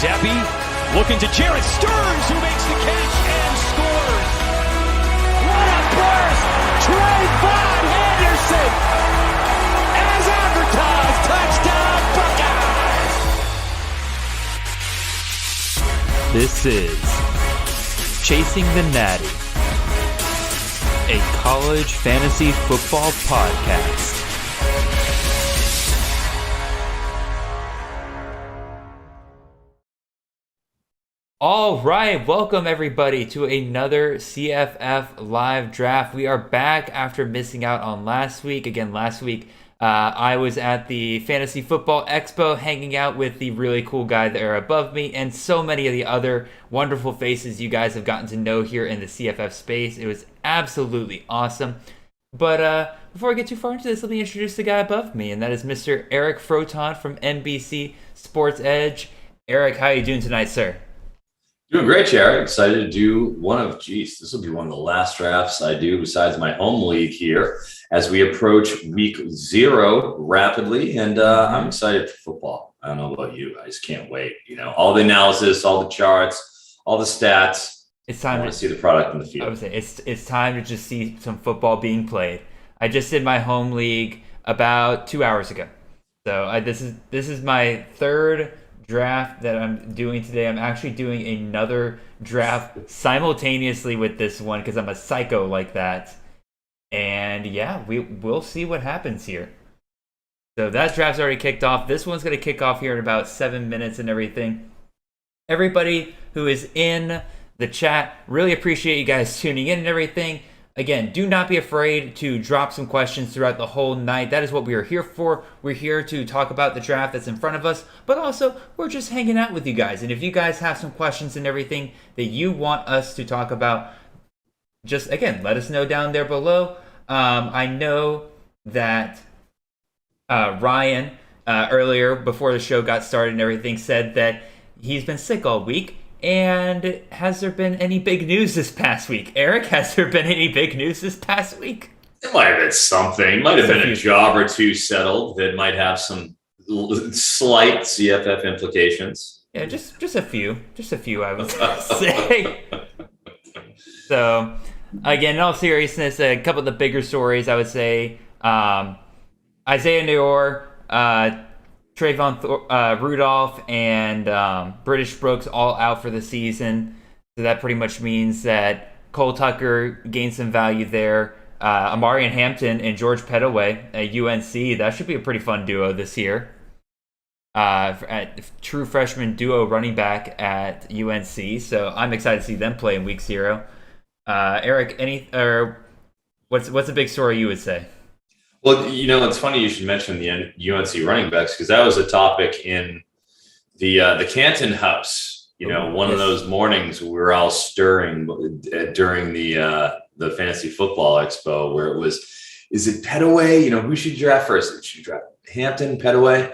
Debbie looking to Jared Stearns, who makes the catch and scores. What a burst! Trayvon Henderson, as advertised, touchdown Buckeyes! This is Chasing the Natty, a college fantasy football podcast. All right, welcome everybody to another CFF live draft. We are back after missing out on last week. Again, last week I was at the Fantasy Football Expo hanging out with the really cool guy there above me and so many of the other wonderful faces you guys have gotten to know here in the CFF space. It was absolutely awesome. But before I get too far into this, let me introduce the guy above me, and that is Mr. Eric Froton from NBC Sports Edge. Eric, how are you doing tonight, sir? Doing great, Jared. Excited to do this will be one of the last drafts I do besides my home league here as we approach week 0 rapidly. And I'm excited for football. I don't know about you. I just can't wait. You know, all the analysis, all the charts, all the stats. It's time to see the product in the field. I would say it's time to just see some football being played. I just did my home league about 2 hours ago. So this is my third draft that I'm doing today. I'm actually doing another draft simultaneously with this one because I'm a psycho like that. And yeah, we'll see what happens here. So that draft's already kicked off. This one's going to kick off here in about 7 minutes and everything. Everybody who is in the chat, really appreciate you guys tuning in and everything. Again, do not be afraid to drop some questions throughout the whole night. That is what we are here for. We're here to talk about the draft that's in front of us, but also we're just hanging out with you guys. And if you guys have some questions and everything that you want us to talk about, just, again, let us know down there below. I know that Ryan, earlier before the show got started and everything, said that he's been sick all week. And has there been any big news this past week? Eric, has there been any big news this past week? It might have been something. Might have been a job or two settled that might have some slight CFF implications. Yeah, just a few. Just a few, I would say. So, again, in all seriousness, a couple of the bigger stories, I would say, Isaiah Neyor, Trayvon Rudolph, and British Brooks all out for the season. So that pretty much means that Cole Tucker gained some value there. Amarian Hampton and George Pettaway at UNC. That should be a pretty fun duo this year. At true freshman duo running back at UNC. So I'm excited to see them play in week 0. Eric, what's a big story you would say? Well, you know, it's funny you should mention the UNC running backs because that was a topic in the Canton House. You know, one of those mornings we were all stirring during the Fantasy Football Expo where it was, is it Pettaway? You know, who should draft first? Should you draft Hampton, Pettaway?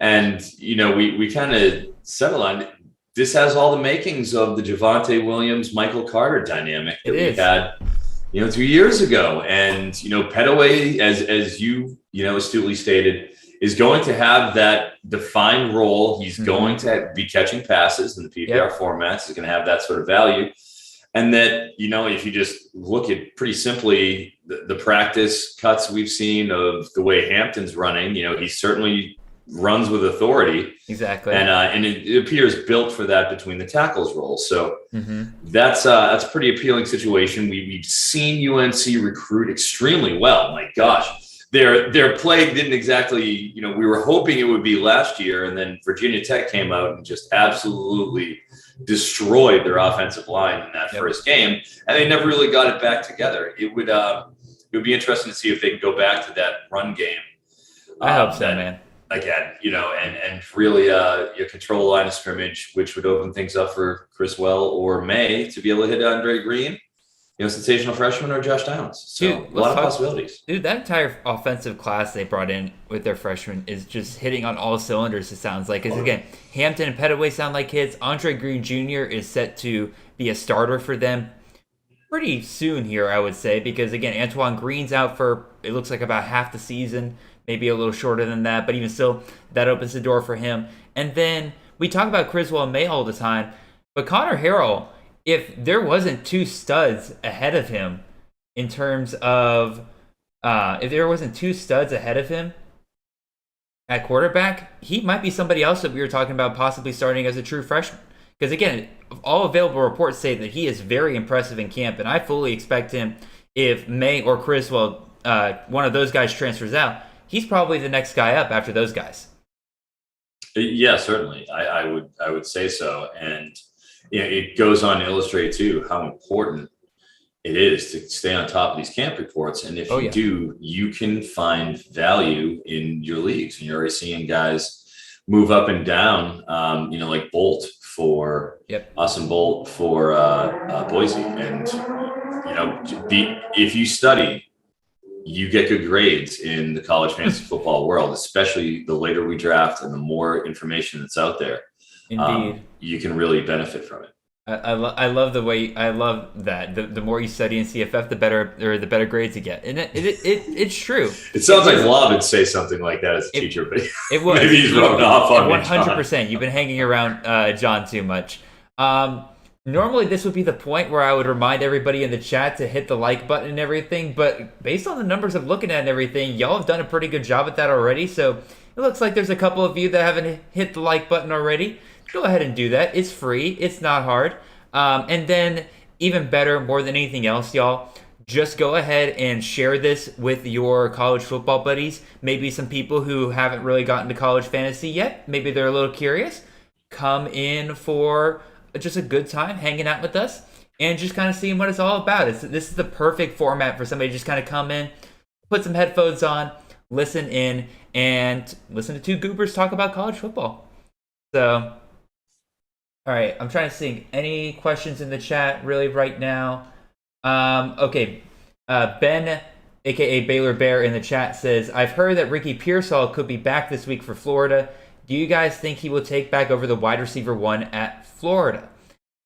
And, you know, we kind of settled on this has all the makings of the Javonte Williams, Michael Carter dynamic that we had, 2 years ago. And, Pettaway, as you astutely stated, is going to have that defined role. He's going to be catching passes in the PPR formats. He's going to have that sort of value. And that, if you just look at pretty simply the practice cuts we've seen of the way Hampton's running, he certainly runs with authority. Exactly. And it appears built for that between the tackles role. So that's a pretty appealing situation. We've seen UNC recruit extremely well. My gosh, their play didn't exactly, we were hoping it would be last year. And then Virginia Tech came out and just absolutely destroyed their offensive line in that first game. And they never really got it back together. It would be interesting to see if they can go back to that run game. I hope so, man. Again, and really you control the line of scrimmage, which would open things up for Chris Well or May to be able to hit Andre Green, sensational freshman, or Josh Downs. So a lot of possibilities. Dude, that entire offensive class they brought in with their freshmen is just hitting on all cylinders, it sounds like. Because, again, Hampton and Pettaway sound like hits. Andre Green Jr. is set to be a starter for them pretty soon here, I would say. Because, again, Antoine Green's out for, it looks like, about half the season. Maybe a little shorter than that, but even still, that opens the door for him. And then we talk about Criswell and May all the time, but Connor Harrell, if there wasn't two studs ahead of him in terms of if there wasn't two studs ahead of him at quarterback, he might be somebody else that we were talking about possibly starting as a true freshman. Because again, all available reports say that he is very impressive in camp, and I fully expect him, if May or Criswell, one of those guys transfers out, he's probably the next guy up after those guys. Yeah, certainly. I would say so. And it goes on to illustrate too how important it is to stay on top of these camp reports. And if you do, you can find value in your leagues. And you're already seeing guys move up and down, like Bolt for Austin Bolt for Boise. And, if you study, you get good grades in the college fantasy football world, especially the later we draft and the more information that's out there. Indeed. You can really benefit from it. I love that. The more you study in CFF, the better grades you get, and it's true. It sounds like Lob would say something like that as a teacher, but it was, maybe he's rubbing off on 100%. You've been hanging around John too much. Normally, this would be the point where I would remind everybody in the chat to hit the like button and everything, but based on the numbers I'm looking at and everything, y'all have done a pretty good job at that already. So it looks like there's a couple of you that haven't hit the like button already. Go ahead and do that. It's free. It's not hard. And then even better, more than anything else, y'all, just go ahead and share this with your college football buddies. Maybe some people who haven't really gotten to college fantasy yet. Maybe they're a little curious. Come in for just a good time hanging out with us and just kind of seeing what it's all about. This is the perfect format for somebody to just kind of come in, put some headphones on, listen in, and listen to two goobers talk about college football. So... all right, I'm trying to see any questions in the chat really right now. Okay, Ben, a.k.a. Baylor Bear in the chat says, I've heard that Ricky Pearsall could be back this week for Florida. Do you guys think he will take back over the wide receiver 1 at Florida?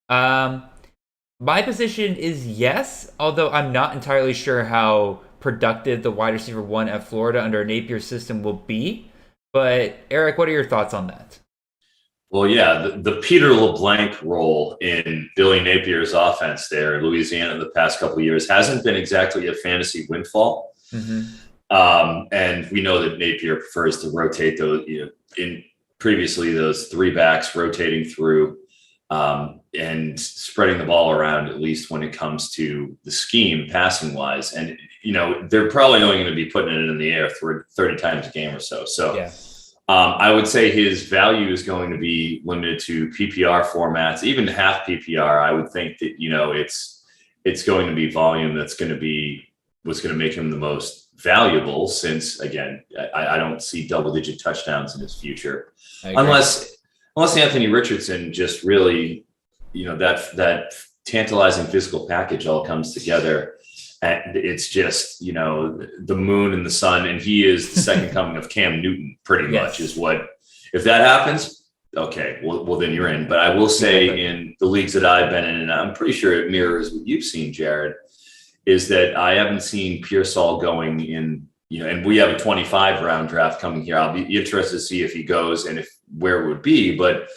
My position is yes, although I'm not entirely sure how productive the wide receiver 1 at Florida under Napier's system will be. But Eric, what are your thoughts on that? Well, yeah, the Peter LeBlanc role in Billy Napier's offense there in Louisiana the past couple of years hasn't been exactly a fantasy windfall. Mm-hmm. And we know that Napier prefers to rotate those, in previously those three backs rotating through and spreading the ball around, at least when it comes to the scheme passing wise. And, they're probably only going to be putting it in the air 30 times a game or so. So, yeah. I would say his value is going to be limited to PPR formats, even half PPR. I would think that, it's going to be volume that's going to be what's going to make him the most valuable, since, again, I don't see double-digit touchdowns in his future. Unless Anthony Richardson just really, that tantalizing physical package all comes together. And it's just, the moon and the sun, and he is the second coming of Cam Newton, pretty much is what, if that happens, okay, well, then you're in. But I will say in the leagues that I've been in, and I'm pretty sure it mirrors what you've seen, Jared, is that I haven't seen Pearsall going in, and we have a 25 round draft coming here. I'll be interested to see if he goes and where it would be, but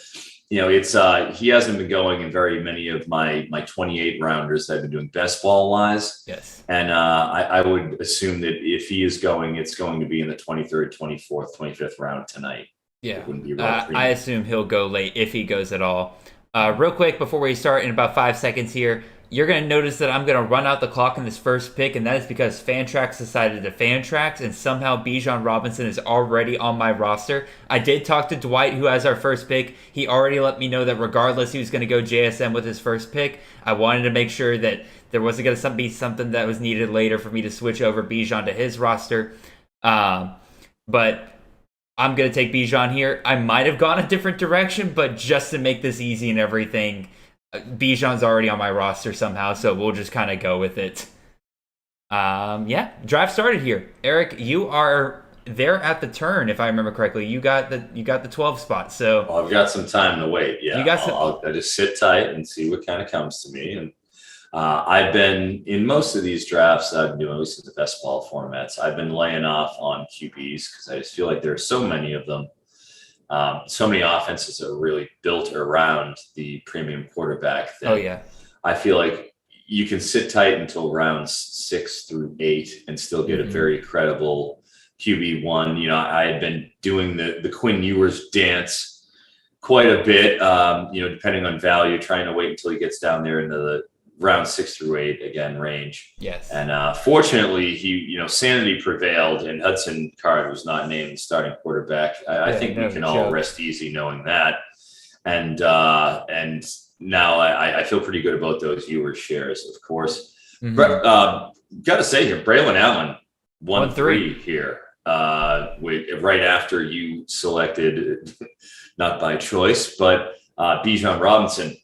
it's he hasn't been going in very many of my 28 rounders that I've been doing best ball wise. Yes. And I would assume that if he is going, it's going to be in the 23rd, 24th, 25th round tonight. Yeah. It wouldn't be I assume he'll go late if he goes at all. Real quick before we start in about 5 seconds here, you're going to notice that I'm going to run out the clock in this first pick, and that is because Fantrax decided to Fantrax, and somehow Bijan Robinson is already on my roster. I did talk to Dwight, who has our first pick. He already let me know that regardless he was going to go JSN with his first pick. I wanted to make sure that there wasn't going to be something that was needed later for me to switch over Bijan to his roster. But I'm going to take Bijan here. I might have gone a different direction, but just to make this easy and everything, Bijan's already on my roster somehow, so we'll just kind of go with it. Draft started here. Eric, you are there at the turn, if I remember correctly. You got the 12 spot. So I've got some time to wait. Yeah, I'll just sit tight and see what kind of comes to me. And I've been in most of these drafts I've been doing, at least in the best ball formats, I've been laying off on QBs because I just feel like there are so many of them. So many offenses are really built around the premium quarterback. I feel like you can sit tight until rounds 6 through 8 and still get a very credible QB1. I had been doing the Quinn Ewers dance quite a bit, depending on value, trying to wait until he gets down there into the round 6 through 8 again range. Yes. And fortunately, sanity prevailed, and Hudson Card was not named the starting quarterback. I think we can all rest easy knowing that. And now I feel pretty good about those Ewers shares, of course. Got to say here, Braylon Allen 1-3 here. Right after you selected, not by choice, but Bijan Robinson.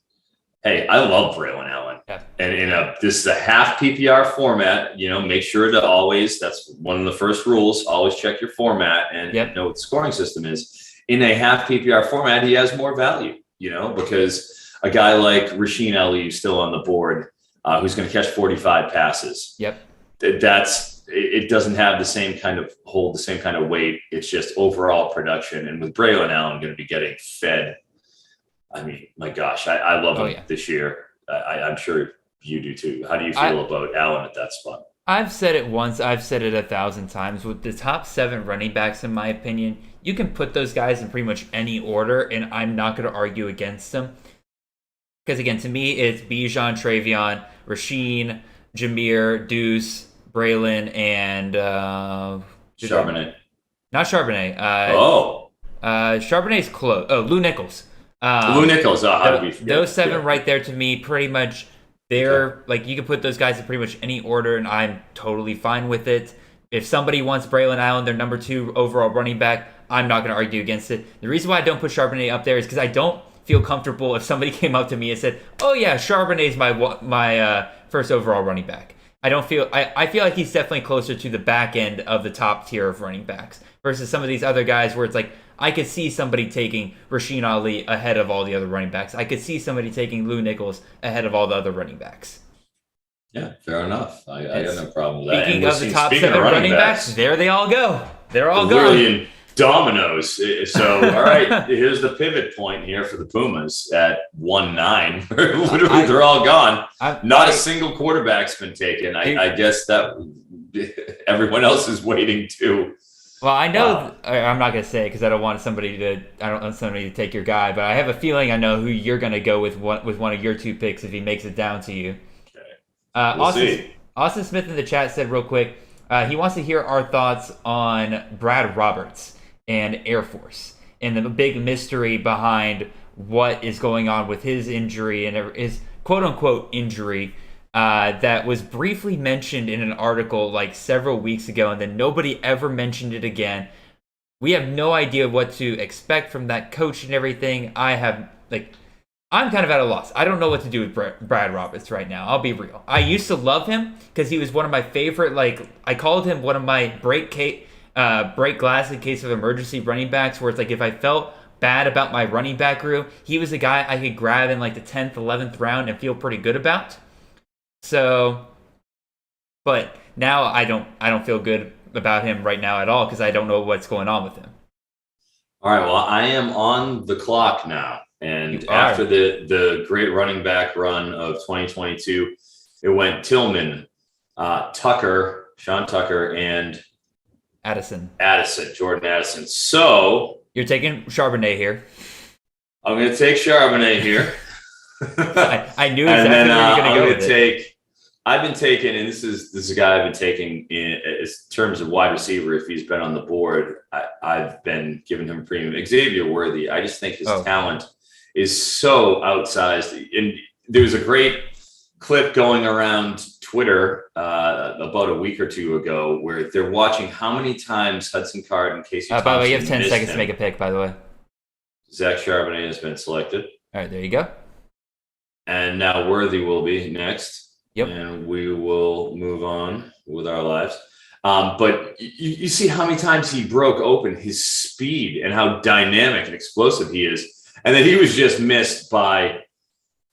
Hey, I love Braylon Allen. Yeah. And this is a half PPR format. Make sure to always, that's one of the first rules, always check your format and know what the scoring system is. In a half PPR format, he has more value, because a guy like Rasheen Ali is still on the board, who's going to catch 45 passes. Yep. It doesn't have the same kind of weight. It's just overall production. And with Braylon Allen going to be getting fed, I mean, my gosh, I love him this year. I'm sure you do too. How do you feel about Allen at that spot? I've said it once. I've said it 1,000 times. With the top 7 running backs, in my opinion, you can put those guys in pretty much any order, and I'm not going to argue against them. Because, again, to me, it's Bijan, Travion, Rasheen, Jameer, Deuce, Braylon, and Charbonnet. Not Charbonnet. Charbonnet's close. Oh, Lou Nichols. Lou Nichols. Those 7 right there, to me, pretty much, they're like, you can put those guys in pretty much any order, and I'm totally fine with it. If somebody wants Braylon Allen, their number 2 overall running back, I'm not going to argue against it. The reason why I don't put Charbonnet up there is because I don't feel comfortable if somebody came up to me and said, "Oh yeah, Charbonnet's my first overall running back." I feel like he's definitely closer to the back end of the top tier of running backs versus some of these other guys where it's like I could see somebody taking Rasheen Ali ahead of all the other running backs. I could see somebody taking Lou Nichols ahead of all the other running backs. Yeah, fair enough. I got no problem with that. Speaking of the top 7 running backs, there they all go. They're all gone. Dominoes. So, all right, here's the pivot point here for the Pumas at 1-9. They're all gone. Not a single quarterback's been taken. I guess that everyone else is waiting too. Well, I know I'm not gonna say it because I don't want somebody to take your guy, but I have a feeling I know who you're gonna go with one of your 2 picks if he makes it down to you. Okay. We'll see. Austin Smith in the chat said real quick, he wants to hear our thoughts on Brad Roberts and Air Force and the big mystery behind what is going on with his injury and his quote-unquote injury that was briefly mentioned in an article like several weeks ago, and then nobody ever mentioned it again. We have no idea what to expect from that coach and everything. I'm kind of at a loss. I don't know what to do with Brad Roberts right now. I'll be real. I used to love him because he was one of my favorite, I called him one of my break glass in case of emergency running backs, where it's like if I felt bad about my running back room, he was a guy I could grab in the 10th, 11th round and feel pretty good about. So, but now I don't feel good about him right now at all because I don't know what's going on with him. All right, well, I am on the clock now. And after the great running back run of 2022, it went Tillman, Tucker, Sean Tucker, and Jordan Addison. So you're taking Charbonnet here. I'm going to take Charbonnet here. I knew exactly where you're going to go with it. I've been taking, and this is a guy I've been taking in terms of wide receiver. If he's been on the board, I've been giving him a premium. Xavier Worthy. I just think his talent is so outsized. And there's a great clip going around Twitter about a week or 2 ago where they're watching how many times Hudson Card and Casey Thompson. By the way, you have 10 seconds to make a pick, by the way. Zach Charbonnet has been selected. All right, there you go. And now Worthy will be next. Yep. And we will move on with our lives. But you see how many times he broke open, his speed and how dynamic and explosive he is. And then he was just missed by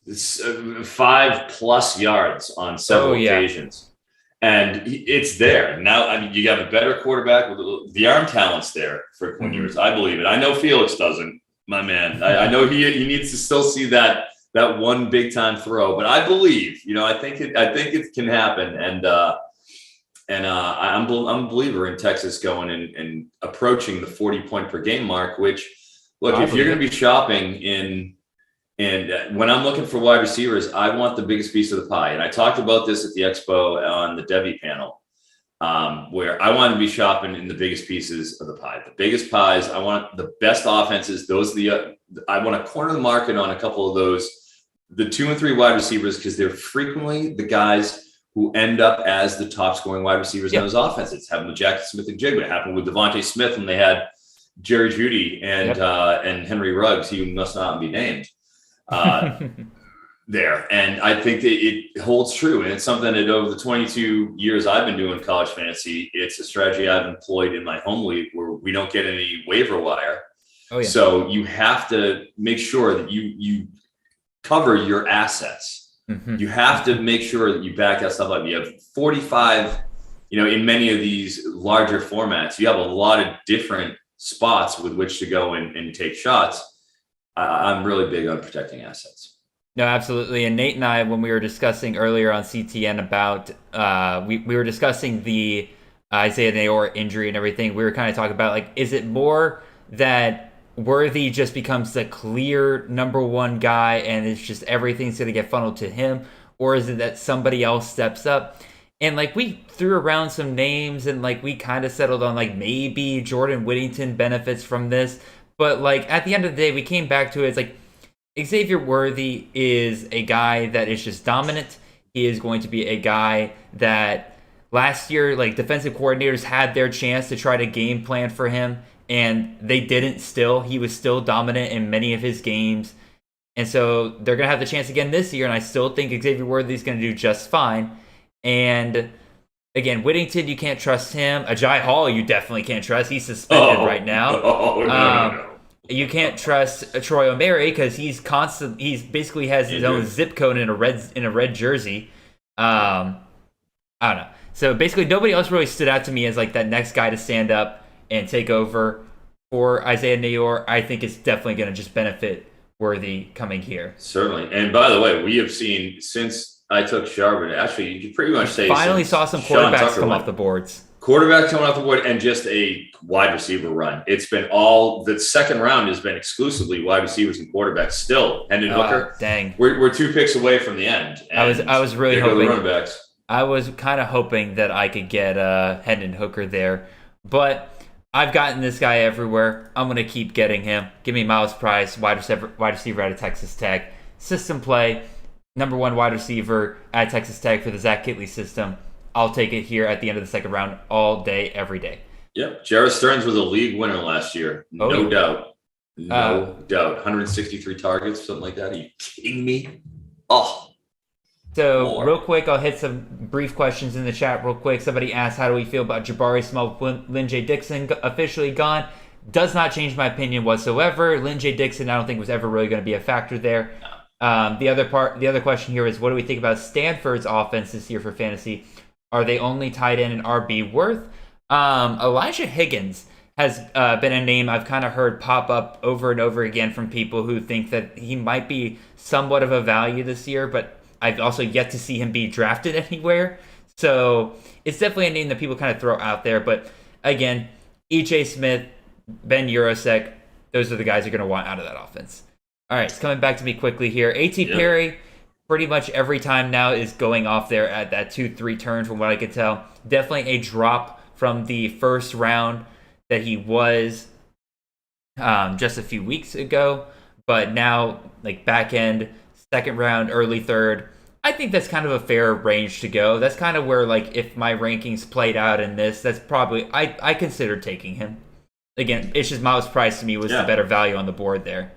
5+ yards on several occasions. And it's there. Now, I mean, you have a better quarterback. The arm talent's there for Quinn Ewers. I believe it. I know Felix doesn't, my man. I know he needs to still see that one big time throw, but I believe, I think it can happen. And I'm a believer in Texas going and approaching the 40-point per game mark, which, look, if you're going to be shopping and when I'm looking for wide receivers, I want the biggest piece of the pie. And I talked about this at the Expo on the Debbie panel, where I want to be shopping in the biggest pieces of the pie. The biggest pies, I want the best offenses. I want to corner the market on a couple of those, the 2 and 3 wide receivers, because they're frequently the guys who end up as the top scoring wide receivers in those offenses. It's happened with Jackson Smith and Jigba. It happened with Devontae Smith when they had Jerry Jeudy and Henry Ruggs, he must not be named. There. And I think that it holds true. And it's something that over the 22 years I've been doing college fantasy, it's a strategy I've employed in my home league where we don't get any waiver wire. So you have to make sure that you cover your assets. You have to make sure that you back that stuff up. You have 45, in many of these larger formats, you have a lot of different spots with which to go and take shots. I'm really big on protecting assets. No, absolutely. And Nate and I, when we were discussing earlier on CTN about, we were discussing the Isaiah Nayor injury and everything, we were kind of talking about, like, is it more that Worthy just becomes the clear number one guy and it's just everything's going to get funneled to him? Or is it that somebody else steps up? And, like, we threw around some names and, like, we kind of settled on, like, maybe Jordan Whittington benefits from this. But, like, at the end of the day, we came back to it. It's like Xavier Worthy is a guy that is just dominant. He is going to be a guy that last year, like, defensive coordinators had their chance to try to game plan for him, and they didn't still. He was still dominant in many of his games. And so they're going to have the chance again this year, and I still think Xavier Worthy is going to do just fine. And again, Whittington, you can't trust him. Ajay Hall, you definitely can't trust. He's suspended right now. No. You can't trust Troy O'Mary because he's basically has his own zip code in a red jersey. I don't know. So basically, nobody else really stood out to me as like that next guy to stand up and take over for Isaiah Nayor. I think it's definitely going to just benefit Worthy coming here. Certainly. And by the way, we have seen since I took Charbonnet, actually, you could pretty much say finally saw some quarterbacks come off the boards. Quarterback coming off the board and just a wide receiver run. It's been all the second round has been exclusively wide receivers and quarterbacks. Still, Hendon Hooker. Dang, we're 2 picks away from the end. I was really hoping. Running backs. I was kind of hoping that I could get Hendon Hooker there, but I've gotten this guy everywhere. I'm gonna keep getting him. Give me Miles Price, wide receiver out of Texas Tech. System play, number 1 wide receiver at Texas Tech for the Zach Kittley system. I'll take it here at the end of the second round all day, every day. Yep. Jarrett Stearns was a league winner last year. No doubt. No doubt. 163 targets, something like that. Are you kidding me? So real quick, I'll hit some brief questions in the chat real quick. Somebody asked, how do we feel about Jabari Small, Lynn J. Dixon officially gone? Does not change my opinion whatsoever. Lynn J. Dixon, I don't think was ever really going to be a factor there. The other question here is, what do we think about Stanford's offense this year for fantasy? Are they only tight end and RB worth? Elijah Higgins has been a name I've kind of heard pop up over and over again from people who think that he might be somewhat of a value this year, but I've also yet to see him be drafted anywhere. So it's definitely a name that people kind of throw out there. But again, E.J. Smith, Ben Urosek, those are the guys you're going to want out of that offense. All right, it's coming back to me quickly here. A.T. Perry, pretty much every time now is going off there at that 2-3 turn from what I could tell. Definitely a drop from the first round that he was just a few weeks ago. But now, like back end, second round, early third, I think that's kind of a fair range to go. That's kind of where, like, if my rankings played out in this, that's probably, I considered taking him. Again, it's just Miles Price to me was the better value on the board there.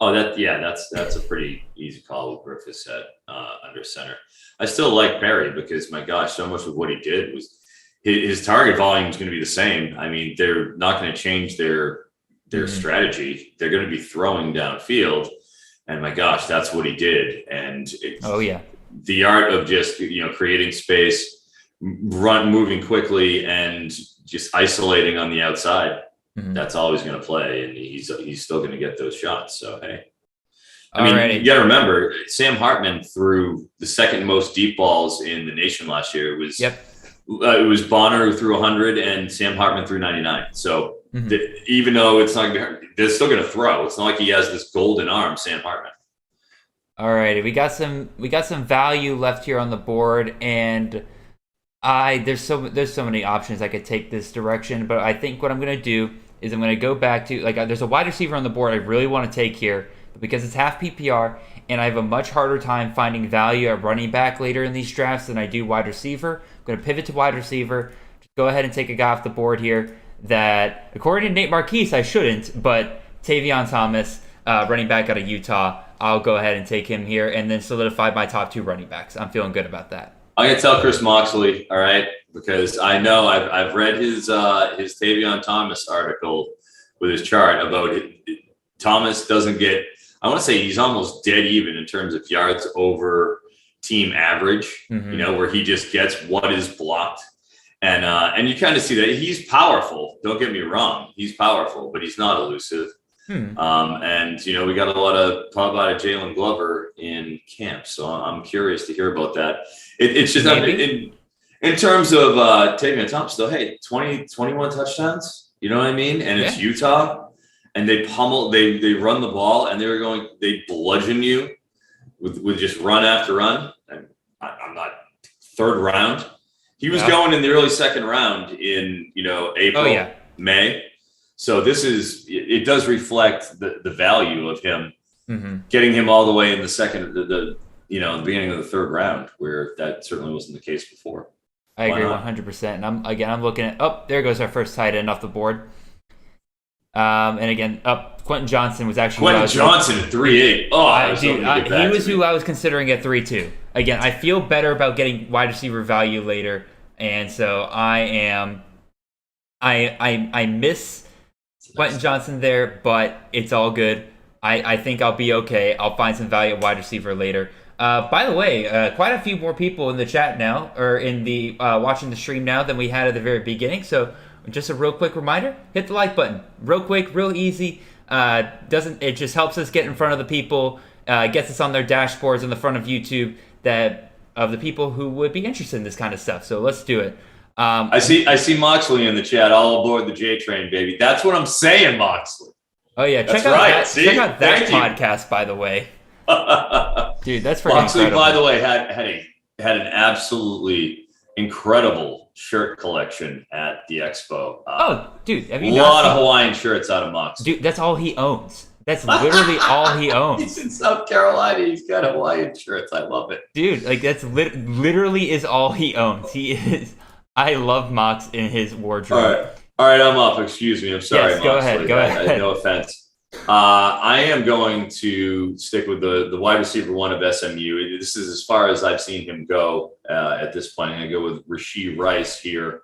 Oh, that's a pretty easy call with Griffiths at under center. I still like Perry because, my gosh, so much of what he did was his target volume is going to be the same. I mean, they're not going to change their strategy. They're going to be throwing downfield, and my gosh, that's what he did. And the art of just, creating space, moving quickly, and just isolating on the outside. Mm-hmm. That's always going to play, and he's still going to get those shots. So, hey. You got to remember, Sam Hartman threw the second most deep balls in the nation last year. It was Bonner who threw 100 and Sam Hartman threw 99. So even though it's not, they're still going to throw. It's not like he has this golden arm, Sam Hartman. All righty, we got some value left here on the board, and there's so many options I could take this direction. But I think what I'm going to do is I'm going to go back to there's a wide receiver on the board I really want to take here. Because it's half PPR, and I have a much harder time finding value at running back later in these drafts than I do wide receiver. I'm going to pivot to wide receiver. Just go ahead and take a guy off the board here that, according to Nate Marquise, I shouldn't, but Tavion Thomas, running back out of Utah, I'll go ahead and take him here and then solidify my top 2 running backs. I'm feeling good about that. I'm going to tell Chris Moxley, all right, because I know I've read his Tavion Thomas article with his chart about it. Thomas doesn't get, I want to say he's almost dead even in terms of yards over team average, where he just gets what is blocked. And you kind of see that he's powerful. Don't get me wrong. He's powerful, but he's not elusive. And, we got a lot of talk about Jalen Glover in camp. So I'm curious to hear about that. It's just in terms of Tavion Thomas, though, hey, 21 touchdowns, you know what I mean? And it's Utah. And they run the ball, and they bludgeon you with just run after run. And I'm not third round. He was going in the early second round in, April, May. So it does reflect the value of him, getting him all the way in the second, the beginning of the third round, where that certainly wasn't the case before. I agree 100%. And I'm looking at, there goes our first tight end off the board. And again, Quentin Johnson was actually Quentin Johnson at 3.8. Oh, he was who I was considering at 3.2. Again, I feel better about getting wide receiver value later, and so I miss Quentin Johnson there, but it's all good. I think I'll be okay. I'll find some value at wide receiver later. By the way, quite a few more people in the chat now, or in the watching the stream now, than we had at the very beginning. So. Just a real quick reminder, hit the like button. Real quick, real easy. It just helps us get in front of the people, gets us on their dashboards in the front of YouTube of the people who would be interested in this kind of stuff. So let's do it. I see Moxley in the chat, all aboard the J train, baby. That's what I'm saying, Moxley. Oh yeah, check out that podcast, by the way. Dude, that's freaking Moxley, incredible. by the way, had an absolutely incredible shirt collection at the expo. Dude, have you a lot of Hawaiian shirts out of Mox. Dude, that's all he owns. That's literally all he owns. He's in South Carolina. He's got Hawaiian shirts. I love it, dude. That's literally is all he owns. He is. I love Mox in his wardrobe. All right. I'm up. Excuse me. I'm sorry. Yes, go ahead. No offense. I am going to stick with the wide receiver one of SMU. This is as far as I've seen him go at this point. I'm going to go with Rashee Rice here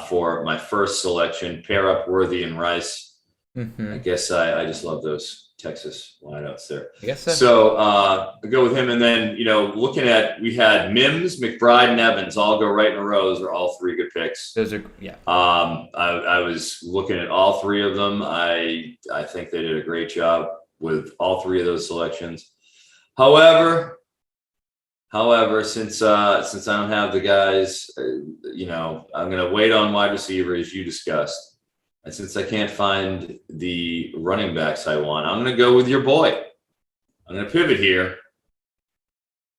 for my first selection. Pair up Worthy and Rice. I guess I just love those Texas wideouts there. I guess so. So I'll go with him. And then, looking at, we had Mims, McBride, and Evans all go right in a row. Those are all 3 good picks. Those are, yeah. I was looking at all 3 of them. I think they did a great job with all 3 of those selections. However, since I don't have the guys, I'm going to wait on wide receiver as you discussed. And since I can't find the running backs I want, I'm going to go with your boy. I'm going to pivot here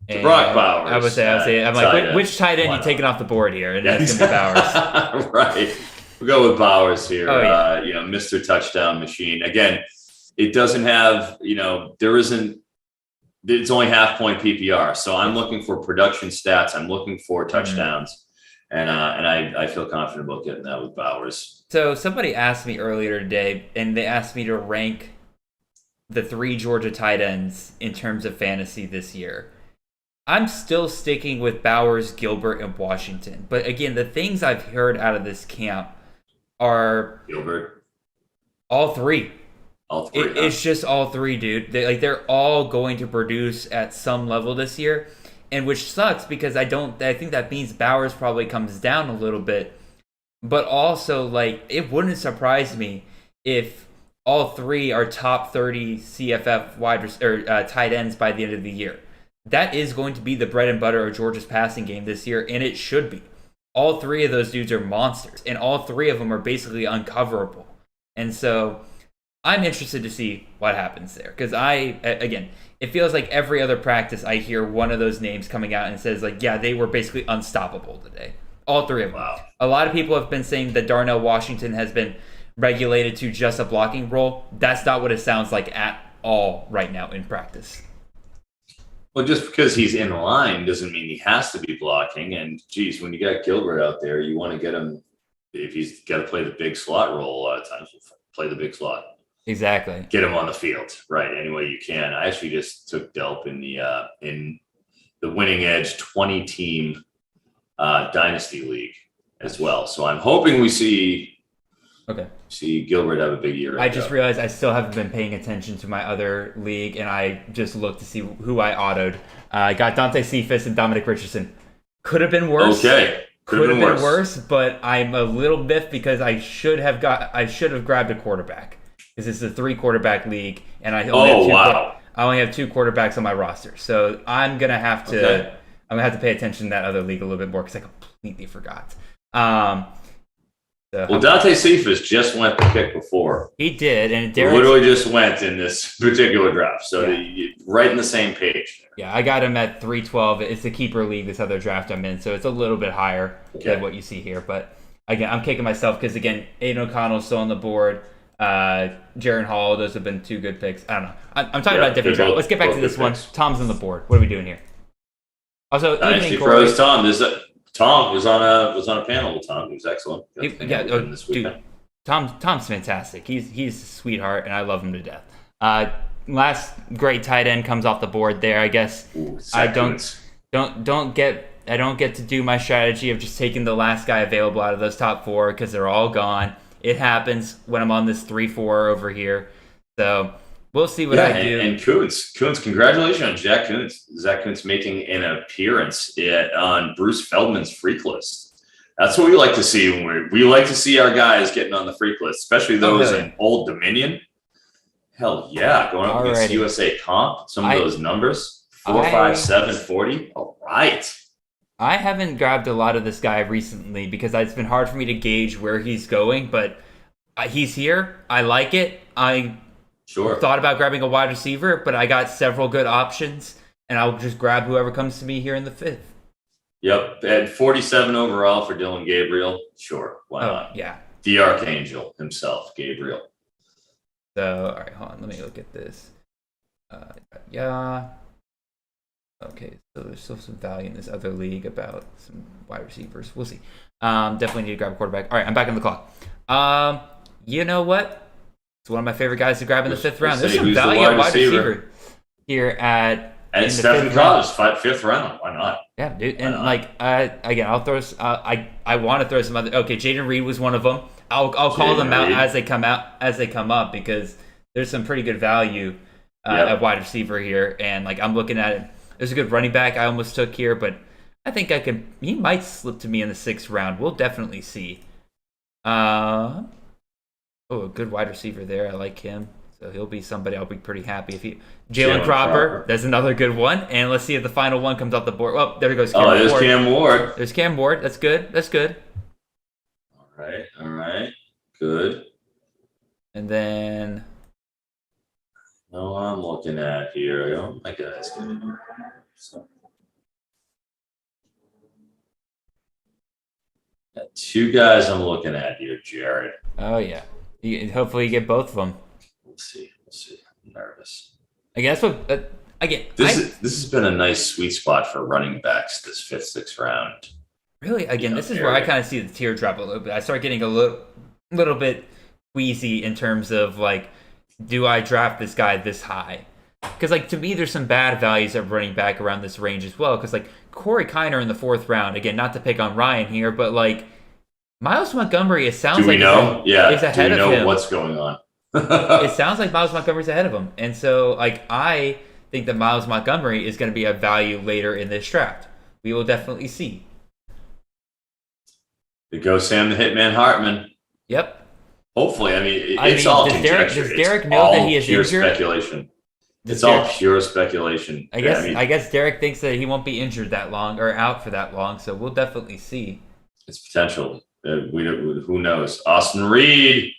to Brock Bowers. I would say, I'm like, which tight end you taking off the board here? And that's going to be Bowers. Right. We'll go with Bowers here. Oh, yeah. Mr. Touchdown Machine. Again, it doesn't have, it's only half point PPR. So I'm looking for production stats. I'm looking for touchdowns. And I feel confident about getting that with Bowers. So somebody asked me earlier today, and they asked me to rank the 3 Georgia tight ends in terms of fantasy this year. I'm still sticking with Bowers, Gilbert, and Washington. But again, the things I've heard out of this camp are Gilbert. All 3. All 3. It's just all 3, dude. They're all going to produce at some level this year. and which sucks because I think that means Bowers probably comes down a little bit. But also, like, it wouldn't surprise me if all three are top 30 CFF tight ends by the end of the year. That is going to be the bread and butter of Georgia's passing game this year, and it should be. All three of those dudes are monsters, and all three of them are basically uncoverable. And so I'm interested to see what happens there. Because it feels like every other practice I hear one of those names coming out and says, like, yeah, they were basically unstoppable today. All three of them. Wow. A lot of people have been saying that Darnell Washington has been regulated to just a blocking role. That's not what it sounds like at all right now in practice. Well, just because he's in line doesn't mean he has to be blocking. And, geez, when you got Gilbert out there, you want to get him, if he's got to play the big slot role a lot of times, play the big slot. Exactly. Get him on the field, right, any way you can. I actually just took Delp in the Winning Edge 20-team Dynasty League as well. So I'm hoping we see Gilbert have a big year. I just realized I still haven't been paying attention to my other league, and I just looked to see who I autoed. I got Dante Cephas and Dominic Richardson. Could have been worse. Okay. Could have been worse, but I'm a little miffed because I should have grabbed a quarterback because it's a 3-quarterback league, and I only have 2 quarterbacks on my roster. So I'm gonna have to pay attention to that other league a little bit more because I completely forgot. Dante Cephas just went the pick before. He did, and Derek literally just went in this particular draft. So right in the same page. Yeah, I got him at 312. It's the keeper league, this other draft I'm in, so it's a little bit higher than what you see here. But again, I'm kicking myself because again, Aiden O'Connell's still on the board. Jaron Hall, those have been 2 good picks. I don't know. I'm talking about different drafts. Let's get back to this one. Tom's on the board. What are we doing here? Also, Dynasty Pros Tom. Tom was on a panel with Tom. He was excellent. Dude, Tom's fantastic. He's a sweetheart, and I love him to death. Last great tight end comes off the board there. I guess I don't get to do my strategy of just taking the last guy available out of those top 4 because they're all gone. It happens when I'm on this 3-4 over here. So we'll see what I do. And Kuntz, congratulations on Zach Kuntz making an appearance on Bruce Feldman's freak list. That's what we like to see when we like to see our guys getting on the freak list, especially those in Old Dominion. Hell yeah, going up against USA Comp, some of those numbers, 4, 5, 7, 40. All right. I haven't grabbed a lot of this guy recently because it's been hard for me to gauge where he's going, but he's here. I like it. I thought about grabbing a wide receiver, but I got several good options, and I'll just grab whoever comes to me here in the 5th. Yep, at 47 overall for Dylan Gabriel. Sure, why not? Yeah. The Archangel himself, Gabriel. So, all right, hold on. Let me look at this. Okay, so there's still some value in this other league about some wide receivers. We'll see. Definitely need to grab a quarterback. All right, I'm back on the clock. You know what? It's one of my favorite guys to grab in the 5th round. There's some value at wide receiver here at Stephen Collins, 5th round. Why not? Yeah, dude. And again, I'll throw. I want to throw some other. Okay, Jaden Reed was one of them. I'll call them out as they come up because there's some pretty good value at wide receiver here. And I'm looking at it. There's a good running back I almost took here, but I think he might slip to me in the 6th round. We'll definitely see. A good wide receiver there. I like him. So he'll be somebody I'll be pretty happy if he. Jalen Cropper. That's another good one. And let's see if the final one comes off the board. Oh, there goes Cam Ward. There's Cam Ward. There's Cam Ward. That's good. All right. Good. And then. No, I'm looking at here. Oh, my guy's good. So. Got 2 guys I'm looking at here, Jared. Oh, yeah. Hopefully you get both of them. We'll see. I'm nervous. I guess this has been a nice sweet spot for running backs this 5th, 6th round. Really? Again, this is where I kind of see the teardrop a little bit. I start getting a little bit queasy in terms of do I draft this guy this high? Because to me, there's some bad values of running back around this range as well. Because Corey Kiner in the 4th round, again, not to pick on Ryan here, but Miles Montgomery, it sounds like is ahead of him. Do we know what's going on? It sounds like Miles Montgomery's ahead of him, and so I think that Miles Montgomery is going to be a value later in this draft. We will definitely see. There goes Sam the Hitman Hartman. Yep. Hopefully, it's all conjecture. Does Derek know that he is pure injured? Speculation. It's all pure speculation. I guess Derek thinks that he won't be injured that long or out for that long, so we'll definitely see. It's potential. Who knows? Austin Reed.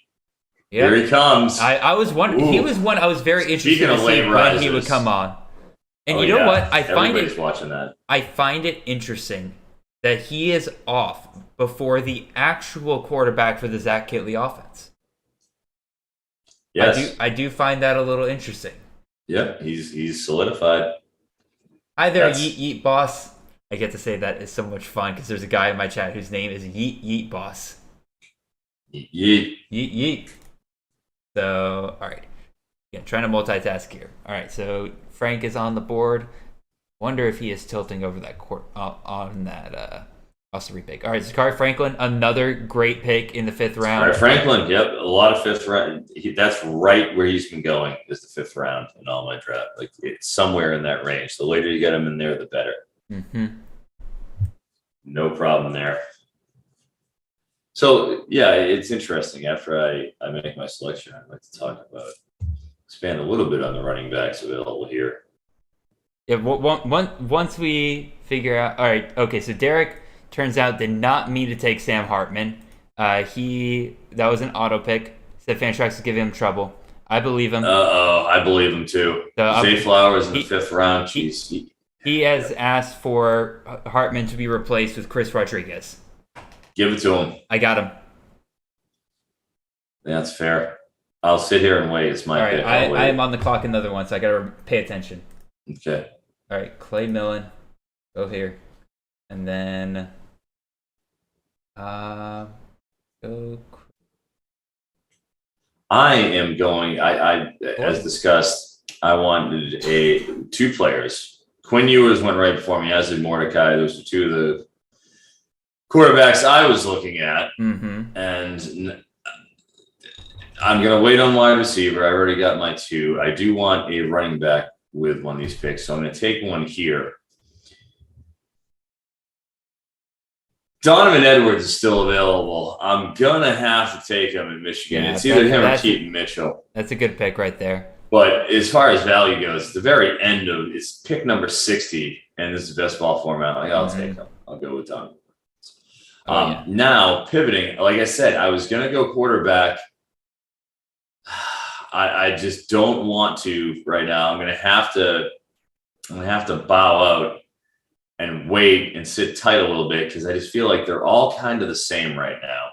Yep. Here he comes. I was wondering. He was one I was very interested to see when he would come on. And you know what? Everybody's watching that. I find it interesting that he is off before the actual quarterback for the Zach Kittley offense. Yes. I do find that a little interesting. Yep, he's solidified. Hi there, Yeet Yeet Boss. I get to say that is so much fun because there's a guy in my chat whose name is Yeet Yeet Boss. Yeet Yeet. Yeet Yeet. So, all right. Yeah, trying to multitask here. All right, so Frank is on the board. Wonder if he is tilting over that court on that Austin Reed pick. All right, Zakari Franklin, another great pick in the 5th round. Zakari Franklin, yep, a lot of 5th round. That's right where he's been going, is the 5th round in all my draft. Like, it's somewhere in that range. The later you get him in there, the better. Mm-hmm. No problem there. So, yeah, it's interesting. After I make my selection, I'd like to talk about, expand a little bit on the running backs available here. Yeah, once we figure out, all right, okay, so Derek turns out did not mean to take Sam Hartman. That was an auto pick. Said Fantrax to give him trouble. I believe him. I believe him too. So, Zay Flowers in the 5th round. He has asked for Hartman to be replaced with Chris Rodriguez. Give it to him. I got him. That's fair. I'll sit here and wait. It's my pick. I am on the clock another one, so I got to pay attention. Okay. All right, Clay Millen, go here, and then go. I am going. I as discussed, I wanted 2 players. Quinn Ewers went right before me, as did Mordecai. Those are 2 of the quarterbacks I was looking at, and I'm going to wait on wide receiver. I already got my 2. I do want a running back with one of these picks, so I'm going to take one here. Donovan Edwards is still available. I'm going to have to take him in Michigan. It's either him or Keaton Mitchell. That's a good pick right there. But as far as value goes, the very end of it's pick number 60, and this is best ball format. I'll take him. I'll go with Donovan. Now pivoting, like I said, I was going to go quarterback. I just don't want to right now. I'm going to have to bow out and wait and sit tight a little bit because I just feel like they're all kind of the same right now.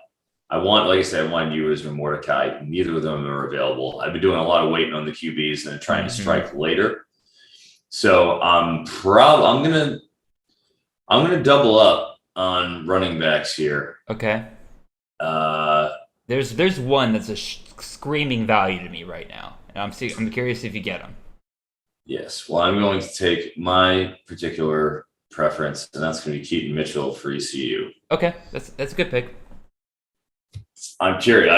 Like I said, I want Ewers or Mordecai. Neither of them are available. I've been doing a lot of waiting on the QBs and trying to strike later. So I'm gonna double up on running backs here. Okay. There's one that's a screaming value to me right now, and I'm curious if you get him. Yes. Well, I'm going to take my particular preference, and that's going to be Keaton Mitchell for ECU. Okay, that's a good pick. I'm curious.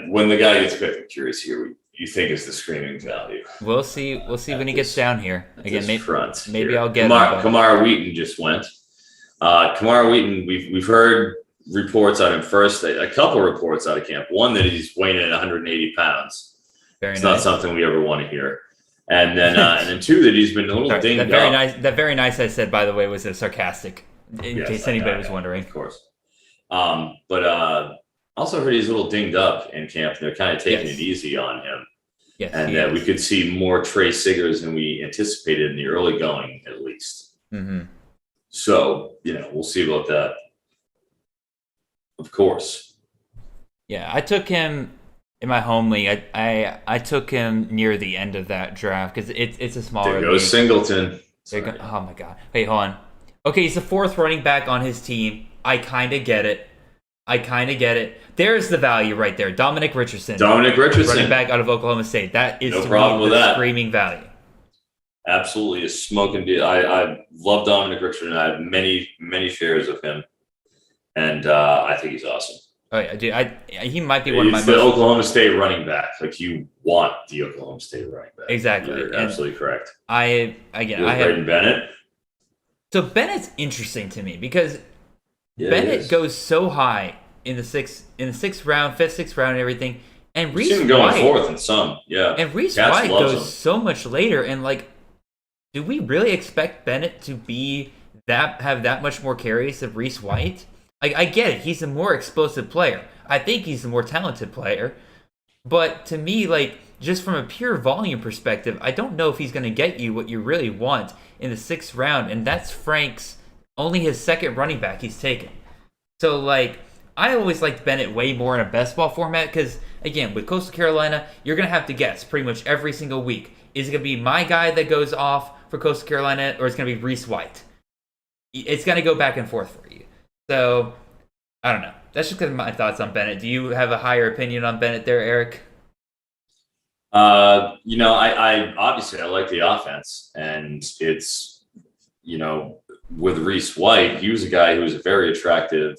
When the guy gets picked, I'm curious here. You think is the screaming value? We'll see when he gets down here again. Maybe here. I'll get Kamara Wheaton just went. Kamara Wheaton, we've heard reports on him first. A couple reports out of camp. One that he's weighing in at 180 pounds. It's not something we ever want to hear. And then 2 that he's been a little dinged up. That very nice I said, by the way, was a sarcastic. In case anybody was wondering. Of course. But also heard he's a little dinged up in camp. They're kind of taking it easy on him. Yes, and we could see more Trey Siggers than we anticipated in the early going, at least. Mm-hmm. So, we'll see about that. Of course. Yeah, I took him in my home league. I took him near the end of that draft because it's a smaller league. There goes Singleton. Oh, my God. Wait, hold on. Okay, he's the 4th running back on his team. I kind of get it. There's the value right there. Dominic Richardson. Running back out of Oklahoma State. That is no problem with that. Screaming value. Absolutely a smoking deal. I love Dominic Richardson. I have many shares of him. And I think he's awesome. Oh yeah, dude. He might be one of my It's the Oklahoma State running back. Like you want the Oklahoma State running back. Exactly. You're absolutely correct. I have Bennett. So Bennett's interesting to me because Bennett goes so high in the sixth round, fifth, sixth round, and everything. And Reese White going fourth in some, yeah. And Reese White goes so much later, and like, do we really expect Bennett to have that much more carries than Reese White? Like, I get it, he's a more explosive player. I think he's a more talented player, but to me, like, just from a pure volume perspective, I don't know if he's going to get you what you really want in the sixth round, and that's Frank's only his second running back he's taken. So, like, I always liked Bennett way more in a best ball format because, again, with Coastal Carolina, you're going to have to guess pretty much every single week. Is it going to be my guy that goes off for Coastal Carolina, or it's going to be Reese White? It's going to go back and forth for you. So, I don't know. That's just my thoughts on Bennett. Do you have a higher opinion on Bennett there, Eric? I obviously I like the offense, and it's, with Reese White, he was a guy who was a very attractive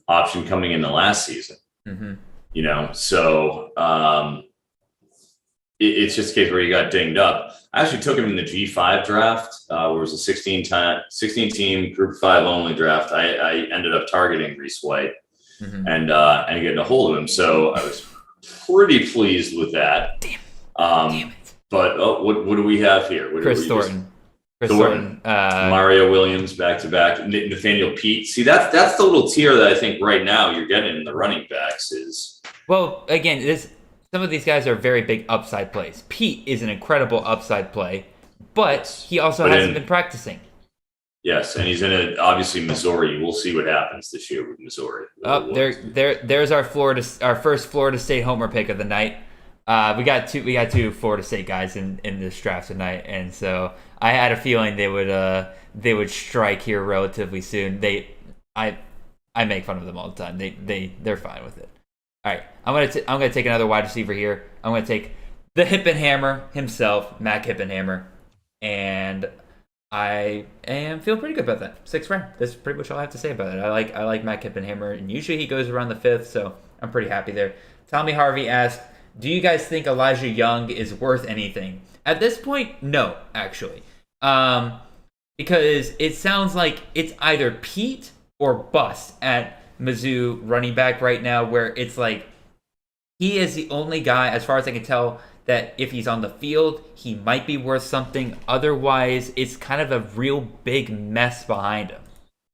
option coming into last season. Mm-hmm. So it's just a case where he got dinged up. I actually took him in the G5 draft, where it was a 16 team group of 5 only draft. I ended up targeting Reese White and getting a hold of him. So I was pretty pleased with that. Damn it. But what do we have here? Chris Thornton. Mario Williams back to back. Nathaniel Pete. See, that's the little tier that I think right now you're getting in the running backs is. Well, again, some of these guys are very big upside plays. Pete is an incredible upside play, but he also hasn't been practicing. Yes, and he's in obviously Missouri. We'll see what happens this year with Missouri. There's our first Florida State homer pick of the night. We got two Florida State guys in this draft tonight, and so I had a feeling they would strike here relatively soon. I make fun of them all the time. They're fine with it. All right, I'm gonna take another wide receiver here. I'm gonna take the Hippenhammer himself, Mac Hippenhammer, and I feel pretty good about that. 6th round. That's pretty much all I have to say about it. I like Mac Hippenhammer, and usually he goes around the 5th, so I'm pretty happy there. Tommy Harvey asked, do you guys think Elijah Young is worth anything? At this point, no, actually. Because it sounds like it's either Pete or bust at Mizzou running back right now, where it's like he is the only guy, as far as I can tell, that if he's on the field, he might be worth something. Otherwise, it's kind of a real big mess behind him.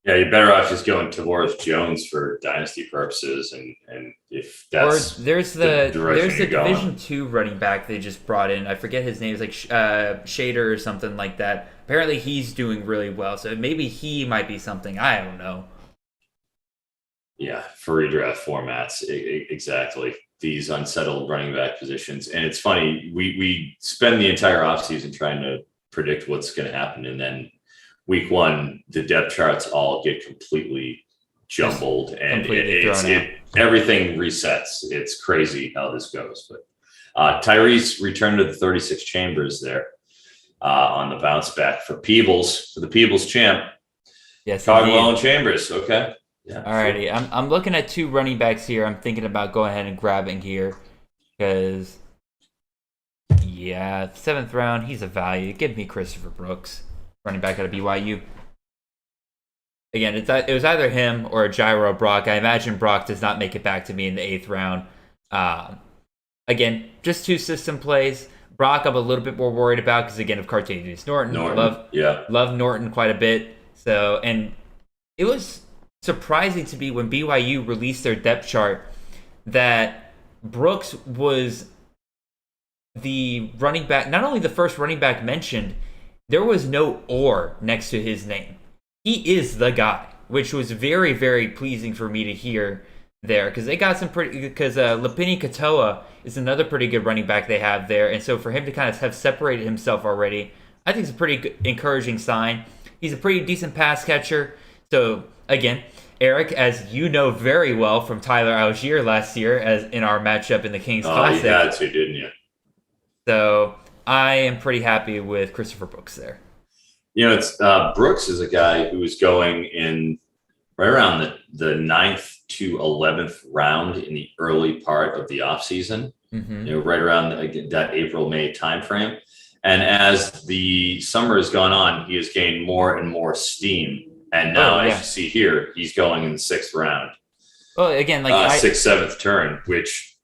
Yeah, you're better off just going Tavares Jones for dynasty purposes, and if that's there's the Division II running back they just brought in. I forget his name. It's like Shader or something like that. Apparently, he's doing really well, so maybe he might be something. I don't know. Yeah, for redraft formats, exactly. These unsettled running back positions, and it's funny. We spend the entire offseason trying to predict what's going to happen, and then week 1, the depth charts all get completely jumbled, and everything resets. It's crazy how this goes. But Tyrese returned to the 36 chambers there on the bounce back for the Peebles champ. Yes, Caldwell and Chambers. Okay. Yeah. Alrighty, sure. I'm looking at 2 running backs here. I'm thinking about going ahead and grabbing here because, 7th round, he's a value. Give me Christopher Brooks, running back out of BYU. Again, it was either him or Gyro Brock. I imagine Brock does not make it back to me in the 8th round. Again, just 2 system plays. Brock, I'm a little bit more worried about because, again, of Cartavius Norton. Love Norton quite a bit. So, and it was surprising to me when BYU released their depth chart that Brooks was the running back, not only the first running back mentioned, there was no or next to his name. He is the guy, which was very, very pleasing for me to hear there because they got some because Lipini Katoa is another pretty good running back they have there. And so for him to kind of have separated himself already, I think it's a pretty good, encouraging sign. He's a pretty decent pass catcher. So again, Eric, as you know very well from Tyler Algier last year as in our matchup in the Kings Classic. You had to, didn't you? So I am pretty happy with Christopher Brooks there. It's Brooks is a guy who is going in right around the 9th to 11th round in the early part of the offseason, right around that April-May timeframe. And as the summer has gone on, he has gained more and more steam. And now, as you see here, he's going in the 6th round. Well, again, like 6th, 7th turn, which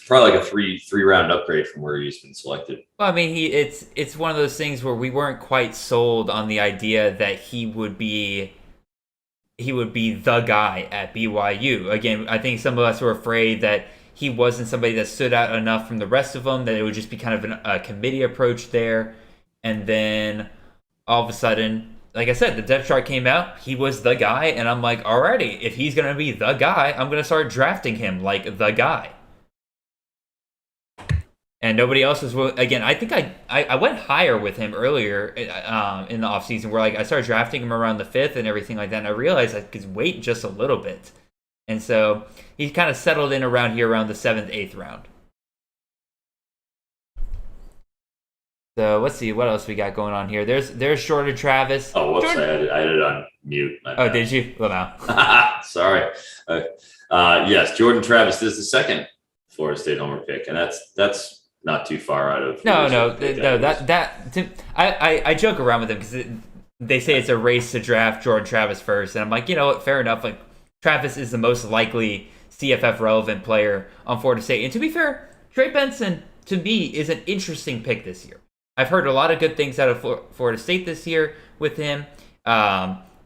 probably like a three round upgrade from where he's been selected. Well, I mean, it's one of those things where we weren't quite sold on the idea that he would be the guy at BYU. Again, I think some of us were afraid that he wasn't somebody that stood out enough from the rest of them, that it would just be kind of a committee approach there. And then all of a sudden, like I said, the depth chart came out. He was the guy. And I'm like, alrighty, if he's going to be the guy, I'm going to start drafting him like the guy. And nobody else was. Again, I think I went higher with him earlier in the offseason, where like I started drafting him around the 5th and everything like that. And I realized I could wait just a little bit. And so he kind of settled in around here around the 7th, 8th round. So let's see what else we got going on here. There's Jordan Travis. Oh, whoops! I had it on mute. Did you? Well, now. Sorry. Yes, Jordan Travis. This is the second Florida State homer pick, and that's not too far out of. No. I joke around with him because they say it's a race to draft Jordan Travis first, and I'm like, you know what? Fair enough. Like, Travis is the most likely CFF relevant player on Florida State. And to be fair, Trey Benson, to me, is an interesting pick this year. I've heard a lot of good things out of Florida State this year with him.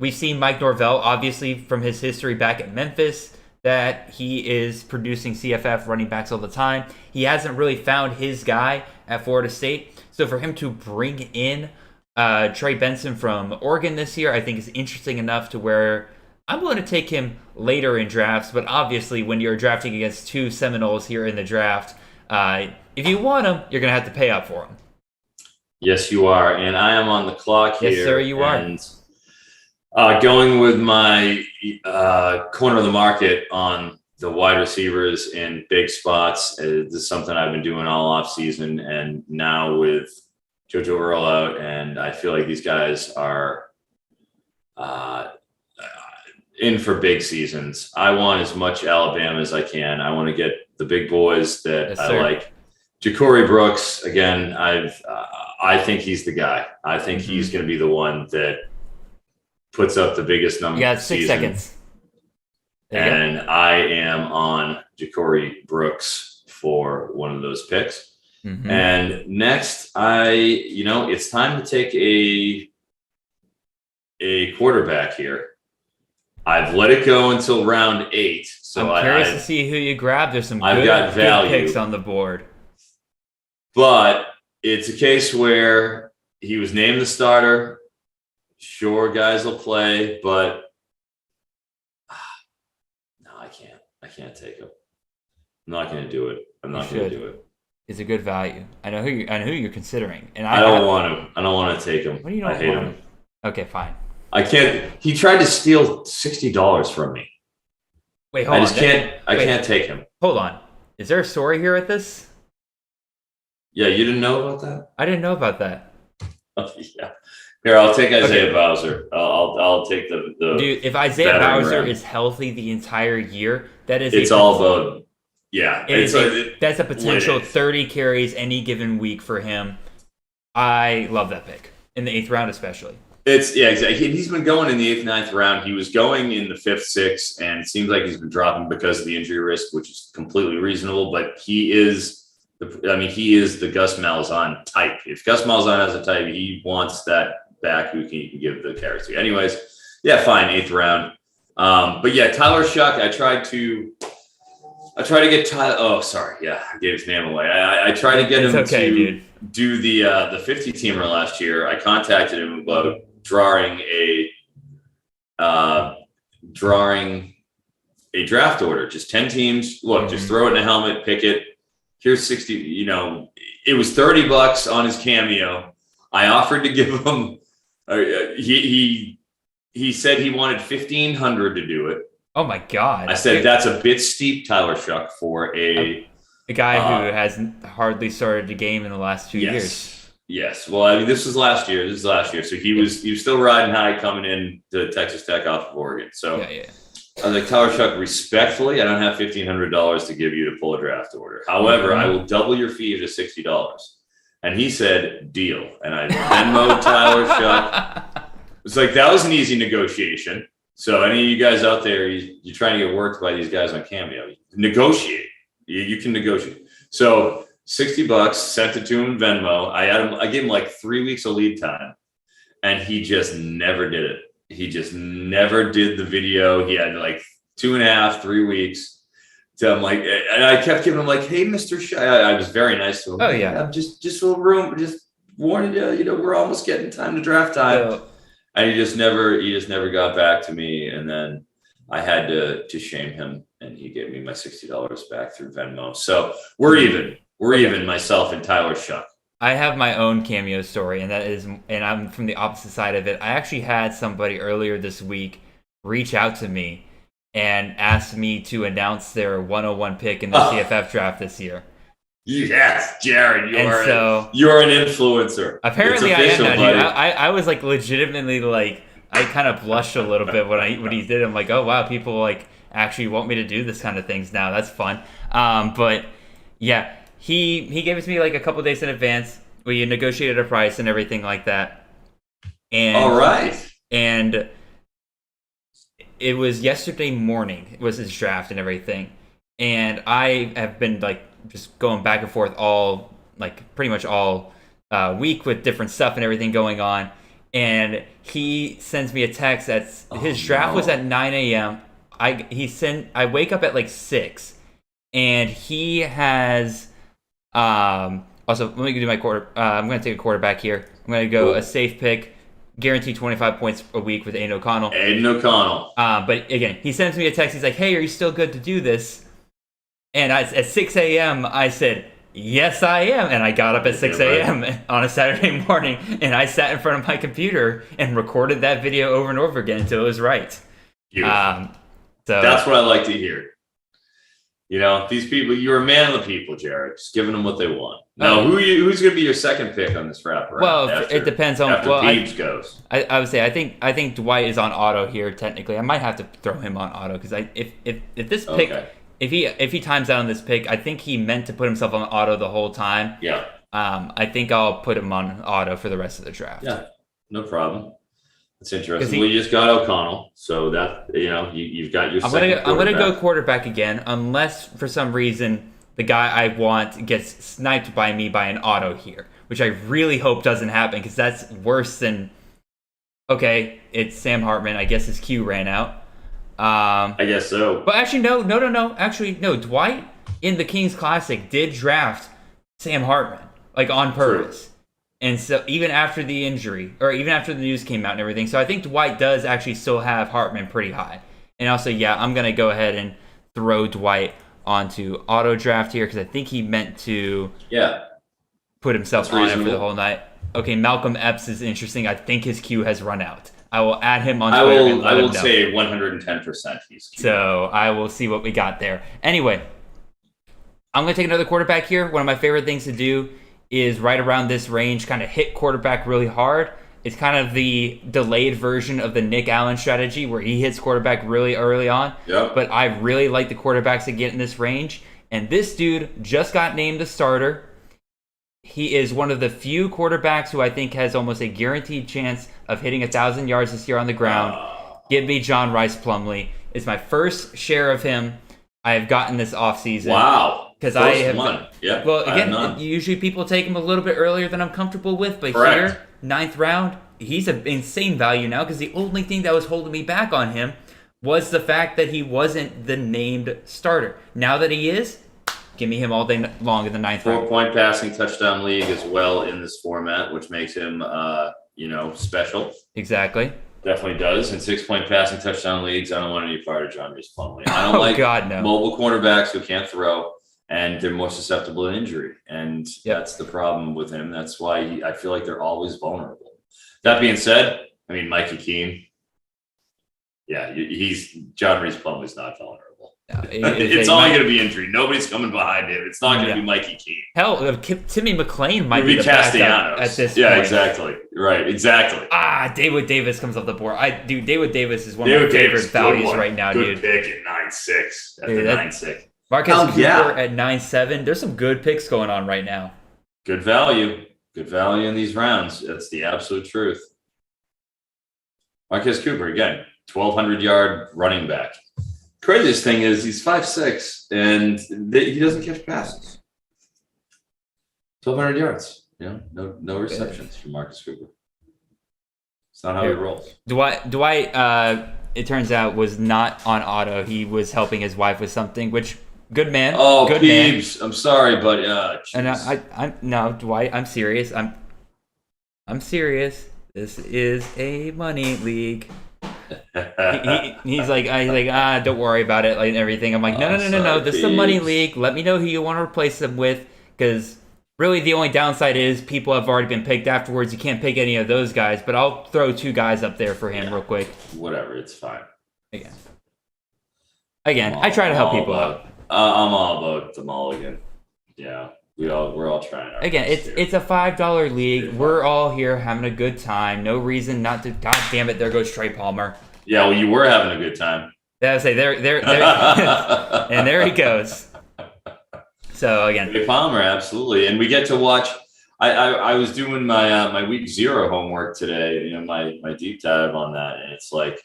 We've seen Mike Norvell, obviously, from his history back at Memphis, that he is producing CFF running backs all the time. He hasn't really found his guy at Florida State. So for him to bring in Trey Benson from Oregon this year, I think is interesting enough to where I'm willing to take him later in drafts, but obviously when you're drafting against two Seminoles here in the draft, if you want him, you're going to have to pay up for him. Yes, you are. And I am on the clock here. Yes, sir, you are. And going with my corner of the market on the wide receivers in big spots. This is something I've been doing all offseason, and now with JoJo Earl out, and I feel like these guys are in for big seasons. I want as much Alabama as I can. I want to get the big boys that I like. Ja'Cory Brooks, again, I think he's the guy. I think he's going to be the one that puts up the biggest number. You got 6 seconds. And I am on Ja'Cory Brooks for one of those picks. And next, it's time to take a quarterback here. I've let it go until round 8. So I'm curious to see who you grab. There's some good picks on the board. But it's a case where he was named the starter. Sure, guys will play, but no, I can't. I can't take him. I'm not going to do it. I'm not going to do it. It's a good value. I know who you're considering, and I don't want to. I don't want to take him. What do you don't I hate want him. Okay, fine. I can't. He tried to steal $60 from me. Wait, hold on. I can't take him. Hold on. Is there a story here at this? Yeah, you didn't know about that? I didn't know about that. Oh, yeah. Here, I'll take Isaiah Bowser. I'll take the dude. If Isaiah Bowser is healthy the entire year, that is. It's all about. Yeah, that's a potential 30 carries any given week for him. I love that pick in the 8th round, especially. Exactly. He's been going in the 8th, 9th round. He was going in the 5th, 6th, and it seems like he's been dropping because of the injury risk, which is completely reasonable. But he is the Gus Malzahn type. If Gus Malzahn has a type, he wants that back who can give the carries to. Anyways, yeah, fine, 8th round. But yeah, Tyler Shuck. I tried to get Tyler. Oh, sorry. Yeah, I gave his name away. I tried to get him to do the 50 teamer last year. I contacted him about drawing a draft order, just 10 teams. Look, just throw it in a helmet, pick it. Here's 60. It was $30 on his cameo. I offered to give him. He said he wanted $1,500 to do it. Oh my God! I said that's a bit steep, Tyler Shuck, for a guy who hasn't hardly started the game in the last 2 years. Yes. Well, I mean, this was last year. So he was still riding high coming in to Texas Tech off of Oregon. So Yeah. I was like, Tyler Shuck, respectfully, I don't have $1,500 to give you to pull a draft order. However, I will double your fee to $60. And he said, deal. And I Venmoed Tyler Shuck. It's like, that was an easy negotiation. So any of you guys out there, you're trying to get worked by these guys on Cameo, negotiate. You can negotiate. So $60, sent it to him in Venmo. I gave him like 3 weeks of lead time, and he just never did it. He just never did the video. He had like 2.5, 3 weeks. So I'm like, and I kept giving him like, hey, Mr. Shy. I was very nice to him. Oh yeah. I'm just a little room, just warning you, we're almost getting time to draft time. And he just never got back to me. And then I had to shame him, and he gave me my $60 back through Venmo. So we're even. We're even, myself and Tyler Shuck. I have my own Cameo story, and I'm from the opposite side of it. I actually had somebody earlier this week reach out to me and ask me to announce their 101 pick in the CFF draft this year. Yes, Jared, you're an influencer. Apparently, I am now, dude. I was like legitimately like, I kind of blushed a little bit when he did. I'm like, oh wow, people like actually want me to do this kind of things now. That's fun. But yeah. He gave it to me like a couple days in advance. We negotiated a price and everything like that. And all right. And it was yesterday morning. It was his draft and everything. And I have been like just going back and forth pretty much all week with different stuff and everything going on. And he sends me a text his draft was at 9 a.m. I wake up at like 6, and he has. Also, let me do my quarter. I'm going to take a quarterback here. I'm going to go a safe pick, guaranteed 25 points a week with Aiden O'Connell. But again, he sends me a text. He's like, hey, are you still good to do this? And at 6 a.m., I said, yes, I am. And I got up at 6 a.m. on a Saturday morning, and I sat in front of my computer and recorded that video over and over again until it was right. So that's what I like to hear. These people, you're a man of the people, Jared. Just giving them what they want. Now, who's going to be your second pick on this wrap? Well, it depends on after Peeves goes. I would say I think Dwight is on auto here. Technically, I might have to throw him on auto because if this pick if he times out on this pick, I think he meant to put himself on auto the whole time. Yeah. I think I'll put him on auto for the rest of the draft. Yeah, no problem. That's interesting. Well, you just got O'Connell, so that you've got your. I'm gonna go quarterback again, unless for some reason the guy I want gets sniped by me by an auto here, which I really hope doesn't happen because that's worse than. Okay, it's Sam Hartman. I guess his queue ran out. I guess so. But actually, no. Actually, no. Dwight in the Kings Classic did draft Sam Hartman, like on purpose. True. And so even after the injury, or even after the news came out and everything, so I think Dwight does actually still have Hartman pretty high. And also, yeah, I'm going to go ahead and throw Dwight onto auto draft here because I think he meant to put himself on it for the whole night. Okay, Malcolm Epps is interesting. I think his queue has run out. I will add him on Twitter. I will say 110% he's queued. So I will see what we got there. Anyway, I'm going to take another quarterback here. One of my favorite things to do is right around this range, kind of hit quarterback really hard. It's kind of the delayed version of the Nick Allen strategy where he hits quarterback really early on. Yep. But I really like the quarterbacks that get in this range. And this dude just got named the starter. He is one of the few quarterbacks who I think has almost a guaranteed chance of hitting 1,000 yards this year on the ground. Give me John Rice Plumlee. It's my first share of him I have gotten this offseason. Wow. Because I have one. Yeah. Well, again, usually people take him a little bit earlier than I'm comfortable with, but Correct. Here, 9th round, he's an insane value now because the only thing that was holding me back on him was the fact that he wasn't the named starter. Now that he is, give me him all day long in the 9th round. 4-point passing touchdown league as well in this format, which makes him, special. Exactly. Definitely does. In 6-point passing touchdown leagues, I don't want any part of John Rice Plumlee. I don't mobile cornerbacks who can't throw. And they're more susceptible to injury. And that's the problem with him. That's why I feel like they're always vulnerable. That being said, Mikey Keene, he's John Reese Plumlee's not vulnerable. No, it's only going to be injury. Nobody's coming behind him. It's not going to be Mikey Keene. Hell, Timmy McClain might be the backup at this point. Yeah, exactly. Right, exactly. David Davis comes off the board. David Davis is one of my favorite values right now, dude. Good pick at 9.6. At the 9.6. Marcus Cooper at 9.7. There's some good picks going on right now. Good value. Good value in these rounds. That's the absolute truth. Marcus Cooper, again, 1,200-yard running back. Craziest thing is he's 5'6", and he doesn't catch passes. 1,200 yards. No receptions from Marcus Cooper. It's not how he rolls. Dwight, it turns out, was not on auto. He was helping his wife with something, which, good man. Oh, good Peebs. Man. I'm sorry, but no, Dwight, I'm serious. I'm serious. This is a money league. He's like, don't worry about it, like everything. I'm like, no. This is a money league. Let me know who you want to replace them with, because really the only downside is people have already been picked afterwards. You can't pick any of those guys, but I'll throw 2 guys up there for him real quick. Whatever, it's fine. Again, I try to help people out. I'm all about the mulligan. Yeah. We're all trying. Again, it's a $5 league. We're all here having a good time. No reason not to. God damn it! There goes Trey Palmer. Yeah, well, you were having a good time. Yeah, I say there, and there he goes. So again, Trey Palmer, absolutely, and we get to watch. I was doing my week 0 homework today. My deep dive on that, and it's like,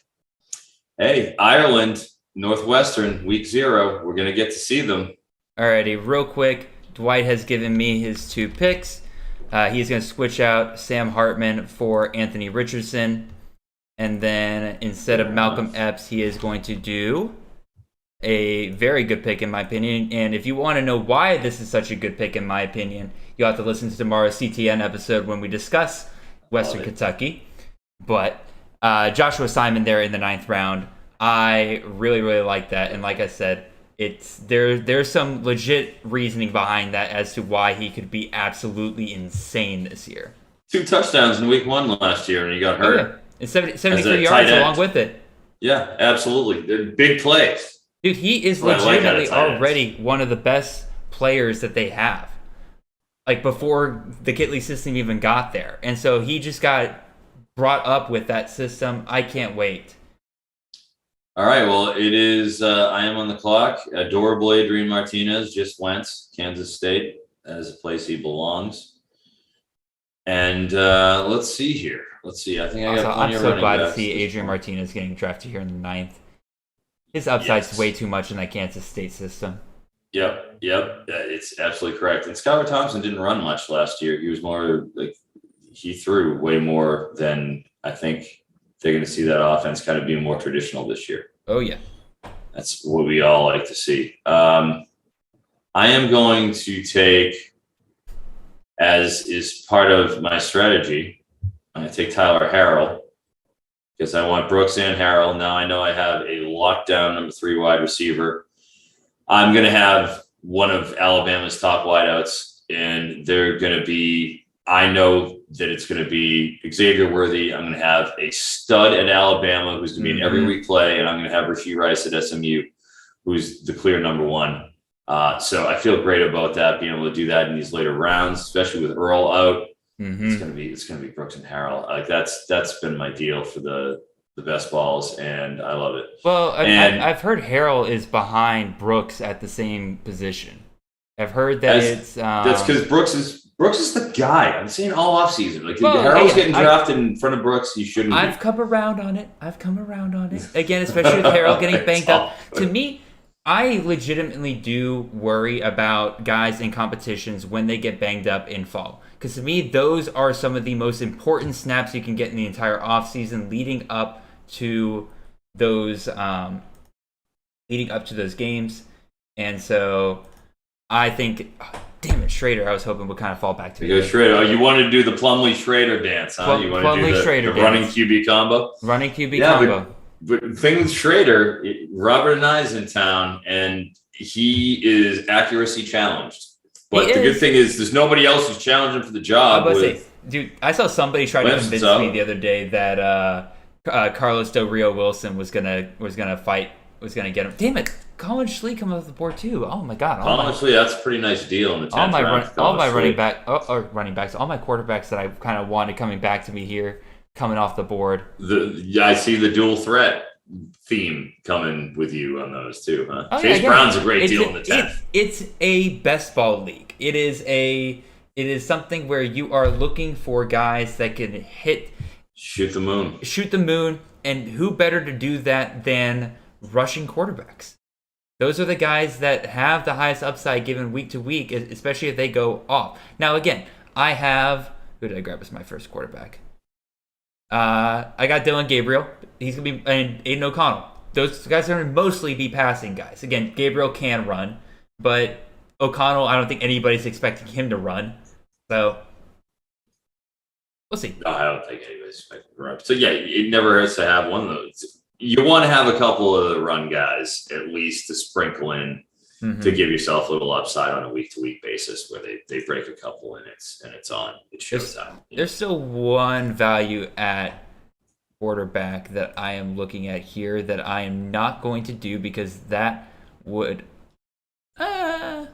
hey, Ireland, Northwestern, week 0. We're gonna get to see them. Alrighty, real quick. Dwight has given me his 2 picks. He's going to switch out Sam Hartman for Anthony Richardson. And then instead of Malcolm Epps, he is going to do a very good pick, in my opinion. And if you want to know why this is such a good pick, in my opinion, you'll have to listen to tomorrow's CTN episode when we discuss Western Kentucky. But Joshua Simon there in the 9th round, I really, really like that. And like I said, there's some legit reasoning behind that as to why he could be absolutely insane this year. 2 touchdowns in week 1 last year, and he got hurt. Yeah. And 73 yards along with it. Yeah, absolutely. They're big plays. Dude, he is legitimately already one of the best players that they have. Like, before the Kitley system even got there. And so he just got brought up with that system. I can't wait. All right, well, it is, I am on the clock. Adorable Adrian Martinez just went. Kansas State as a place he belongs. And let's see here. Let's see. I think I got plenty of running backs. I'm so glad to see Adrian Martinez getting drafted here in the 9th. His upside's way too much in that Kansas State system. Yep. It's absolutely correct. And Skylar Thompson didn't run much last year. He was more like, he threw way more than I think they're going to see that offense kind of being more traditional this year. Oh, yeah. That's what we all like to see. I am going to take, as is part of my strategy, I'm going to take Tyler Harrell because I want Brooks and Harrell. Now I know I have a lockdown number 3 wide receiver. I'm going to have one of Alabama's top wideouts, and they're going to be, I know that it's going to be Xavier Worthy. I'm going to have a stud at Alabama who's going to be an every week play, and I'm going to have Rashee Rice at SMU, who's the clear number 1. So I feel great about that, being able to do that in these later rounds, especially with Earl out. It's going to be Brooks and Harrell. Like that's been my deal for the best balls, and I love it. Well, I've heard Harrell is behind Brooks at the same position. I've heard that that's because Brooks is the guy. I'm saying all offseason. Like, Harrell's getting drafted in front of Brooks. He shouldn't. I've come around on it. Again, especially with Harrell getting banged up. To me, I legitimately do worry about guys in competitions when they get banged up in fall. Because to me, those are some of the most important snaps you can get in the entire offseason leading up to those games. And so I think, damn it, Schrader, I was hoping would kind of fall back to me. Schrader. Oh, you wanted to do the Plumlee-Schrader dance, huh? You want to do the running QB combo? Running QB combo. But the thing with Schrader, Robert and I is in town, and he is accuracy challenged. But the good thing is there's nobody else who's challenging for the job. Dude, I saw somebody try to convince me the other day that Carlos Del Rio Wilson was gonna fight was going to get him. Damn it. Colin Schlee coming off the board too. Oh my God. Colin Schlee, that's a pretty nice deal in the 10th round. All my running backs, all my quarterbacks that I kind of wanted coming back to me here, coming off the board. I see the dual threat theme coming with you on those too, huh? Oh, Chase Brown's a great deal in the 10th. It's a best ball league. It is something where you are looking for guys that can shoot the moon, and who better to do that than rushing quarterbacks? Those are the guys that have the highest upside given week to week, especially if they go off. Now, again, who did I grab as my first quarterback? I got Dylan Gabriel. He's going to be, and Aiden O'Connell. Those guys are going to mostly be passing guys. Again, Gabriel can run, but O'Connell, I don't think anybody's expecting him to run. So, we'll see. No, I don't think anybody's expecting him to run. So, yeah, it never hurts to have one of those. You want to have a couple of the run guys at least to sprinkle in to give yourself a little upside on a week-to-week basis where they break a couple and it's on. It's showtime. There's still one value at quarterback that I am looking at here that I am not going to do because that would. Well,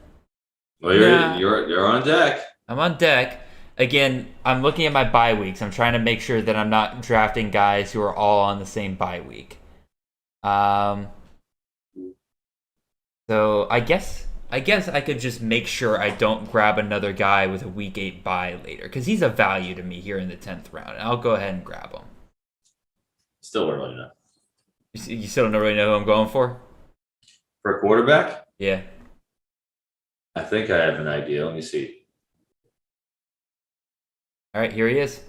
you're on deck. I'm on deck. Again, I'm looking at my bye weeks. I'm trying to make sure that I'm not drafting guys who are all on the same bye week. So I guess I could just make sure I don't grab another guy with a week 8 bye later because he's a value to me here in the 10th round. And I'll go ahead and grab him. Still early enough. You still don't really know who I'm going for? For a quarterback? Yeah. I think I have an idea. Let me see. All right, here he is.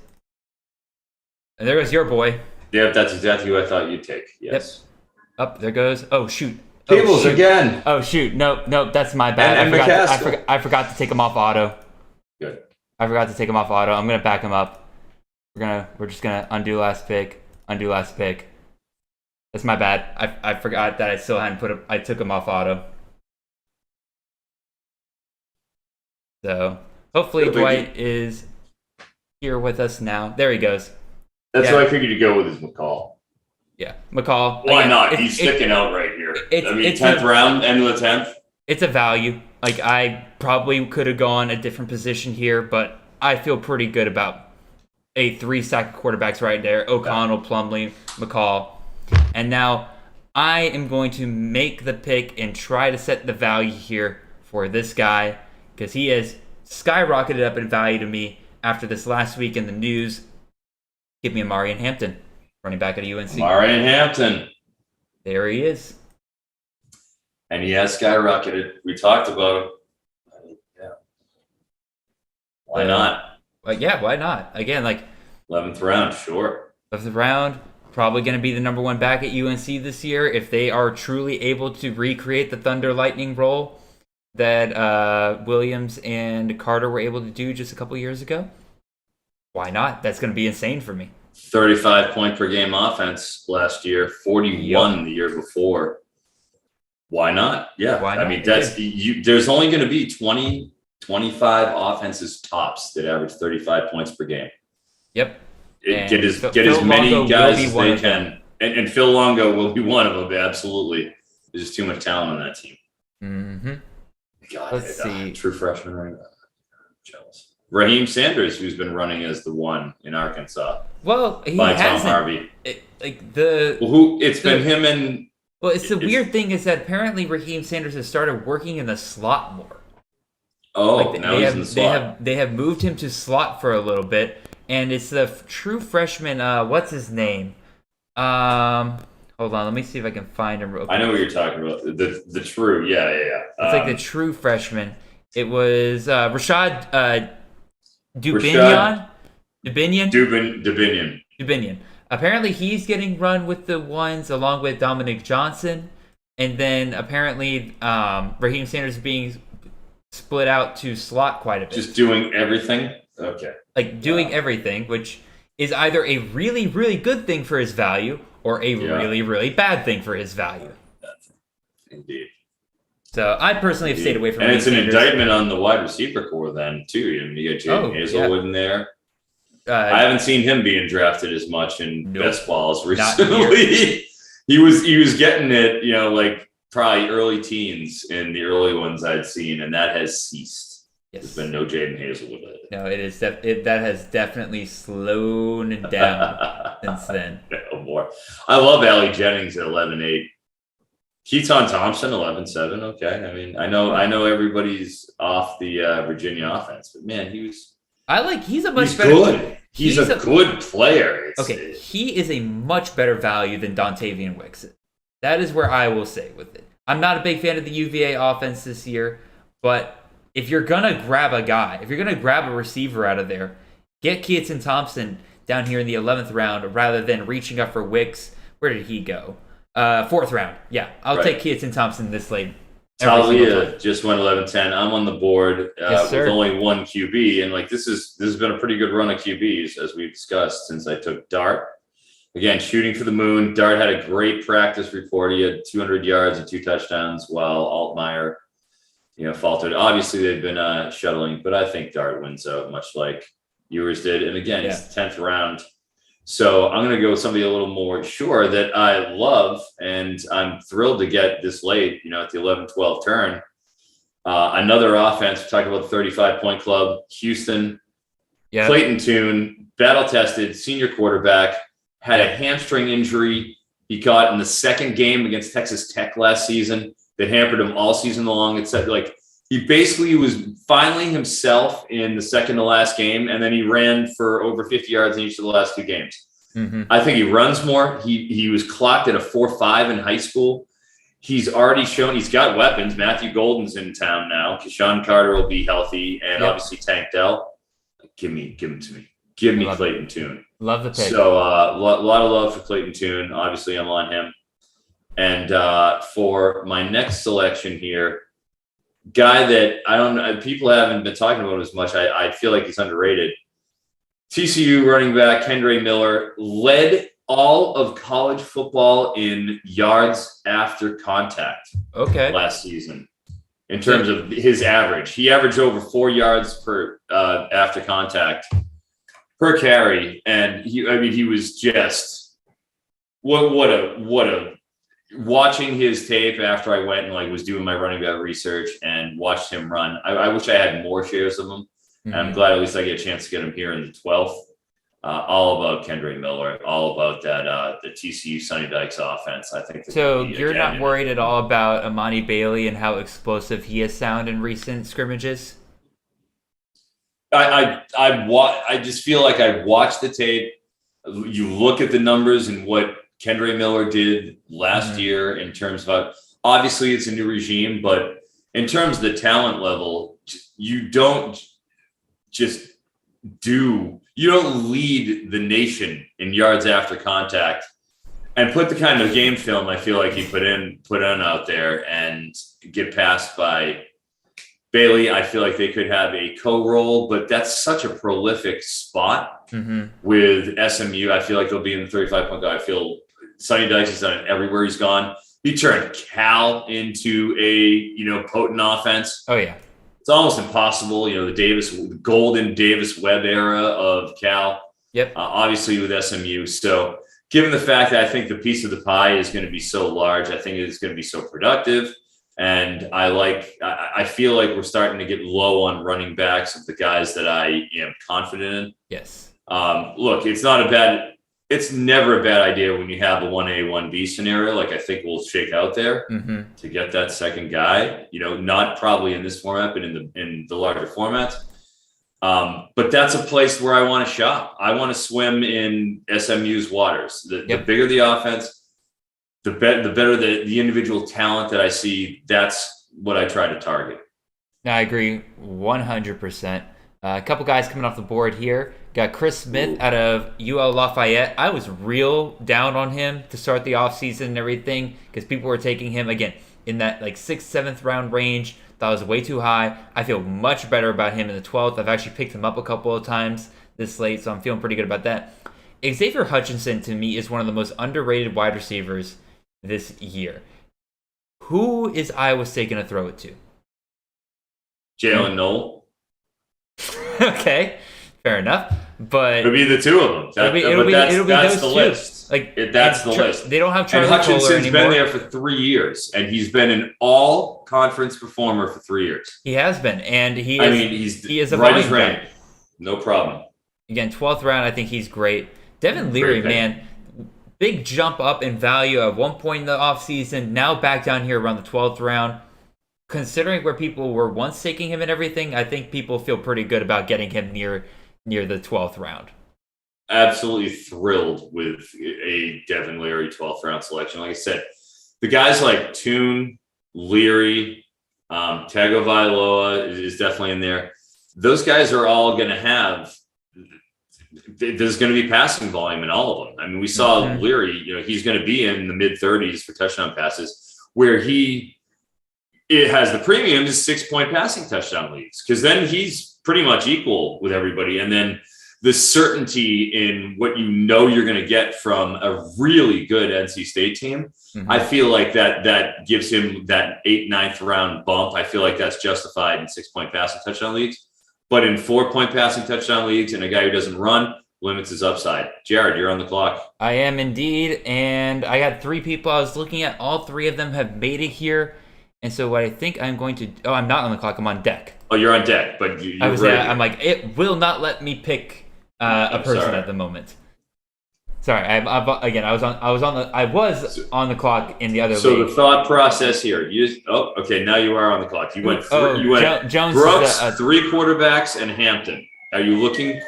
And there goes your boy. Yep, that's exactly who I thought you'd take. Yes. Yep. Up there goes. Oh shoot. Tables again. Oh shoot. Nope. That's my bad. I forgot to take him off auto. Good. I forgot to take him off auto. I'm gonna back him up. We're just gonna undo last pick. That's my bad. I forgot that I still hadn't I took him off auto. So hopefully Dwight is here with us now. There he goes. That's what I figured you'd go with is McCall. Yeah, McCall. Why not? He's sticking out right here. 10th round, end of the 10th. It's a value. Like, I probably could have gone a different position here, but I feel pretty good about a 3-stack of quarterbacks right there. O'Connell, Plumlee, McCall. And now I am going to make the pick and try to set the value here for this guy because he has skyrocketed up in value to me after this last week in the news. Give me Amarian Hampton, running back at UNC. Amarian Hampton. There he is. And he has skyrocketed. We talked about him. Yeah. Why not? Yeah, why not? Again, 11th round, sure. 11th round, probably going to be the number 1 back at UNC this year if they are truly able to recreate the Thunder Lightning role that Williams and Carter were able to do just a couple years ago. Why not? That's going to be insane for me. 35 point per game offense last year, 41 the year before. Why not? Yeah. Why not? I mean, there's only going to be 20, 25 offenses tops that average 35 points per game. Yep. Get as many guys as they can. And Phil Longo will be one of them. Absolutely. There's just too much talent on that team. Mm-hmm. God, let's see. True freshman right now. Jealous. Raheem Sanders, who's been running as the 1 in Arkansas. Well, he by hasn't. Tom Harvey. It's been him and. Well, the weird thing is that apparently Raheem Sanders has started working in the slot more. Oh, now he's in the slot. They have moved him to slot for a little bit, and it's the true freshman. What's his name? Hold on, let me see if I can find him real quick. I know what you're talking about. The true, yeah. It's the true freshman. It was Rashad Dubinion. Dubinion. Apparently, he's getting run with the 1s along with Dominic Johnson, and then apparently Raheem Sanders is being split out to slot quite a bit. Just doing everything. Okay. Doing everything, which is either a really, really good thing for his value or a really, really bad thing for his value. Indeed. So I personally have stayed away from. And it's an indictment on the wide receiver core then too. I mean, you got Jaden Hazelwood in there. I haven't seen him being drafted as much in best balls recently. He was getting it, like probably early teens in the early ones I'd seen, and that has ceased. Yes. There's been no Jaden Hazel with it. No, it is that has definitely slowed down since then. No more. I love Allie Jennings at 11.8. Keaton Thompson 11.7. Okay, I mean, I know everybody's off the Virginia offense, but man, he's a much better. Good. He's a good player. He is a much better value than Dontavian Wicks. That is where I will say with it. I'm not a big fan of the UVA offense this year, but if you're gonna grab a guy, if you're gonna grab a receiver out of there, get Keaton Thompson down here in the 11th round rather than reaching up for Wicks. Where did he go? 4th round. Yeah, I'll take Keaton Thompson this late. Talia just went 11-10. I'm on the board with only one QB, and this has been a pretty good run of QBs as we've discussed since I took Dart. Again, shooting for the moon. Dart had a great practice report. He had 200 yards and 2 touchdowns, while Altmaier, faltered. Obviously, they've been shuttling, but I think Dart wins out, much like yours did. And again, it's the 10th round. So I'm going to go with somebody a little more sure that I love, and I'm thrilled to get this late, at the 11-12 turn. Another offense, we're talking about the 35-point club, Houston. Yeah. Clayton Tune, battle-tested, senior quarterback, had a hamstring injury he got in the second game against Texas Tech last season that hampered him all season long. It said, he basically was finally himself in the second to last game, and then he ran for over 50 yards in each of the last 2 games. Mm-hmm. I think he runs more. He was clocked at a 4.5 in high school. He's already shown he's got weapons. Matthew Golden's in town now. Keshawn Carter will be healthy, and obviously Tank Dell. Give him to me. Give me Clayton Tune. Love the pick. So a lot of love for Clayton Tune. Obviously, I'm on him. And for my next selection here, guy that I don't know, people haven't been talking about as much. I feel like he's underrated. TCU running back Kendre Miller led all of college football in yards after contact. Last season, in terms of his average, he averaged over 4 yards per after contact per carry, and he was just what a. Watching his tape after I went and was doing my running back research and watched him run, I wish I had more shares of him. Mm-hmm. And I'm glad at least I get a chance to get him here in the 12th. All about Kendre Miller, all about that the TCU Sonny Dykes offense. I think. So you're not worried at all about Amani Bailey and how explosive he has sounded in recent scrimmages? I just feel like I watched the tape. You look at the numbers and what Kendre Miller did last year in terms of, obviously it's a new regime, but in terms of the talent level, you don't lead the nation in yards after contact and put the kind of game film I feel like he put on out there and get passed by Bailey. I feel like they could have a co-role, but that's such a prolific spot with SMU. I feel like they'll be in the 35-point guy. I feel Sonny Dykes has done it everywhere he's gone. He turned Cal into a potent offense. Oh yeah, it's almost impossible. The golden Davis Webb era of Cal. Yep. Obviously with SMU. So given the fact that I think the piece of the pie is going to be so large, I think it's going to be so productive. And I feel like we're starting to get low on running backs of the guys that I am confident in. Yes. Look, it's never a bad idea when you have a 1A, 1B scenario. I think we'll shake out there to get that second guy, not probably in this format, but in the larger formats. But that's a place where I want to shop. I want to swim in SMU's waters. The bigger the offense, the better the individual talent that I see. That's what I try to target. No, I agree 100%. A couple guys coming off the board here. Got Chris Smith out of UL Lafayette. I was real down on him to start the offseason and everything because people were taking him, again, in that 6th, 7th round range. Thought it was way too high. I feel much better about him in the 12th. I've actually picked him up a couple of times this late, so I'm feeling pretty good about that. Xavier Hutchinson, to me, is one of the most underrated wide receivers this year. Who is Iowa State going to throw it to? Jalen Knoll. Okay, fair enough. but it'll be the two of them. That's the list. That's the list. They don't have Charlie And Hutchinson's Kohler anymore. been there for 3 years, and he's been an all-conference performer for 3 years. He has been, and he is a right as volume rain. guy. No problem. Again, 12th round, I think he's great. Devin Leary, man, big jump up in value at one point in the offseason, now back down here around the 12th round. Considering where people were once taking him and everything, I think people feel pretty good about getting him near the 12th round. Absolutely thrilled with a Devin Leary 12th round selection. Like I said, the guys like Toon, Leary, Tagovailoa is definitely in there. Those guys are all going to have – there's going to be passing volume in all of them. I mean, we saw Leary, he's going to be in the mid-30s for touchdown passes, where it has the premium to 6-point passing touchdown leagues, because then he's pretty much equal with everybody. And then the certainty in what you're going to get from a really good NC State team, I feel like that gives him that 8th, 9th round bump. I feel like that's justified in 6-point passing touchdown leagues. But in 4-point passing touchdown leagues and a guy who doesn't run, limits his upside. Jared, you're on the clock. I am indeed, and I got 3 people I was looking at. All 3 of them have made it here. And so what I think I'm going to... Oh, I'm not on the clock. I'm on deck. Oh, you're on deck, but you're ready. I'm like, it will not let me pick a person at the moment. Sorry, I was on the clock in the other league. So the thought process here, okay, now you are on the clock. You went Jones Brooks, 3 quarterbacks, and Hampton. Are you looking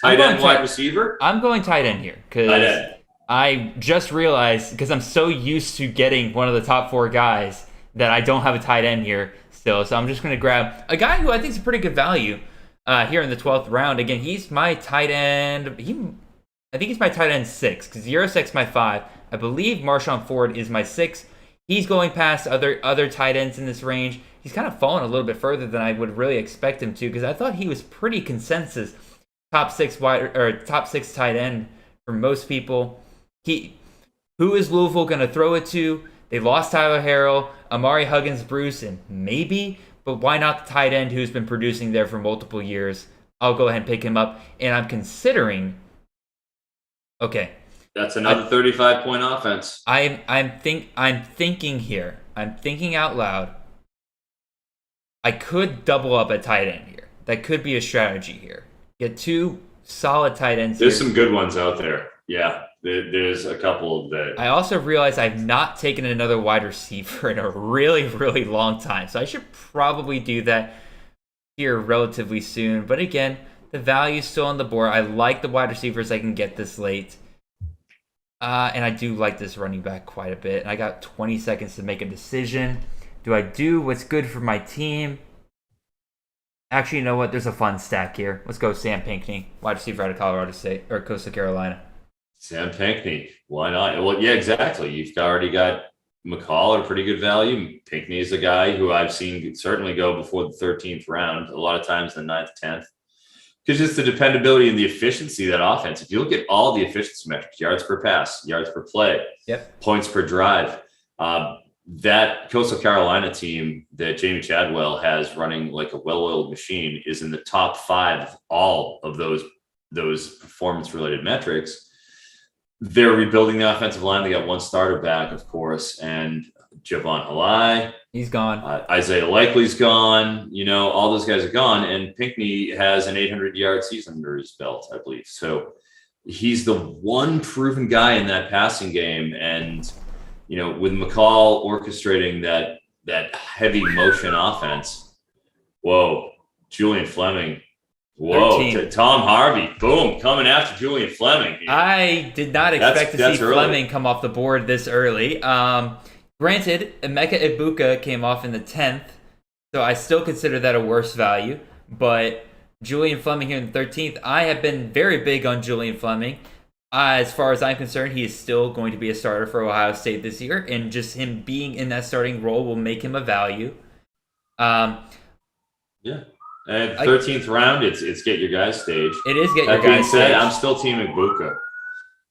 tight end, wide receiver? I'm going tight end here because I just realized, because I'm so used to getting one of the top 4 guys, that I don't have a tight end here still. So I'm just going to grab a guy who I think is a pretty good value here in the 12th round. Again, he's my tight end. I think he's my tight end 6, because Yurosek's my 5. I believe Marshawn Ford is my 6. He's going past other tight ends in this range. He's kind of fallen a little bit further than I would really expect him to, because I thought he was pretty consensus top 6 tight end for most people. Who is Louisville going to throw it to? They lost Tyler Harrell, Amari Huggins, Bruce, and maybe, but why not the tight end who's been producing there for multiple years? I'll go ahead and pick him up, and I'm considering. Okay, that's another 35-point offense. I'm thinking here. I'm thinking out loud. I could double up at tight end here. That could be a strategy here. Get 2 solid tight ends. There's some good ones out there. Yeah. There's a couple that. I also realized I've not taken another wide receiver in a really, really long time. So I should probably do that here relatively soon. But again, the value's still on the board. I like the wide receivers I can get this late. And I do like this running back quite a bit. And I got 20 seconds to make a decision. Do I do what's good for my team? Actually, you know what? There's a fun stack here. Let's go Sam Pinckney, wide receiver out of Colorado State or Coastal Carolina. Sam Pinckney, why not? Well, yeah, exactly. You've already got McCall at a pretty good value. Pinckney is a guy who I've seen certainly go before the 13th round, a lot of times the 9th, 10th. Because just the dependability and the efficiency of that offense. If you look at all the efficiency metrics, yards per pass, yards per play, points per drive, that Coastal Carolina team that Jamie Chadwell has running like a well-oiled machine is in the top 5 of all of those performance-related metrics. They're rebuilding the offensive line. They got 1 starter back, of course, and Javon Halai. He's gone. Isaiah Likely's gone. All those guys are gone. And Pinckney has an 800-yard season under his belt, I believe. So he's the one proven guy in that passing game. And, with McCall orchestrating that heavy motion offense, whoa, Julian Fleming. Whoa, Tom Harvey, boom, coming after Julian Fleming. I did not expect to see Fleming come off the board this early. Granted, Emeka Ibuka came off in the 10th, so I still consider that a worse value. But Julian Fleming here in the 13th, I have been very big on Julian Fleming. As far as I'm concerned, he is still going to be a starter for Ohio State this year, and just him being in that starting role will make him a value. Yeah. And 13th round, it's get your guys stage. It is get your guys stage. I'm still team Ibuka.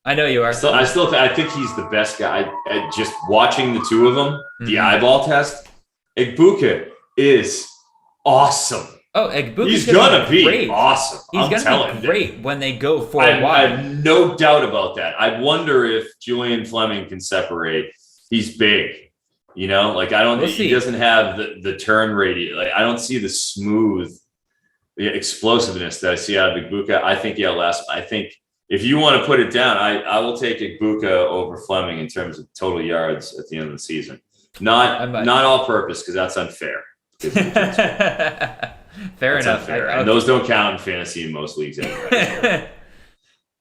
I know you are. I think he's the best guy. Just watching the 2 of them, the eyeball test, Ibuka is awesome. Oh, Egbuka's He's gonna be great. awesome. He's gonna be great when they go four wide. I have no doubt about that. I wonder if Julian Fleming can separate. He's big, you know. Like he doesn't have the turn radius. Like I don't see the smooth, the explosiveness that I see out of Egbuka. I think I think if you want to put it down, I will take Egbuka over Fleming in terms of total yards at the end of the season. Not all purpose, because that's unfair. Fair enough. And those don't count in fantasy in most leagues anyway.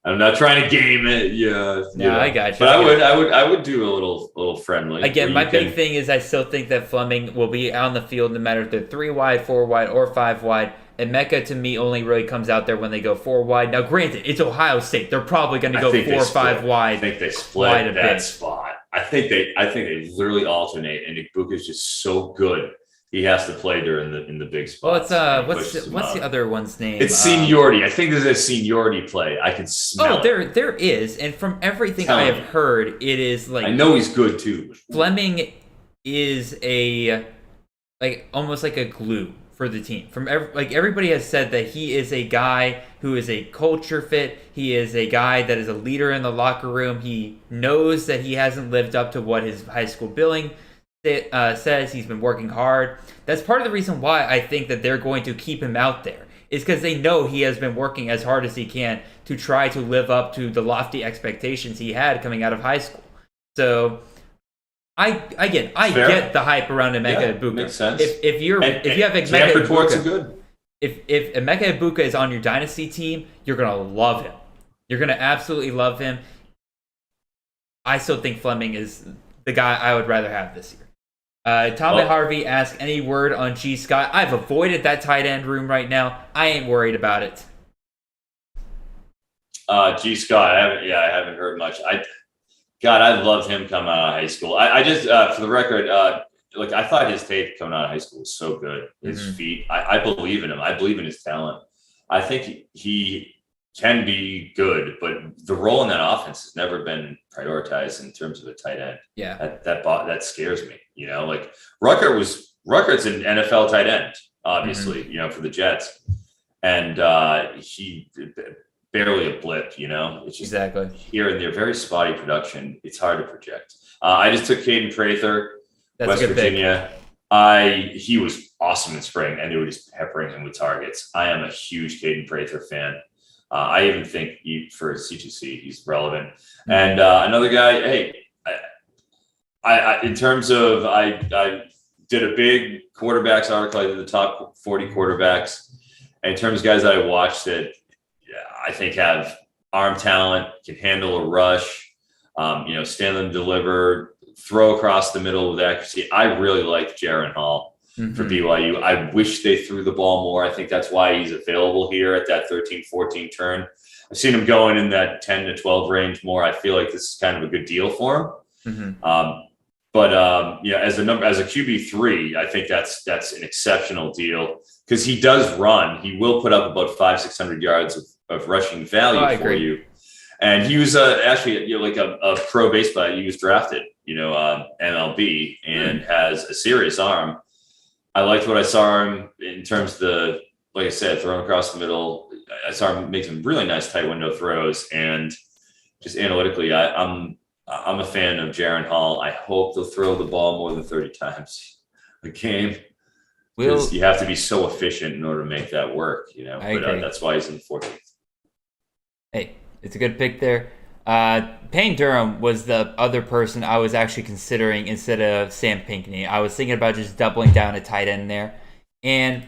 I'm not trying to game it. Yeah. No, I got you. But I would do a little friendly. Again, my big thing is I still think that Fleming will be on the field no matter if they're 3 wide, 4 wide, or 5 wide. And Mecca, to me, only really comes out there when they go 4 wide. Now, granted, it's Ohio State. They're probably going to go 4 or 5 wide. I think they split that spot. I think they literally alternate, and Egbuka is just so good. He has to play in the big spots. Well, what's the other one's name? It's seniority. I think there's a seniority play. I can smell. Oh, there is, and from everything I have heard, it is like I know he's good too. Fleming is almost like a glue for the team. Everybody has said that he is a guy who is a culture fit. He is a guy that is a leader in the locker room. He knows that he hasn't lived up to what his high school billing says. He's been working hard. That's part of the reason why I think that they're going to keep him out there, is because they know he has been working as hard as he can to try to live up to the lofty expectations he had coming out of high school. So I get the hype around Emeka Egbuka. Makes sense. If you have Emeka Egbuka, if Emeka Egbuka is on your dynasty team, you're gonna love him. You're gonna absolutely love him. I still think Fleming is the guy I would rather have this year. Tommy Harvey asked, any word on G. Scott? I've avoided that tight end room right now. I ain't worried about it. G. Scott, I haven't heard much. I loved him coming out of high school. I just, for the record, I thought his tape coming out of high school was so good. His feet, I believe in him. I believe in his talent. I think he can be good, but the role in that offense has never been prioritized in terms of a tight end. Yeah, that scares me. You know, like Ruckert's an NFL tight end, obviously. You know, for the Jets, and he barely a blip. You know, it's just exactly here and there, very spotty production. It's hard to project. I just took Caden Prather, West Virginia. He was awesome in spring, and they were just peppering him with targets. I am a huge Caden Prather fan. I even think for C2C, he's relevant. And another guy, hey, I in terms of, I did a big quarterbacks article. I did the top 40 quarterbacks. And in terms of guys that I watched that I think have arm talent, can handle a rush, stand and deliver, throw across the middle with accuracy. I really like Jaron Hall for BYU. I wish they threw the ball more. I think that's why he's available here at that 13-14 turn. I've seen him going in that 10 to 12 range more. I feel like this is kind of a good deal for him. As a QB3, I think that's an exceptional deal because he does run. He will put up about 500-600 yards of rushing value for you. And he was actually a pro baseball. He was drafted, MLB, and has a serious arm. I liked what I saw him in terms of like I said, throwing across the middle. I saw him make some really nice tight window throws, and just analytically, I'm a fan of Jaron Hall. I hope they'll throw the ball more than 30 times a game. Because you have to be so efficient in order to make that work, I agree. That's why he's in the 14th. Hey, it's a good pick there. Payne Durham was the other person I was actually considering instead of Sam Pinckney. I was thinking about just doubling down a tight end there. And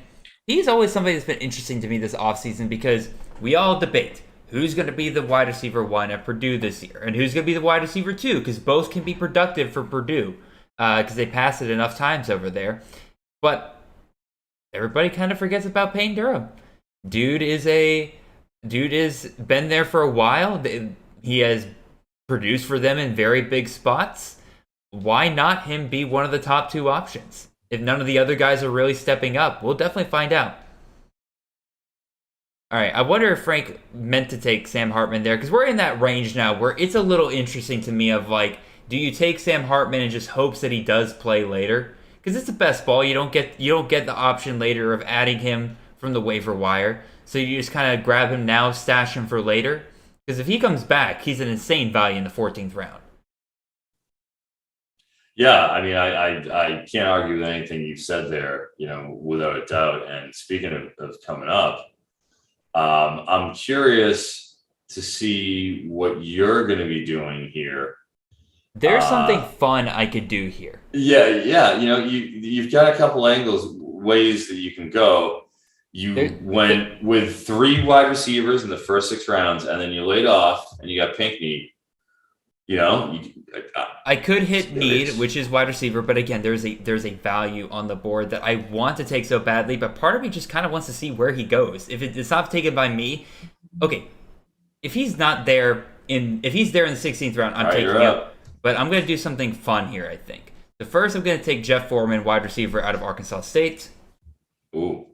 he's always somebody that's been interesting to me this offseason because we all debate who's going to be the wide receiver 1 at Purdue this year and who's going to be the wide receiver 2 because both can be productive for Purdue because they pass it enough times over there. But everybody kind of forgets about Payne Durham. Dude is been there for a while. He has produced for them in very big spots. Why not him be one of the top 2 options? If none of the other guys are really stepping up, we'll definitely find out. All right, I wonder if Frank meant to take Sam Hartman there because we're in that range now where it's a little interesting to me of do you take Sam Hartman and just hopes that he does play later? Because it's the best ball. You don't get the option later of adding him from the waiver wire. So you just kind of grab him now, stash him for later. Because if he comes back, he's an insane value in the 14th round. Yeah, I mean, I can't argue with anything you've said there, without a doubt. And speaking of coming up, I'm curious to see what you're going to be doing here. There's something fun I could do here. Yeah. You've got a couple angles, ways that you can go. You went with 3 wide receivers in the first 6 rounds, and then you laid off, and you got Pinkney. I could hit need, which is wide receiver, but again, there's a value on the board that I want to take so badly, but part of me just kind of wants to see where he goes. If it's not taken by me, okay. If he's there in the 16th round, I'm taking him. But I'm going to do something fun here, I think. So first, I'm going to take Jeff Foreman, wide receiver out of Arkansas State. Ooh.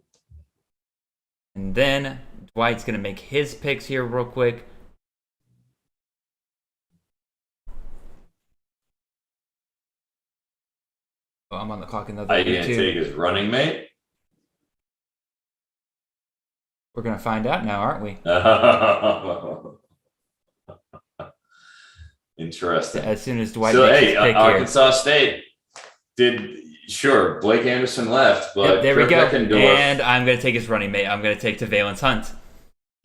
And then Dwight's going to make his picks here real quick. Oh, I'm on the clock another Are you going to take his running mate? We're going to find out now, aren't we? Interesting. As soon as Dwight makes his pick Arkansas State Blake Anderson left, but there we go. And I'm going to take his running mate. I'm going to take Tevalence Hunt.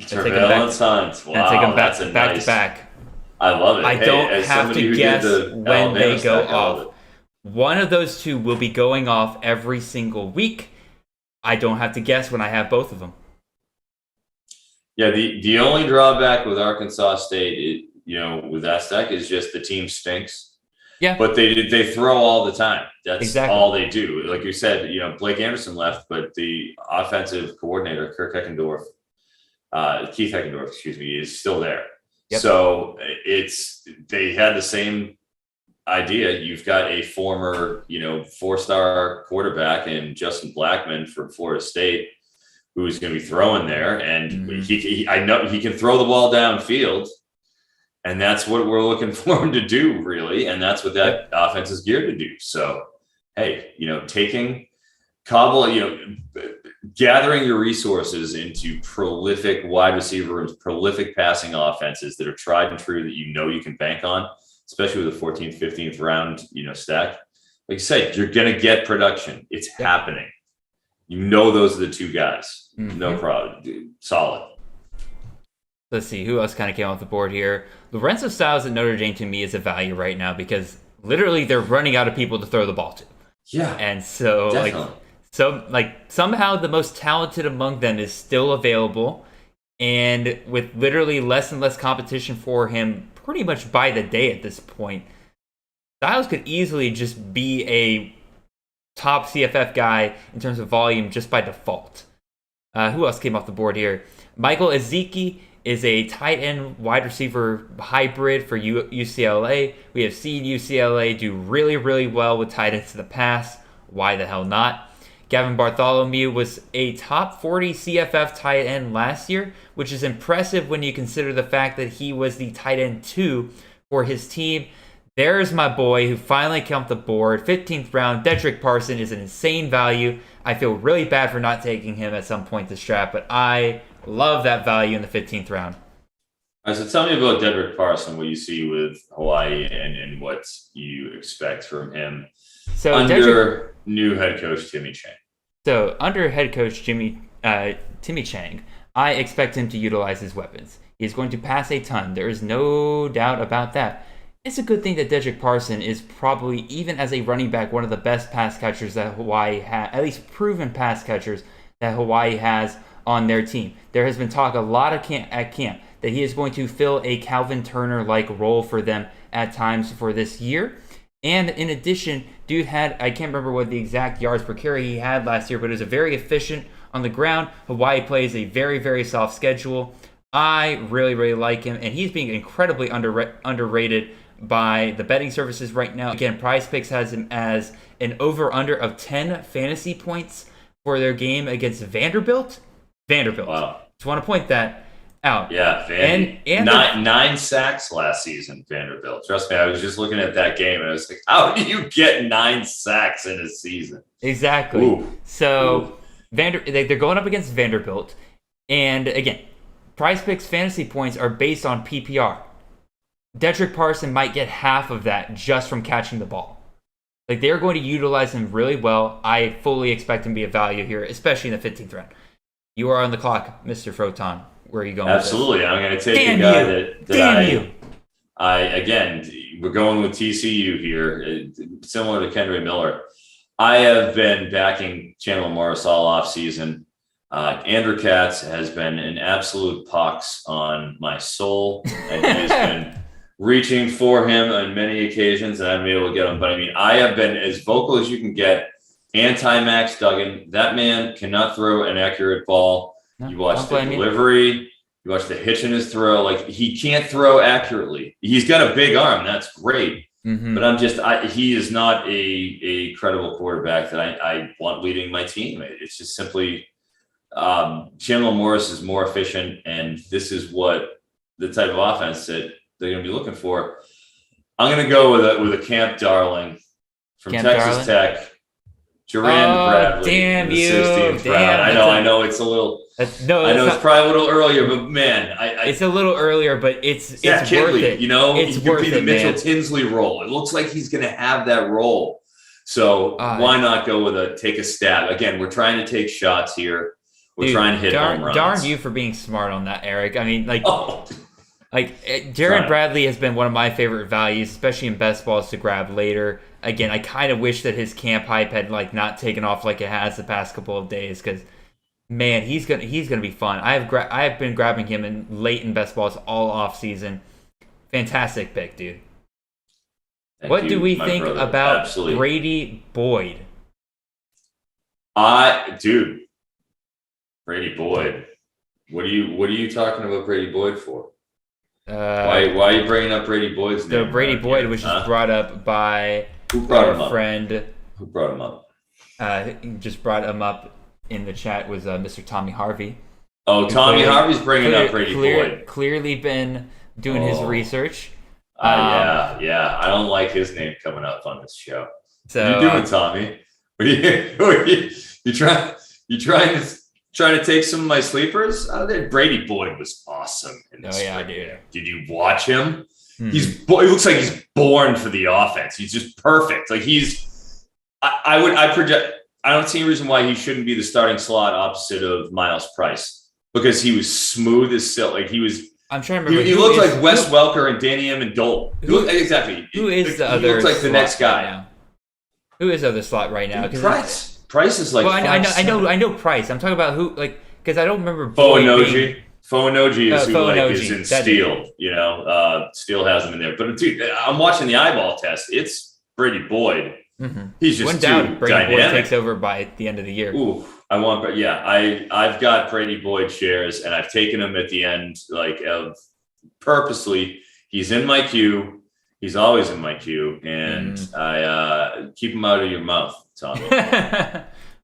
Tevalence Hunt. Wow, take him back to back. I love it. I don't have to guess when they go off. One of those two will be going off every single week. I don't have to guess when I have both of them. Yeah, the only drawback with Arkansas State, with that stack is just the team stinks. Yeah. But they throw all the time. That's exactly all they do. Like you said, Blake Anderson left, but the offensive coordinator, Keith Heckendorf, is still there. Yep. So they had the same idea. You've got a former, 4-star quarterback in Justin Blackmon from Florida State, who's going to be throwing there, and I know he can throw the ball downfield. And that's what we're looking for him to do, really. And that's what that offense is geared to do. So, hey, gathering your resources into prolific wide receiver and prolific passing offenses that are tried and true that you can bank on, especially with the 14th, 15th round, stack. Like you said, you're going to get production. It's happening. Those are the 2 guys. No problem. Dude, solid. Let's see, who else kind of came off the board here? Lorenzo Styles at Notre Dame to me is a value right now because literally they're running out of people to throw the ball to. Yeah. And so, somehow the most talented among them is still available. And with literally less and less competition for him pretty much by the day at this point, Styles could easily just be a top CFF guy in terms of volume just by default. Who else came off the board here? Michael Ezeki is a tight end wide receiver hybrid for UCLA. We have seen UCLA do really, really well with tight ends to the pass. Why the hell not? Gavin Bartholomew was a top 40 CFF tight end last year, which is impressive when you consider the fact that he was the tight end 2 for his team. There's my boy who finally came off the board. 15th round, Dedrick Parson is an insane value. I feel really bad for not taking him at some point this draft, but I love that value in the 15th round. All right, so tell me about Dedrick Parson, what you see with Hawaii and what you expect from him under new head coach Timmy Chang. So under head coach Timmy Chang, I expect him to utilize his weapons. He's going to pass a ton. There is no doubt about that. It's a good thing that Dedrick Parson is probably, even as a running back, one of the best pass catchers that Hawaii has, at least proven pass catchers that Hawaii has on their team. There has been talk a lot at camp that he is going to fill a Calvin Turner-like role for them at times for this year. And in addition, dude had, I can't remember what the exact yards per carry he had last year, but it was a very efficient on the ground. Hawaii plays a very, very soft schedule. I really, really like him, and he's being incredibly underrated by the betting services right now. Again, Prize Picks has him as an over-under of 10 fantasy points for their game against Vanderbilt. Wow. Just want to point that out. Yeah, and nine sacks last season, Vanderbilt. Trust me, I was just looking at that game and I was like, how do you get 9 sacks in a season? Exactly. Ooh. So they're going up against Vanderbilt. And again, Prize Picks fantasy points are based on PPR. Dedrick Parson might get half of that just from catching the ball. Like, they're going to utilize him really well. I fully expect him to be a value here, especially in the 15th round. You are on the clock, Mr. Froton. Where are you going? Absolutely. I'm going to take a guy again, we're going with TCU here, similar to Kendra Miller. I have been backing Chandler Morris all offseason. Andrew Katz has been an absolute pox on my soul, and he has been reaching for him on many occasions, and I've been able to get him. But I mean, I have been as vocal as you can get, anti-Max Duggan. That man cannot throw an accurate ball. No, you watch the delivery, you watch the hitch in his throw. Like, he can't throw accurately. He's got a big arm. That's great. Mm-hmm. But he is not a credible quarterback that I want leading my team. It's just simply Chandler Morris is more efficient, and this is what the type of offense that they're going to be looking for. I'm going to go with a camp darling from Texas Tech, Jerand Bradley. Damn in the you! 16th round. I know it's a little. It's probably a little earlier, but man, it's a little earlier, but it's worth it. You know, it's he could be the Mitchell Tinsley role. It looks like he's going to have that role. So why not go with take a stab? Again, we're trying to take shots here. We're trying to hit home runs. Darn you for being smart on that, Eric. I mean, Jared Bradley has been one of my favorite values, especially in best balls to grab later. Again, I kind of wish that his camp hype had not taken off like it has the past couple of days, because man, he's gonna be fun. I have been grabbing him late in best balls all off season. Fantastic pick, dude. What do we think about Brady Boyd? Brady Boyd. What are you talking about Brady Boyd for? Why are you bringing up Brady Boyd's name? So Brady Boyd was just brought up by our friend. Who brought him up? Just brought him up in the chat was Mr. Tommy Harvey. Oh, Tommy Harvey's bringing up Brady Boyd. Clearly been doing his research. Yeah. I don't like his name coming up on this show. So, what are you doing, Tommy? What are you trying to take some of my sleepers? Brady Boyd was awesome in this. Dude. Did you watch him? He looks like he's born for the offense. He's just perfect. Like I don't see a reason why he shouldn't be the starting slot opposite of Miles Price, because he was smooth as silk. Like he was. I'm trying to remember. He looked like Wes Welker and Danny Amendola. Exactly. Who is the other? He looks like the next guy. Right, who is the other slot right now? Price is like. Well, I know Price. I'm talking about who, because I don't remember. Foanoji is in Steele. Steele has him in there. But dude, I'm watching the eyeball test. It's Brady Boyd. Mm-hmm. He's just too Brady Boyd takes over by the end of the year. Ooh, I've got Brady Boyd shares, and I've taken him at the end, of purposely. He's in my queue. He's always in my queue, and I keep him out of your mouth, Tommy.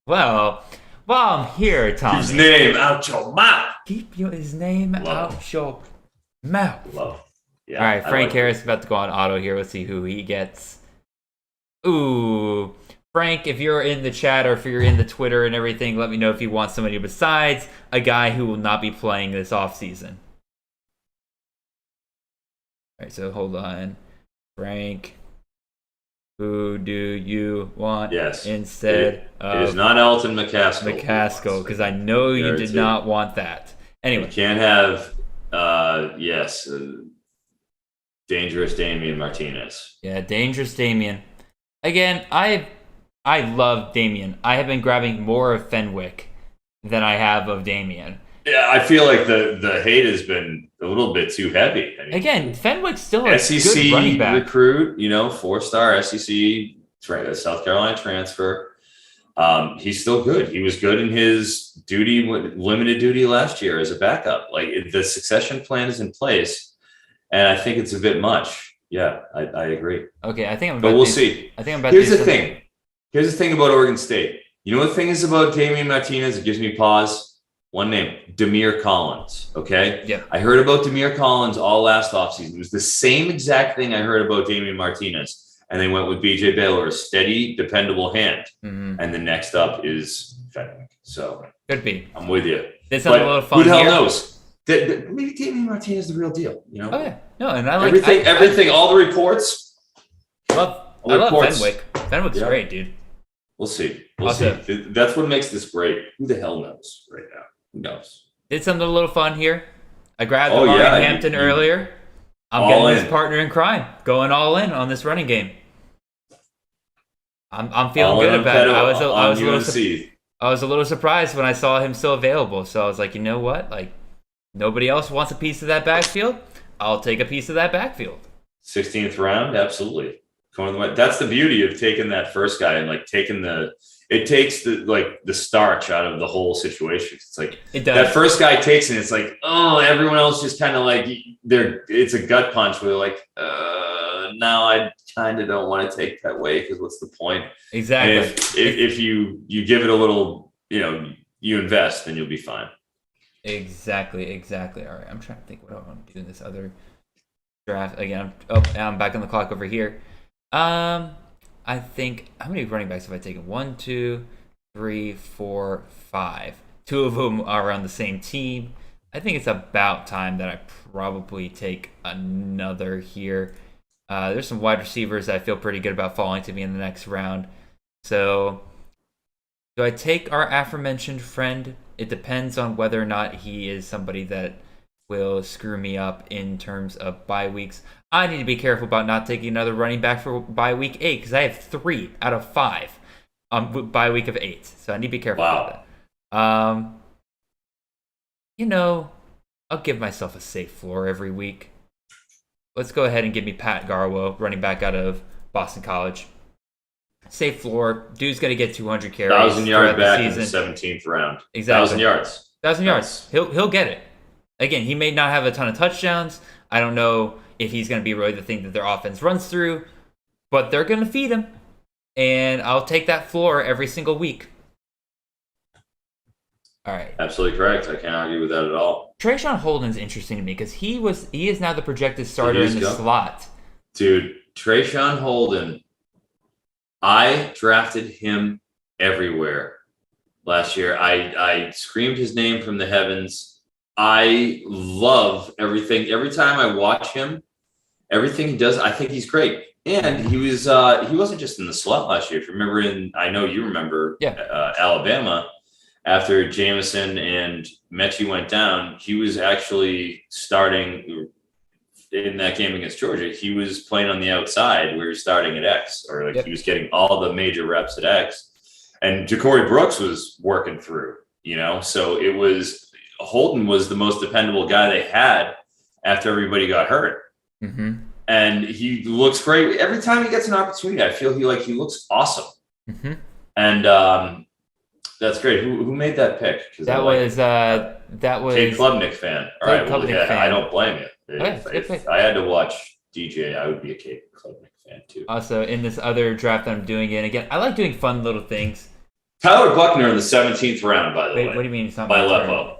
Well, while I'm here, Tommy. His name out your mouth. Keep his name out your mouth. Love. Yeah. All right, Frank Harris is about to go on auto here. Let's see who he gets. Ooh, Frank, if you're in the chat or if you're in the Twitter and everything, let me know if you want somebody besides a guy who will not be playing this offseason. All right, so hold on. Frank, who do you want instead of... It is not Elton McCaskill. McCaskill, because I know you did not want that. Anyway. You can't have, Dangerous Damian Martinez. Yeah, Dangerous Damian. Again, I love Damian. I have been grabbing more of Fenwick than I have of Damian. Yeah, I feel like the hate has been a little bit too heavy. I mean, again, Fenwick's still a SEC good running back. Recruit, 4-star SEC South Carolina transfer. He's still good. He was good in his limited duty last year as a backup. The succession plan is in place, and I think it's a bit much. Yeah, I agree. Okay, I think we'll see. I think I'm about Here's the thing. Here's the thing about Oregon State. You know what the thing is about Damian Martinez? It gives me pause. One name, Demir Collins. Okay? Yeah. I heard about Demir Collins all last offseason. It was the same exact thing I heard about Damian Martinez. And they went with BJ Baylor, a steady, dependable hand. Mm-hmm. And the next up is Fenwick. So Could be. I'm with you. This sounds a little fun. Who the hell here. knows? Maybe Damian Martinez is the real deal. You know? Oh yeah, no, and I like everything. All the reports. I love Fenwick. Fenwick's great, dude. We'll see. We'll see. That's what makes this great. Who the hell knows right now? Who knows? Did something a little fun here. I grabbed Hampton earlier. I'm getting his partner in crime, going all in on this running game. I'm feeling good about it. I was a little surprised when I saw him still available. So I was like, you know what? Like, nobody else wants a piece of that backfield. I'll take a piece of that backfield. 16th round, absolutely. That's the beauty of taking that first guy and like it takes the starch out of the whole situation. It's like that first guy takes it. It's like, oh, everyone else just kind of like it's a gut punch where they're like, now I kind of don't want to take that way because what's the point? Exactly. And if you give it a little, you invest, then you'll be fine. Exactly. All right, I'm trying to think what I want to do in this other draft again. I'm back on the clock over here. I think, how many running backs have I taken? 1, 2, 3, 4, 5. 2 of them are on the same team. I think it's about time that I probably take another here. There's some wide receivers that I feel pretty good about falling to me in the next round. So, do I take our aforementioned friend? It depends on whether or not he is somebody that will screw me up in terms of bye weeks. I need to be careful about not taking another running back for bye week 8 because I have 3 out of 5 bye week of 8. So I need to be careful about that. I'll give myself a safe floor every week. Let's go ahead and give me Pat Garwo, running back out of Boston College. Safe floor. Dude's going to get 200 carries. 1,000-yard back in the 17th round. Exactly. 1,000 yards. 1,000 yards. He'll get it. Again, he may not have a ton of touchdowns. I don't know if he's going to be really the thing that their offense runs through, but they're going to feed him, and I'll take that floor every single week. All right. Absolutely correct. I can't argue with that at all. Trayshawn Holden's interesting to me because he is now the projected starter in the slot. Dude, Trayshawn Holden, I drafted him everywhere last year. I screamed his name from the heavens. I love everything. Every time I watch him, everything he does, I think he's great. And he wasn't just in the slot last year. If you remember, I know you remember, Alabama, after Jameson and Mechie went down, he was actually starting in that game against Georgia. He was playing on the outside. We were starting at X, or he was getting all the major reps at X. And Ja'Cory Brooks was working through, so it was. Holden was the most dependable guy they had after everybody got hurt. Mm-hmm. And he looks great. Every time he gets an opportunity, I feel he looks awesome. Mm-hmm. And that's great. Who made that pick? That was Kate Klubnik fan. All right, fan. I don't blame you. Okay, if I had to watch DJ, I would be a Kate Klubnik fan too. Also, in this other draft that I'm doing, and again, I like doing fun little things. Tyler Buckner in the 17th round, by the way. What do you mean? It's not by my turn? Lepo.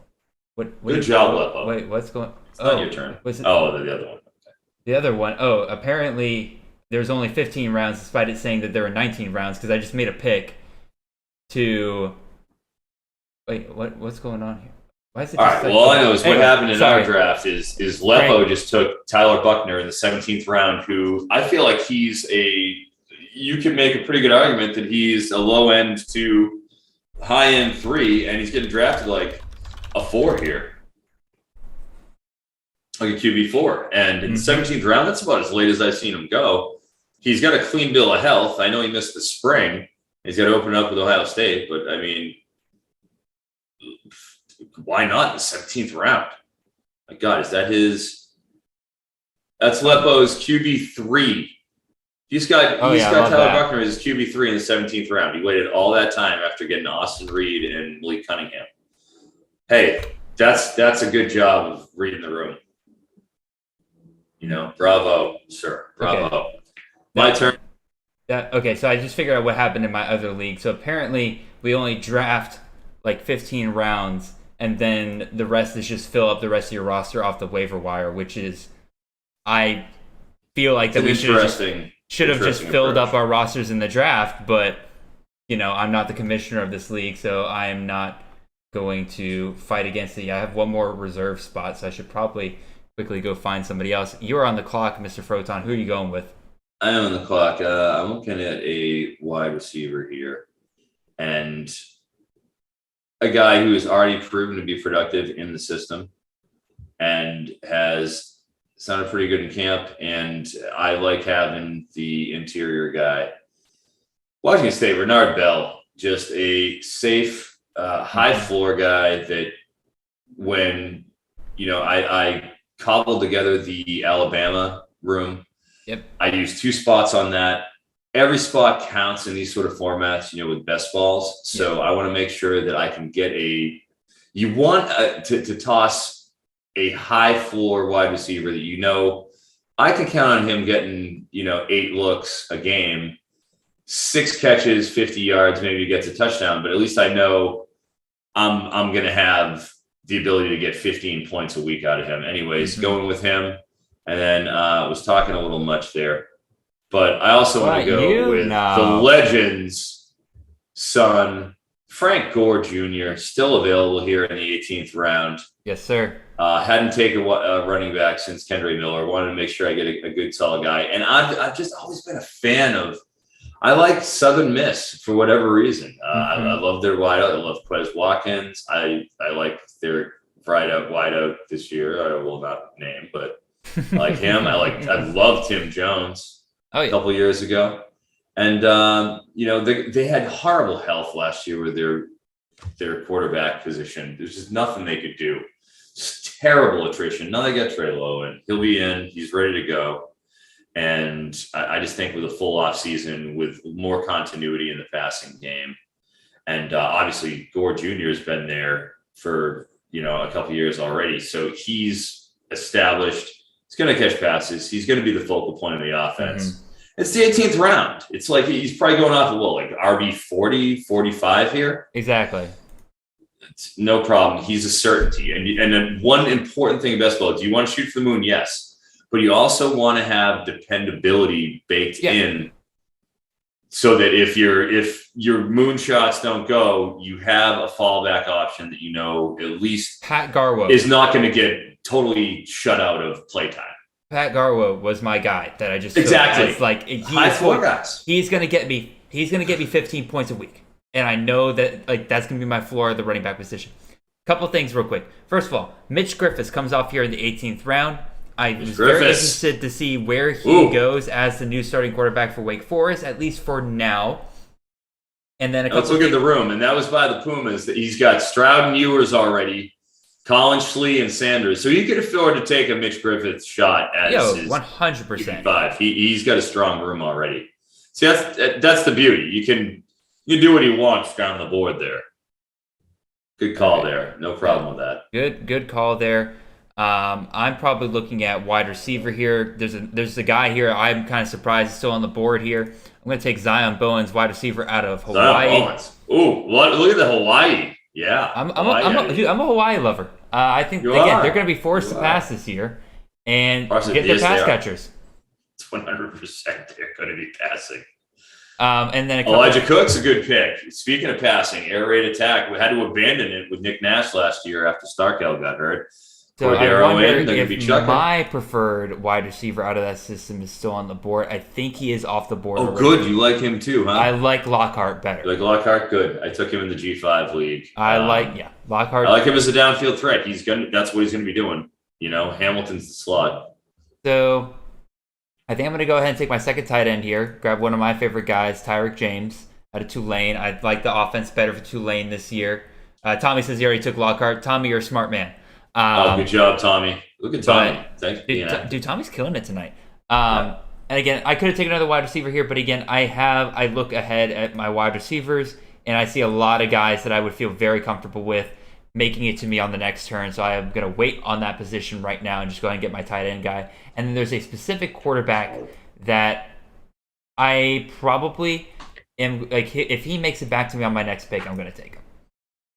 Good job, Lepo. Wait, what's going? It's not your turn. Was it, the other one. Okay. The other one. Oh, apparently there's only 15 rounds, despite it saying that there were 19 rounds, because I just made a pick to. Wait, what's going on here? Why is it? All right. Well, all I know is what happened in our draft is Lepo just took Tyler Buckner in the 17th round, who I feel like you can make a pretty good argument that he's a low end to high end 3, and he's getting drafted like a 4 here, like a QB4. And in the 17th round, that's about as late as I've seen him go. He's got a clean bill of health. I know he missed the spring. He's got to open up with Ohio State, but I mean, why not in the 17th round? My God, is that that's Lepo's QB3. He's got Tyler Buckner as his QB3 in the 17th round. He waited all that time after getting Austin Reed and Malik Cunningham. Hey, that's a good job of reading the room. Bravo, sir. Bravo. Okay. My turn. Okay, so I just figured out what happened in my other league. So apparently we only draft like 15 rounds, and then the rest is just fill up the rest of your roster off the waiver wire, which is, I feel like that we should have just filled up our rosters in the draft, but I'm not the commissioner of this league, so I am not going to fight against it. I have one more reserve spot, so I should probably quickly go find somebody else. You're on the clock, Mr. Froton. Who are you going with? I am on the clock. I'm looking at a wide receiver here, and a guy who has already proven to be productive in the system and has sounded pretty good in camp. And I like having the interior guy. Washington State, Renard Bell, just a safe, high floor guy that when, I cobbled together the Alabama room. Yep. I used 2 spots on that. Every spot counts in these sort of formats, with best balls. So I want to make sure that I can get you want to toss a high floor wide receiver that, I can count on him getting, 8 looks a game, 6 catches, 50 yards, maybe he gets a touchdown, but at least I know I'm going to have the ability to get 15 points a week out of him. Anyways, going with him. And then was talking a little much there. But I also want to go with the legend's son, Frank Gore Jr., still available here in the 18th round. Yes, sir. Hadn't taken a running back since Kendra Miller. Wanted to make sure I get a good, solid guy. And I've just always been a fan of – I like Southern Miss for whatever reason. I love their wideout. I love Quez Watkins. I like their wideout this year. I will not name, but I like him. I love Tim Jones. Oh, yeah. A couple years ago. And, they had horrible health last year with their quarterback position. There's just nothing they could do. Just terrible attrition. Now they got Trey Lowen. He'll be in. He's ready to go. And I just think with a full off season, with more continuity in the passing game. And obviously Gore Jr. has been there for, a couple years already. So he's established. He's going to catch passes. He's going to be the focal point of the offense. It's the 18th round. It's like he's probably going off of RB 40, 45 here. Exactly. It's no problem. He's a certainty. And then one important thing in basketball, do you want to shoot for the moon? Yes. But you also want to have dependability baked in so that if your moon shots don't go, you have a fallback option that at least Pat Garwo is not going to get totally shut out of playtime. Pat Garwo was my guy that I just exactly high floor guys. He's gonna get me 15 points a week, and I know that that's gonna be my floor at the running back position. Couple things real quick. First of all, Mitch Griffiths comes off here in the 18th round. I was very interested to see where he goes as the new starting quarterback for Wake Forest, at least for now. And then let's look at the room, and that was by the Pumas. That he's got Stroud and Ewers already. Colin Schlee and Sanders. So you could afford to take a Mitch Griffiths shot as 100%. He's got a strong room already. See, that's the beauty. You can do what he wants down the board there. Good call there. No problem with that. Good call there. I'm probably looking at wide receiver here. There's a guy here I'm kind of surprised is still on the board here. I'm going to take Zion Bowens, wide receiver out of Hawaii. Ooh, look at the Hawaii. Yeah, I'm a Hawaii lover. I think they're going to be forced to pass this year and get their pass catchers. It's 100% they're going to be passing. And then Elijah Cook's a good pick. Speaking of passing, air raid attack. We had to abandon it with Nick Nash last year after Starkel got hurt. So I wonder if my preferred wide receiver out of that system is still on the board. I think he is off the board. Oh, good. You like him too, huh? I like Lockhart better. You like Lockhart? Good. I took him in the G5 league. Lockhart. I like him as a downfield threat. That's what he's going to be doing. Hamilton's the slot. So I think I'm going to go ahead and take my second tight end here. Grab one of my favorite guys, Tyreek James out of Tulane. I like the offense better for Tulane this year. Tommy says he already took Lockhart. Tommy, you're a smart man. Good job, Tommy. Look at Tommy. Thanks. Dude, Tommy's killing it tonight. And again, I could have taken another wide receiver here, but again, I look ahead at my wide receivers, and I see a lot of guys that I would feel very comfortable with making it to me on the next turn. So I am going to wait on that position right now and just go ahead and get my tight end guy. And then there's a specific quarterback that I probably am if he makes it back to me on my next pick, I'm going to take him.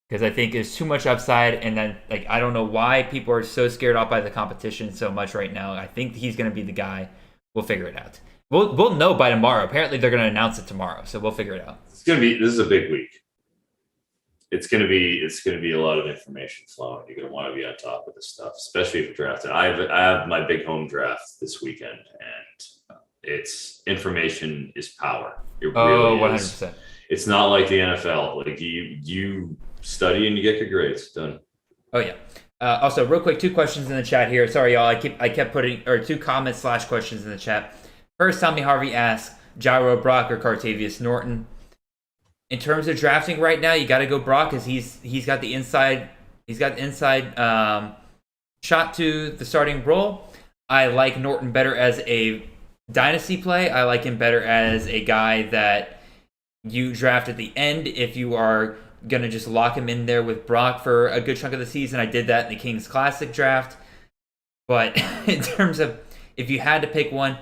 Because I think there's too much upside, and then I don't know why people are so scared off by the competition so much right now. I think he's going to be the guy. We'll figure it out. We'll know by tomorrow. Apparently, they're going to announce it tomorrow, so we'll figure it out. This is a big week. It's gonna be a lot of information flowing. You're gonna want to be on top of this stuff, especially if you're drafted. I have my big home draft this weekend, and it's information is power. It really 100%. is. It's not like the NFL. Like you study and you get good grades. Done. Oh yeah. Also, real quick, 2 questions in the chat here. Sorry, y'all. I kept putting 2 comments / questions in the chat. First, Tommy Harvey asks, Gyro Brock or Cartavius Norton? In terms of drafting right now, you got to go Brock because he's got the inside. He's got the inside shot to the starting role. I like Norton better as a dynasty play. I like him better as a guy that you draft at the end if you are going to just lock him in there with Brock for a good chunk of the season. I did that in the Kings Classic draft. But in terms of if you had to pick one,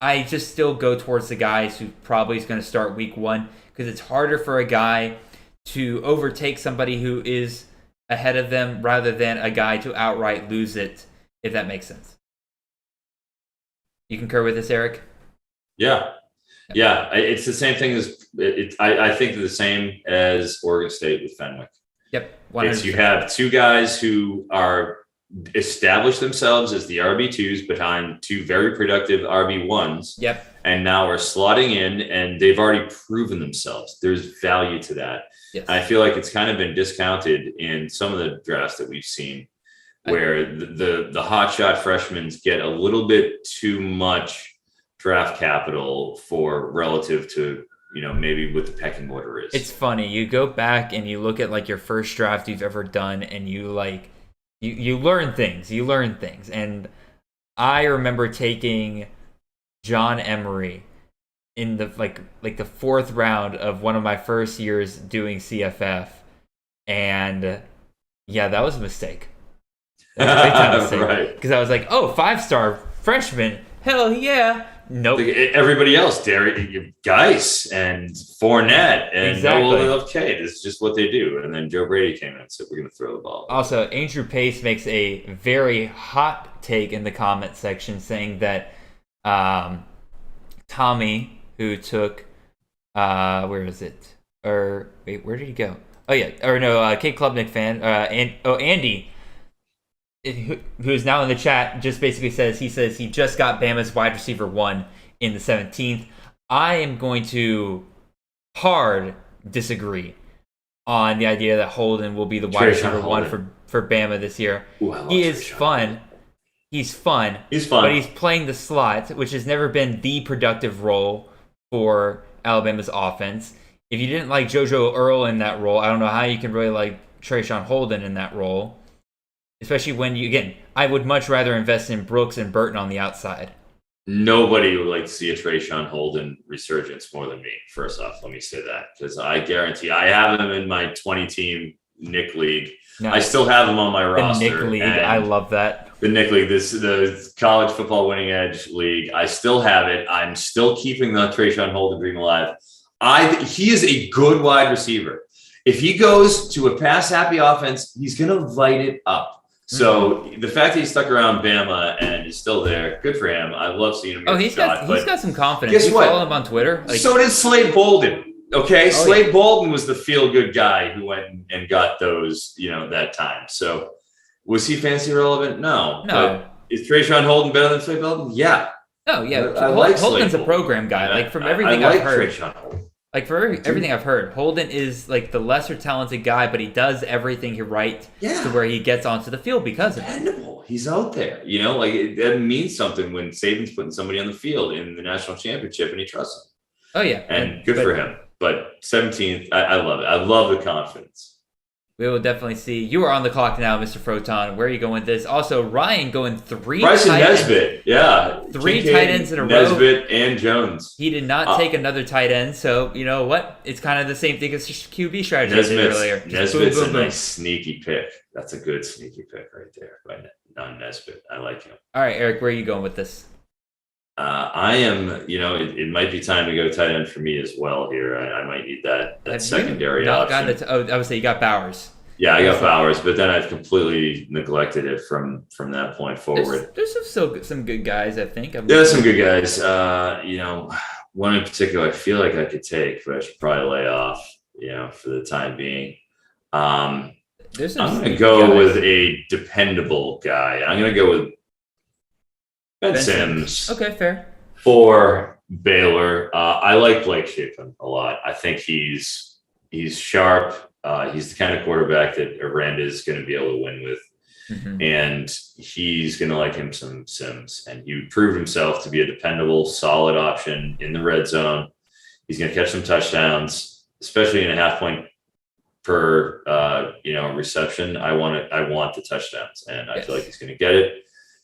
I just still go towards the guys who probably is going to start week 1 because it's harder for a guy to overtake somebody who is ahead of them rather than a guy to outright lose it, if that makes sense. You concur with this, Eric? Yeah. It's the same thing as I think the same as Oregon State with Fenwick. Yep. 100%. You have 2 guys who are established themselves as the RB2s behind 2 very productive RB1s. Yep. And now are slotting in, and they've already proven themselves. There's value to that. Yes. I feel like it's kind of been discounted in some of the drafts that we've seen, where the hotshot freshmen get a little bit too much draft capital for relative to maybe what the pecking order is. It's funny. You go back and you look at like your first draft you've ever done, and you like you learn things. You learn things, and I remember taking John Emery in the like the 4th round of one of my first years doing CFF, and yeah, that was a mistake. That was a big time mistake. Right. Because I was like, oh, 5-star freshman, hell yeah. Nope. Everybody else, Derek, Geis and Fournette and exactly. Okay, this is just what they do. And then Joe Brady came in and said, we're going to throw the ball. Also, Andrew Pace makes a very hot take in the comment section saying that Tommy, who took, where is it? Or wait, where did he go? Oh yeah, or no, Kate Klubnik fan. Andy, who's now in the chat, just basically says he just got Bama's wide receiver 1 in the 17th. I am going to hard disagree on the idea that Holden will be the wide receiver 1 for Bama this year. Ooh, he is fun. He's fun. But he's playing the slot, which has never been the productive role for Alabama's offense. If you didn't like JoJo Earl in that role, I don't know how you can really like Trayshawn Holden in that role. Especially when I would much rather invest in Brooks and Burton on the outside. Nobody would like to see a Trayshawn Holden resurgence more than me. First off, let me say that, because I guarantee I have him in my 20-team Nick League. Nice. I still have him on my roster. The Nick League, I love that. The Nick League, the college football winning edge league. I still have it. I'm still keeping the Trayshawn Holden dream alive. He is a good wide receiver. If he goes to a pass-happy offense, he's going to light it up. So the fact that he stuck around Bama and is still there, good for him. I love seeing him. He's got some confidence. Guess what? Follow him on Twitter. So did Slade Bolden. Okay, Slade Bolden was the feel-good guy who went and got those, that time. So was he fantasy relevant? No. But is Trayshawn Holden better than Slade Bolden? Yeah. No, yeah. Holden's a program guy. Like from everything I've heard. Trayshawn Holden. Like for everything I've heard, Holden is like the lesser talented guy, but he does everything right to where he gets onto the field because of it. Dependable. He's out there. It means something when Saban's putting somebody on the field in the national championship and he trusts him. Oh yeah, and good for him. But 17th, I love it. I love the confidence. We will definitely see. You are on the clock now, Mr. Froton. Where are you going with this? Also, Ryan going 3 Bryson tight ends. Nesbitt, yeah. 3 tight ends in a row. Nesbitt and Jones. He did not take another tight end, so you know what? It's kind of the same thing as QB strategy I did earlier. Nesbitt's a nice sneaky pick. That's a good sneaky pick right there by Nesbitt. I like him. All right, Eric, where are you going with this? I am, it might be time to go tight end for me as well here. I might need that secondary option. I would say you got Bowers. Yeah, I got Bowers, but then I've completely neglected it from that point forward. There's still some good guys, I think. There's some good guys. One in particular I feel like I could take, but I should probably lay off, for the time being. I'm going to go with a dependable guy. I'm going to go with Ben Sims. Okay, fair. For Baylor. I like Blake Shapen a lot. I think he's sharp. He's the kind of quarterback that Aranda is going to be able to win with. Mm-hmm. And he's going to like him some Sims. And he proved himself to be a dependable, solid option in the red zone. He's going to catch some touchdowns, especially in a half point per reception. I want the touchdowns, and I feel like he's going to get it.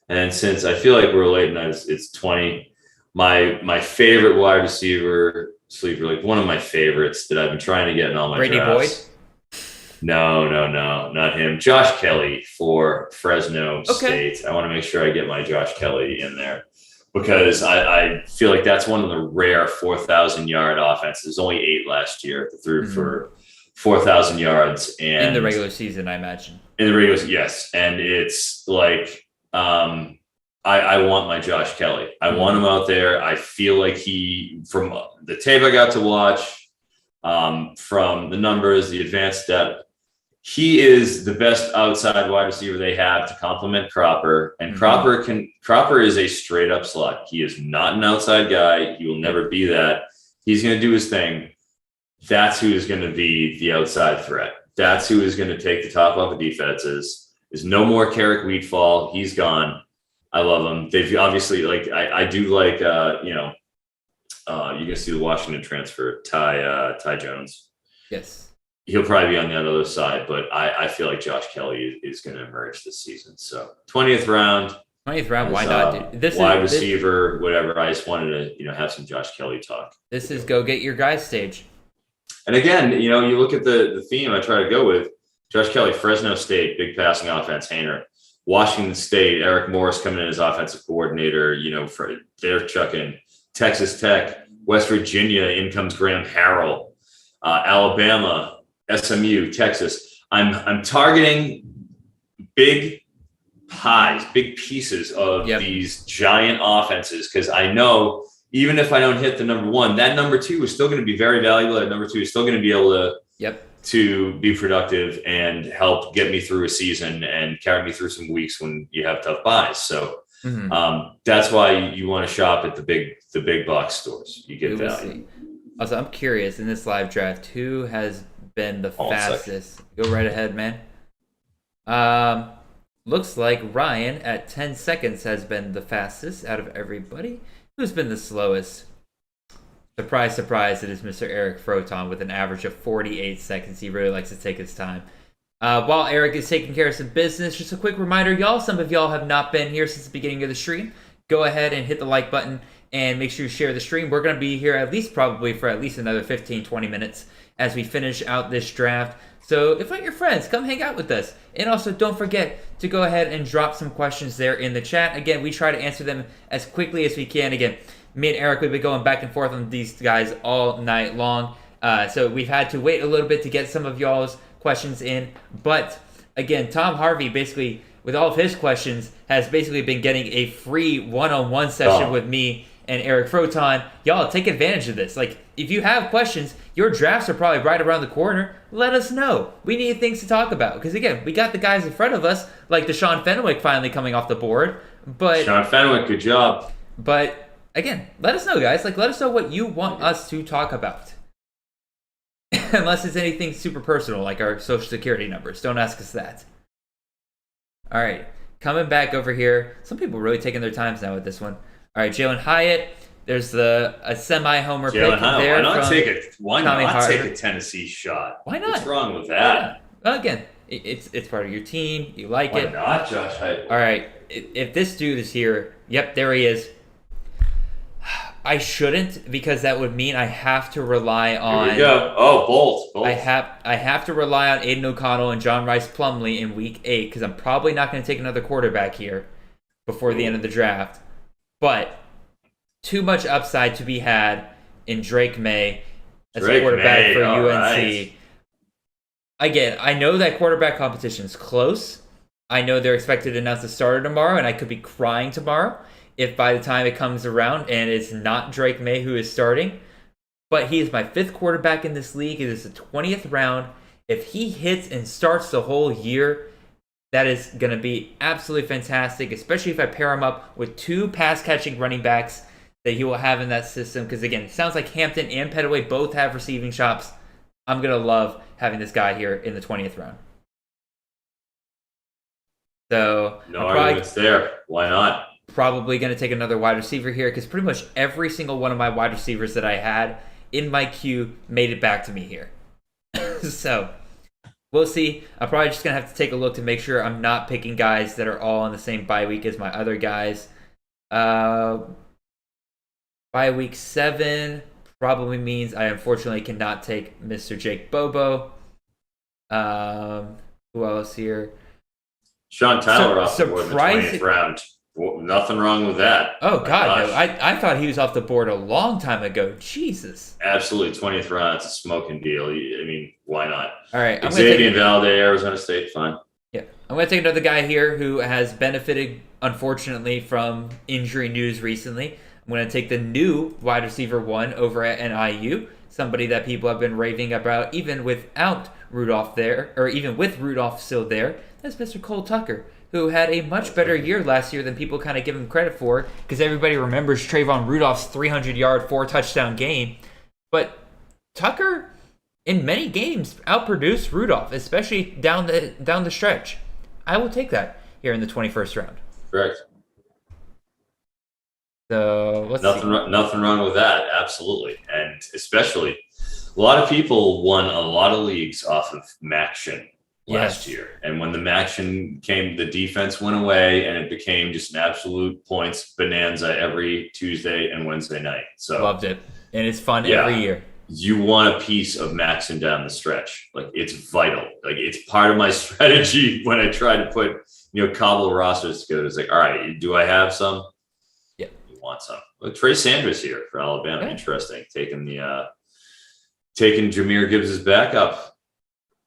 And since I feel like we're late and it's 20, my favorite wide receiver sleeper, like one of my favorites that I've been trying to get in all my Brady drafts. Boyd? No, not him. Josh Kelly for Fresno State. I want to make sure I get my Josh Kelly in there because I feel like that's one of the rare 4,000-yard offenses. There's only 8 last year that threw for 4,000 yards. And in the regular season, I imagine. In the regular season, yes. And it's like I want my Josh Kelly. I want him out there. I feel like from the tape I got to watch, from the numbers, the advanced depth, he is the best outside wide receiver they have to complement Cropper. And Cropper is a straight up slot. He is not an outside guy. He will never be that. He's going to do his thing. That's who is going to be the outside threat. That's who is going to take the top off of defenses. There's no more Carrick Wheatfall. He's gone. I love him. They've obviously I do like you're gonna see the Washington transfer, Ty Jones. Yes. He'll probably be on the other side, but I feel like Josh Kelly is going to emerge this season. So 20th round. Why not? Dude? Wide receiver, whatever. I just wanted to have some Josh Kelly talk. This is go get your guys stage. And again, you look at the theme I try to go with. Josh Kelly, Fresno State, big passing offense, Hainer. Washington State, Eric Morris coming in as offensive coordinator. They're chucking. Texas Tech, West Virginia, in comes Graham Harrell. Alabama, SMU, Texas. I'm targeting big pies, big pieces of these giant offenses because I know even if I don't hit the number one, that number two is still going to be very valuable. That number two is still going to be able to be productive and help get me through a season and carry me through some weeks when you have tough buys. So that's why you want to shop at the big box stores. You get value. Also, I'm curious in this live draft, who has been the fastest? Go right ahead, man. Looks like Ryan at 10 seconds has been the fastest out of everybody. Who's been the slowest? Surprise, surprise, it is Mr. Eric Froton with an average of 48 seconds. He really likes to take his time. While Eric is taking care of some business, just a quick reminder, y'all, some of y'all have not been here since the beginning of the stream. Go ahead and hit the like button and make sure you share the stream. We're going to be here probably for at least another 15, 20 minutes as we finish out this draft. So invite your friends, come hang out with us. And also don't forget to go ahead and drop some questions there in the chat. Again, we try to answer them as quickly as we can. Again, me and Eric, we've been going back and forth on these guys all night long. So we've had to wait a little bit to get some of y'all's questions in. But again, Tom Harvey basically, with all of his questions, has basically been getting a free one-on-one session with me and Eric Froton. Y'all, take advantage of this. Like, if you have questions, your drafts are probably right around the corner. Let us know. We need things to talk about. Because, again, we got the guys in front of us, like Deshaun Fenwick finally coming off the board. But Deshaun Fenwick, good job. But, again, let us know, guys. Like, let us know what you want us to talk about. Unless it's anything super personal, like our social security numbers. Don't ask us that. All right. Coming back over here. Some people are really taking their times now with this one. All right, Jalen Hyatt. There's a semi-homer pick there. Why not take a Tennessee shot? Why not? What's wrong with that? Well, again, it's part of your team. You like it. Why not, Josh Hyatt? All right, if this dude is here, yep, there he is. I shouldn't, because that would mean I have to rely on. Here we go. Oh, Bolt. I have to rely on Aiden O'Connell and John Rice Plumlee in Week 8 because I'm probably not going to take another quarterback here before the end of the draft. But too much upside to be had in Drake May as a quarterback for UNC. Right. again, I know that quarterback competition is close. I know they're expected to announce the starter tomorrow, and I could be crying tomorrow if by the time it comes around and it's not Drake May who is starting. But he is my 5th quarterback in this league. It is the 20th round. If he hits and starts the whole year, that is going to be absolutely fantastic, especially if I pair him up with 2 pass-catching running backs that he will have in that system. Because, again, it sounds like Hampton and Pettaway both have receiving chops. I'm going to love having this guy here in the 20th round. So no arguments there. Why not? Probably going to take another wide receiver here because pretty much every single one of my wide receivers that I had in my queue made it back to me here. So we'll see. I'm probably just going to have to take a look to make sure I'm not picking guys that are all on the same bye week as my other guys. Bye week 7 probably means I unfortunately cannot take Mr. Jake Bobo. Who else here? Sean Tyler off the board in the 20th round. Well, nothing wrong with that. Oh, God, no. I thought he was off the board a long time ago. Jesus. Absolutely. 20th round. It's a smoking deal. I mean, why not? All right. Xavier and Valde, Arizona State, fine. Yeah. I'm going to take another guy here who has benefited, unfortunately, from injury news recently. I'm going to take the new wide receiver 1 over at NIU, somebody that people have been raving about even without Rudolph there, or even with Rudolph still there. That's Mr. Cole Tucker, who had a much better year last year than people kind of give him credit for, because everybody remembers Trayvon Rudolph's 300-yard, 4-touchdown game. But Tucker, in many games, outproduced Rudolph, especially down the stretch. I will take that here in the 21st round. Correct. So nothing wrong with that. Absolutely, and especially a lot of people won a lot of leagues off of Maction last year, and when the Maction came, the defense went away, and it became just an absolute points bonanza every Tuesday and Wednesday night. So loved it, and it's fun every year. You want a piece of Maction down the stretch. Like, it's vital. Like, it's part of my strategy when I try to put cobble rosters together. It's like, all right, do I have some? Want some. Well, Trey Sanders here for Alabama. Okay. Interesting. Taking Jahmyr Gibbs' backup.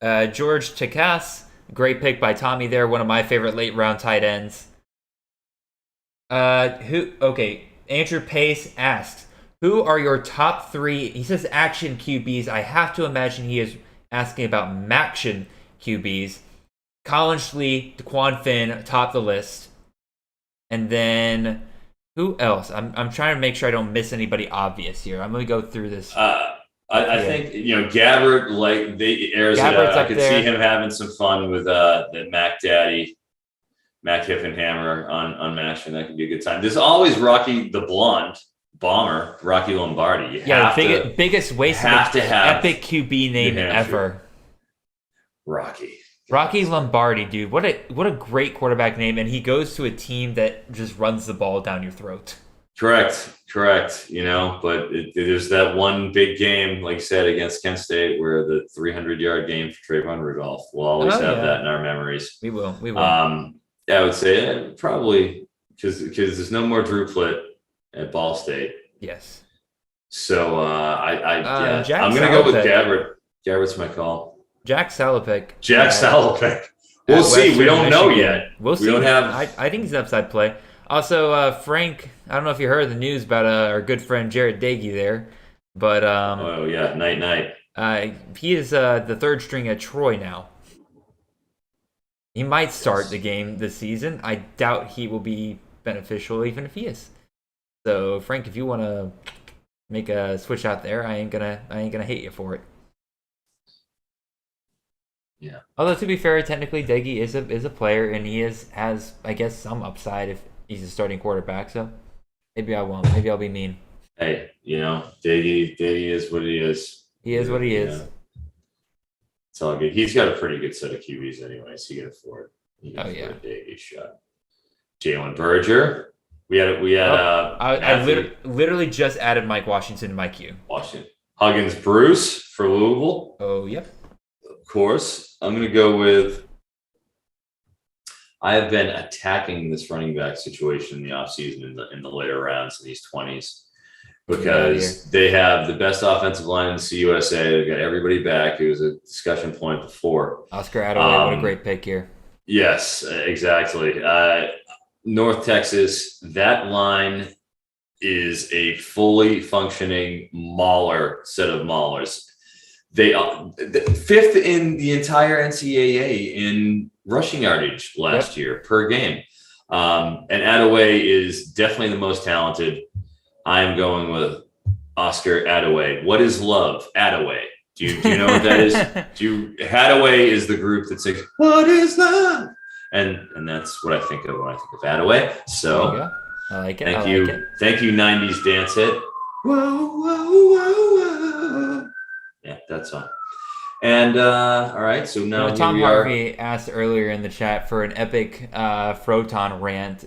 George Takas, great pick by Tommy there. One of my favorite late round tight ends. Andrew Pace asks, who are your top 3? He says action QBs. I have to imagine he is asking about Maction QBs. Colin Schlee, DeQuan Finn top the list. And then who else? I'm trying to make sure I don't miss anybody obvious here. I'm going to go through this. I think Gabbard, Arizona. I could see him having some fun with the Mac Daddy, Mac Hiffenhammer on Maction. That could be a good time. There's always Rocky the Blonde Bomber, Rocky Lombardi. Biggest waste of an epic QB name ever. Rocky Lombardi, dude. What a great quarterback name, and he goes to a team that just runs the ball down your throat. Correct. But there's that one big game, like you said, against Kent State, where the 300-yard game for Trayvon Rudolph. We'll always have that in our memories. We will. I would say probably because there's no more Drew Plitt at Ball State. Yes. So I'm going to go with Gabbard. Gabbard's my call. Jack Salopek. We'll see. We don't know yet. We'll see. We don't have. I think he's an upside play. Also, Frank, I don't know if you heard the news about our good friend Jared Dagey there, but night. He is the third string at Troy now. He might start the game this season. I doubt he will be beneficial, even if he is. So, Frank, if you want to make a switch out there, I ain't gonna hate you for it. Yeah. Although to be fair, technically Daggy is a player, and he has I guess some upside if he's a starting quarterback. So maybe I won't. Maybe I'll be mean. Hey, Daggy is what he is. He is what he is. It's all good. He's got a pretty good set of QBs anyway, so he can afford. A Daggy shot. Jalen Berger. I literally just added Mike Washington to my queue. Huggins Bruce for Louisville. Oh, yep. Of course. I'm going to go with. I have been attacking this running back situation in the offseason in the later rounds in these 20s. because they have the best offensive line in the CUSA. They've got everybody back. It was a discussion point before. Oscar Attaway, what a great pick here. Yes, exactly. North Texas, that line is a fully functioning set of maulers. They are fifth in the entire NCAA in rushing yardage last year per game. And Attaway is definitely the most talented. I'm going with Oscar Attaway. What is love? Attaway. Do you know what that is? Attaway is the group that sings "What is love?" and that's what I think of when I think of Attaway. So I like it. Thank you, 90s dance hit. Whoa, whoa, whoa, whoa. Yeah, that song. And all right, so now Tom Harvey asked earlier in the chat for an epic Froton rant.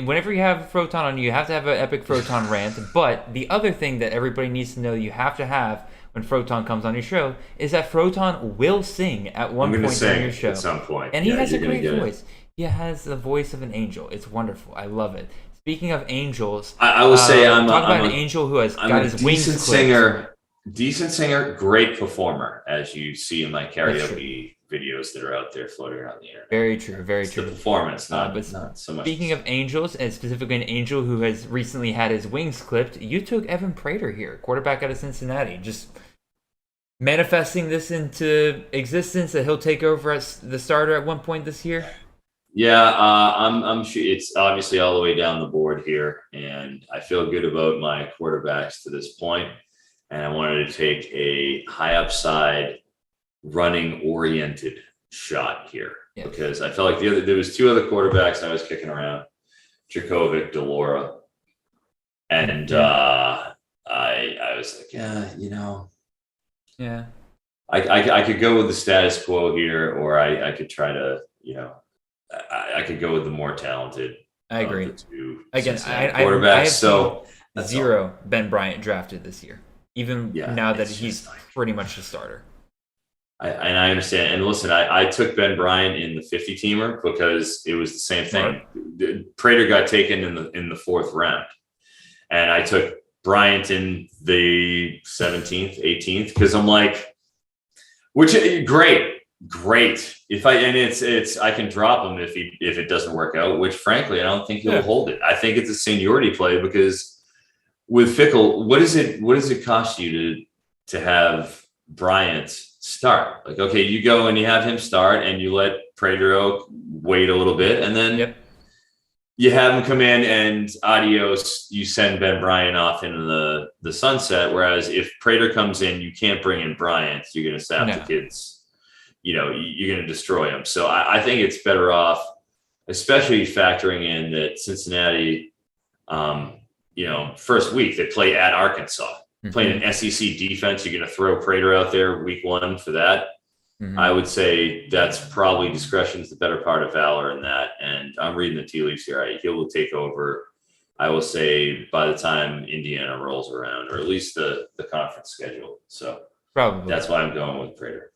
Whenever you have Froton on, you have to have an epic Froton rant. But the other thing that everybody needs to know you have to have when Froton comes on your show is that Froton will sing at one point on your show. At some point. And he has a great voice. He has the voice of an angel. It's wonderful. I love it. Speaking of angels, I will say an angel who has got his wings clipped. Decent singer, great performer, as you see in my karaoke videos that are out there floating around the internet. Very true, very it's true. The performance, not so much. Speaking of angels, and specifically an angel who has recently had his wings clipped, you took Evan Prater here, quarterback out of Cincinnati, just manifesting this into existence that he'll take over as the starter at one point this year. Yeah, I'm sure it's obviously all the way down the board here, and I feel good about my quarterbacks to this point. And I wanted to take a high upside, running oriented shot here because I felt like there was two other quarterbacks I was kicking around, Jakovic, Delora, and I was like, I could go with the status quo here, or I could try to, I could go with the more talented. I agree. Again, quarterbacks. I have zero Ben Bryant drafted this year. Even now that he's pretty much the starter. I understand. And listen, I took Ben Bryant in the 50-teamer because it was the same thing. Right. Prater got taken in the fourth round. And I took Bryant in the 17th, 18th, because I'm like, great. If I can drop him if it doesn't work out, which frankly I don't think he'll hold it. I think it's a seniority play because with Fickle, what does it cost you to have Bryant start? Like, okay, you go and you have him start and you let Prater wait a little bit and then you have him come in and adios, you send Ben Bryant off into the sunset. Whereas if Prater comes in, you can't bring in Bryant. You're going to sap the kids, you're going to destroy them. So I think it's better off, especially factoring in that Cincinnati, first week they play at Arkansas, playing an SEC defense. You're going to throw Prater out there week one for that. I would say that's probably discretion is the better part of valor in that. And I'm reading the tea leaves here. He will take over, I will say, by the time Indiana rolls around, or at least the conference schedule. So probably that's why I'm going with Prater.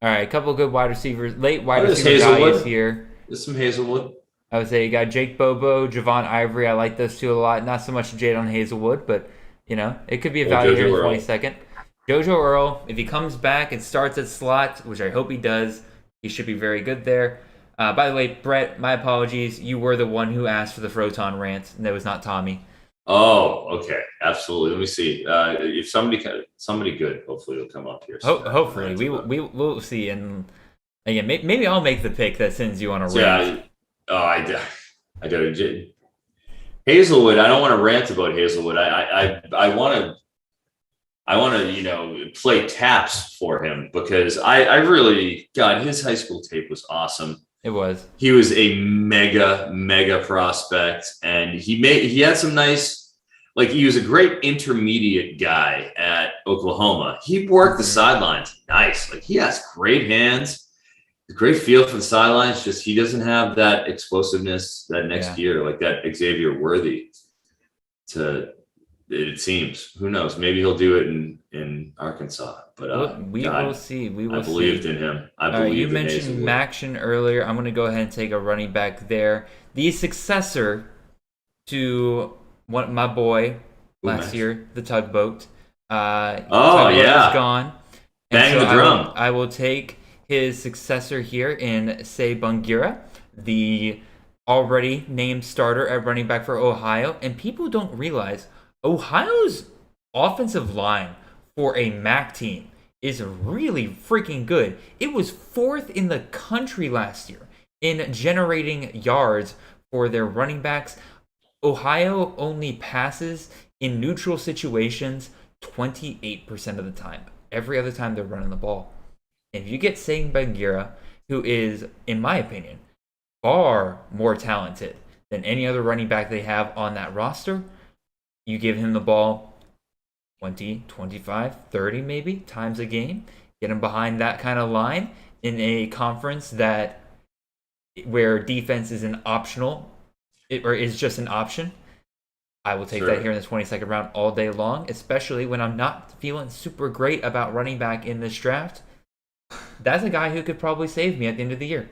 All right, a couple of good wide receivers, late wide receiver values here. There's some Hazelwood. I would say you got Jake Bobo, Javon Ivory. I like those two a lot. Not so much Jadon Hazelwood, but, it could be a value here in the 22nd. JoJo Earl, if he comes back and starts at slot, which I hope he does, he should be very good there. By the way, Brett, my apologies. You were the one who asked for the Froton rant, and that was not Tommy. Oh, okay. Absolutely. Let me see. If somebody good, hopefully will come up here. Hopefully. We'll see. And again, maybe I'll make the pick that sends you on a rant. I do. Hazelwood. I don't want to rant about Hazelwood. I want to play taps for him because I really, God, his high school tape was awesome. It was. He was a mega prospect, and he had some nice, like he was a great intermediate guy at Oklahoma. He worked the sidelines nice. Like he has great hands. Great feel for the sidelines. Just he doesn't have that explosiveness that next year, like that Xavier Worthy. It seems. Who knows? Maybe he'll do it in Arkansas. But we will see. I believed in him. You mentioned Maction earlier. I'm going to go ahead and take a running back there. The successor to my boy last year, the tugboat. Tugboat is gone. Bang the drum. I will take his successor here in Say Bungira, the already named starter at running back for Ohio. And people don't realize Ohio's offensive line for a MAC team is really freaking good. It was 4th in the country last year in generating yards for their running backs. Ohio only passes in neutral situations 28% of the time. Every other time they're running the ball. If you get Sain Bangira, who is, in my opinion, far more talented than any other running back they have on that roster, you give him the ball 20, 25, 30 maybe times a game, get him behind that kind of line in a conference where defense is an optional, or is just an option. I will take that here in the 22nd round all day long, especially when I'm not feeling super great about running back in this draft. That's a guy who could probably save me at the end of the year.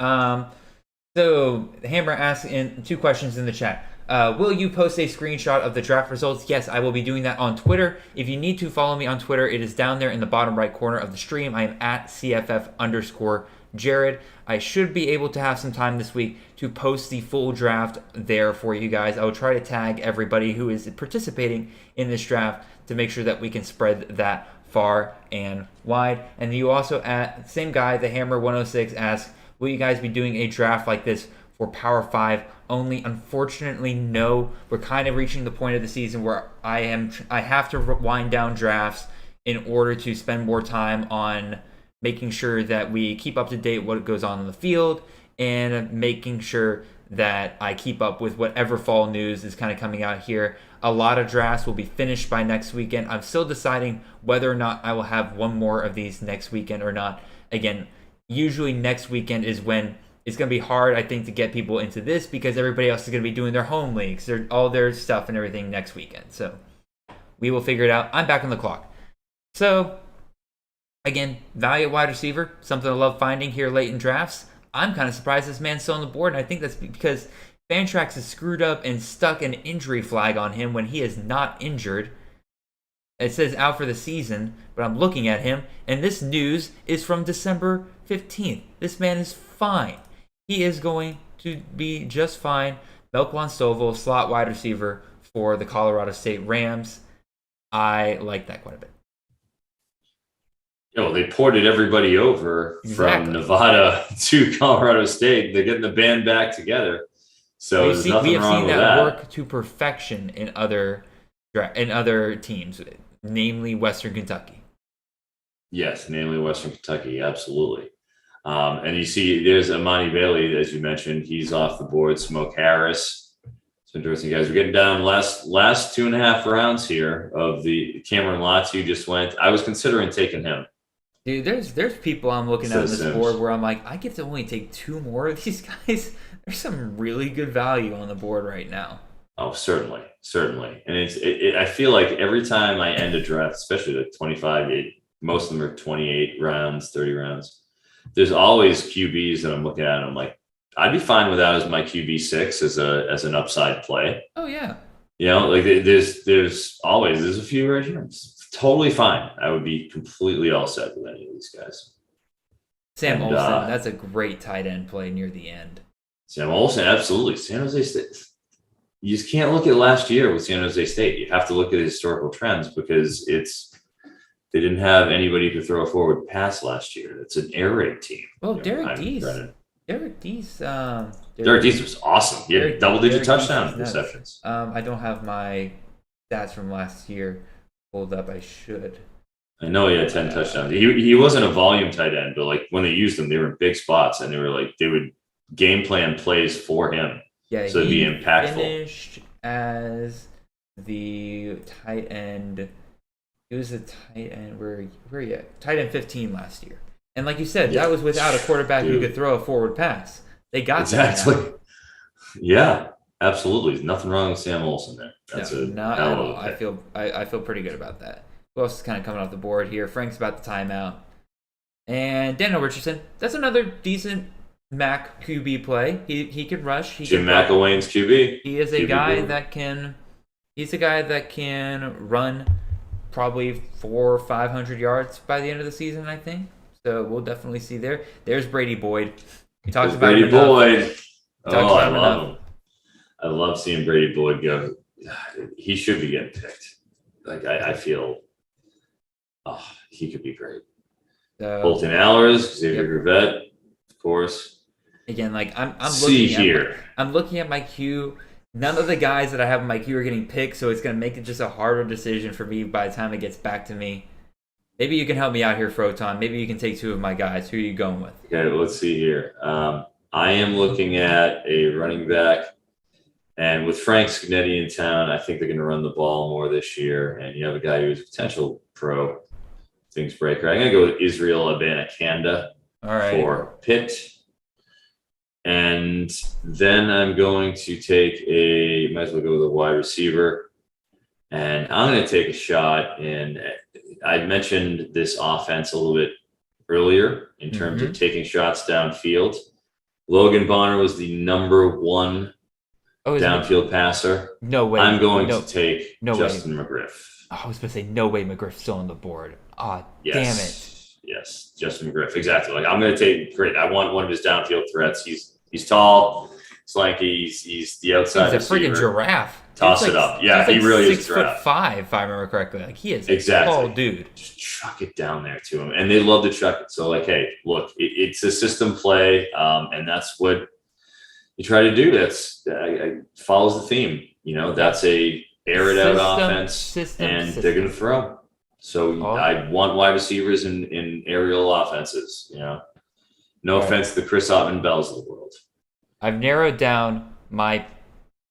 So Hammer asks in 2 questions in the chat. Will you post a screenshot of the draft results? Yes, I will be doing that on Twitter. If you need to follow me on Twitter, it is down there in the bottom right corner of the stream. I am at CFF_Jared. I should be able to have some time this week to post the full draft there for you guys. I will try to tag everybody who is participating in this draft to make sure that we can spread that far and wide. And you also, same guy, the Hammer 106 asks, will you guys be doing a draft like this for Power 5 only? Unfortunately, no. We're kind of reaching the point of the season where I have to wind down drafts in order to spend more time on making sure that we keep up to date what goes on in the field and making sure that I keep up with whatever fall news is kind of coming out here. A lot of drafts will be finished by next weekend. I'm still deciding whether or not I will have one more of these next weekend or not. Again, usually next weekend is when it's going to be hard, I think, to get people into this because everybody else is going to be doing their home leagues, all their stuff and everything next weekend. So we will figure it out. I'm back on the clock. So again, value at wide receiver, something I love finding here late in drafts. I'm kind of surprised this man's still on the board, and I think that's because Fantrax is screwed up and stuck an injury flag on him when he is not injured. It says out for the season, but I'm looking at him, and this news is from December 15th. This man is fine. He is going to be just fine. Melquan Stovall, slot wide receiver for the Colorado State Rams. I like that quite a bit. They ported everybody over from Nevada to Colorado State. They're getting the band back together. So there's nothing wrong with that. We have seen that work to perfection in other teams, namely Western Kentucky. Yes, namely Western Kentucky, absolutely. And you see there's Amani Bailey, as you mentioned. He's off the board. Smoke Harris. It's interesting, guys. We're getting down last 2.5 rounds here of the Cameron Latu just went. I was considering taking him. Dude, there's people I'm looking at on this board where I'm like, I get to only take 2 more of these guys. There's some really good value on the board right now. Oh, certainly. And I feel like every time I end a draft, especially the 25, most of them are 28 rounds, 30 rounds. There's always QBs that I'm looking at, and I'm like, I'd be fine with that as my QB6 as an upside play. Oh yeah. Like there's a few right here. Totally fine. I would be completely all set with any of these guys. Sam Olsen, that's a great tight end play near the end. Sam Olsen, absolutely. San Jose State. You just can't look at last year with San Jose State. You have to look at historical trends because they didn't have anybody who could throw a forward pass last year. It's an air raid team. Well, Derek Deese was awesome. He had double-digit touchdown receptions. I don't have my stats from last year pulled up. I should. I know he had 10 touchdowns. He wasn't a volume tight end, but like when they used him, they were in big spots, and they would game plan plays for him. Yeah, so it'd be impactful. Finished as the tight end. He was a tight end. Where are you at? Tight end 15 last year. And like you said, that was without a quarterback who could throw a forward pass. They got exactly. Yeah, absolutely. There's nothing wrong with Sam Olsen there. Not at all. I feel pretty good about that. Who else is kind of coming off the board here? Frank's about the timeout. And Daniel Richardson. That's another decent Mac QB play. He can rush. Jim McElwain's QB. He is a guy that can He's a guy that can run probably 400 or 500 yards by the end of the season, I think. So we'll definitely see there. There's Brady Boyd. We talked about Brady him enough. Boyd. Oh, I him love enough. him. I love seeing Brady Boyd go. He should be getting picked. Like I feel, he could be great. Bolton Allers, Xavier Gravett, of course. Again, like I'm See looking here. I'm looking at my queue. None of the guys that I have in my queue are getting picked, so it's gonna make it just a harder decision for me by the time it gets back to me. Maybe you can help me out here, Froton. Maybe you can take two of my guys. Who are you going with? Okay, let's see here. I am looking at a running back. And with Frank Scanetti in town, I think they're going to run the ball more this year. And you have a guy who's a potential pro things breaker. I'm going to go with Israel Abanikanda for Pitt. And then I'm going to might as well go with a wide receiver. And I'm going to take a shot in, I mentioned this offense a little bit earlier in terms of taking shots downfield. Logan Bonner was the number one downfield passer. No way. I'm going to take Justin McGriff. I was going to say, no way McGriff's still on the board. Damn it. Yes, Justin McGriff. Exactly. Like I'm going to take great. I want one of his downfield threats. He's tall. It's like he's the outside. He's a freaking giraffe. Toss it up. Yeah, he really is a giraffe. 6'5", if I remember correctly. Like he is a tall dude. Just chuck it down there to him, and they love to chuck it. So like, hey, look, it's a system play, and that's what you try to do. That's follows the theme. That's a air it out offense, and they're going to throw. So I want wide receivers in aerial offenses. No offense to the Chris Ottman-Bells of the world. I've narrowed down my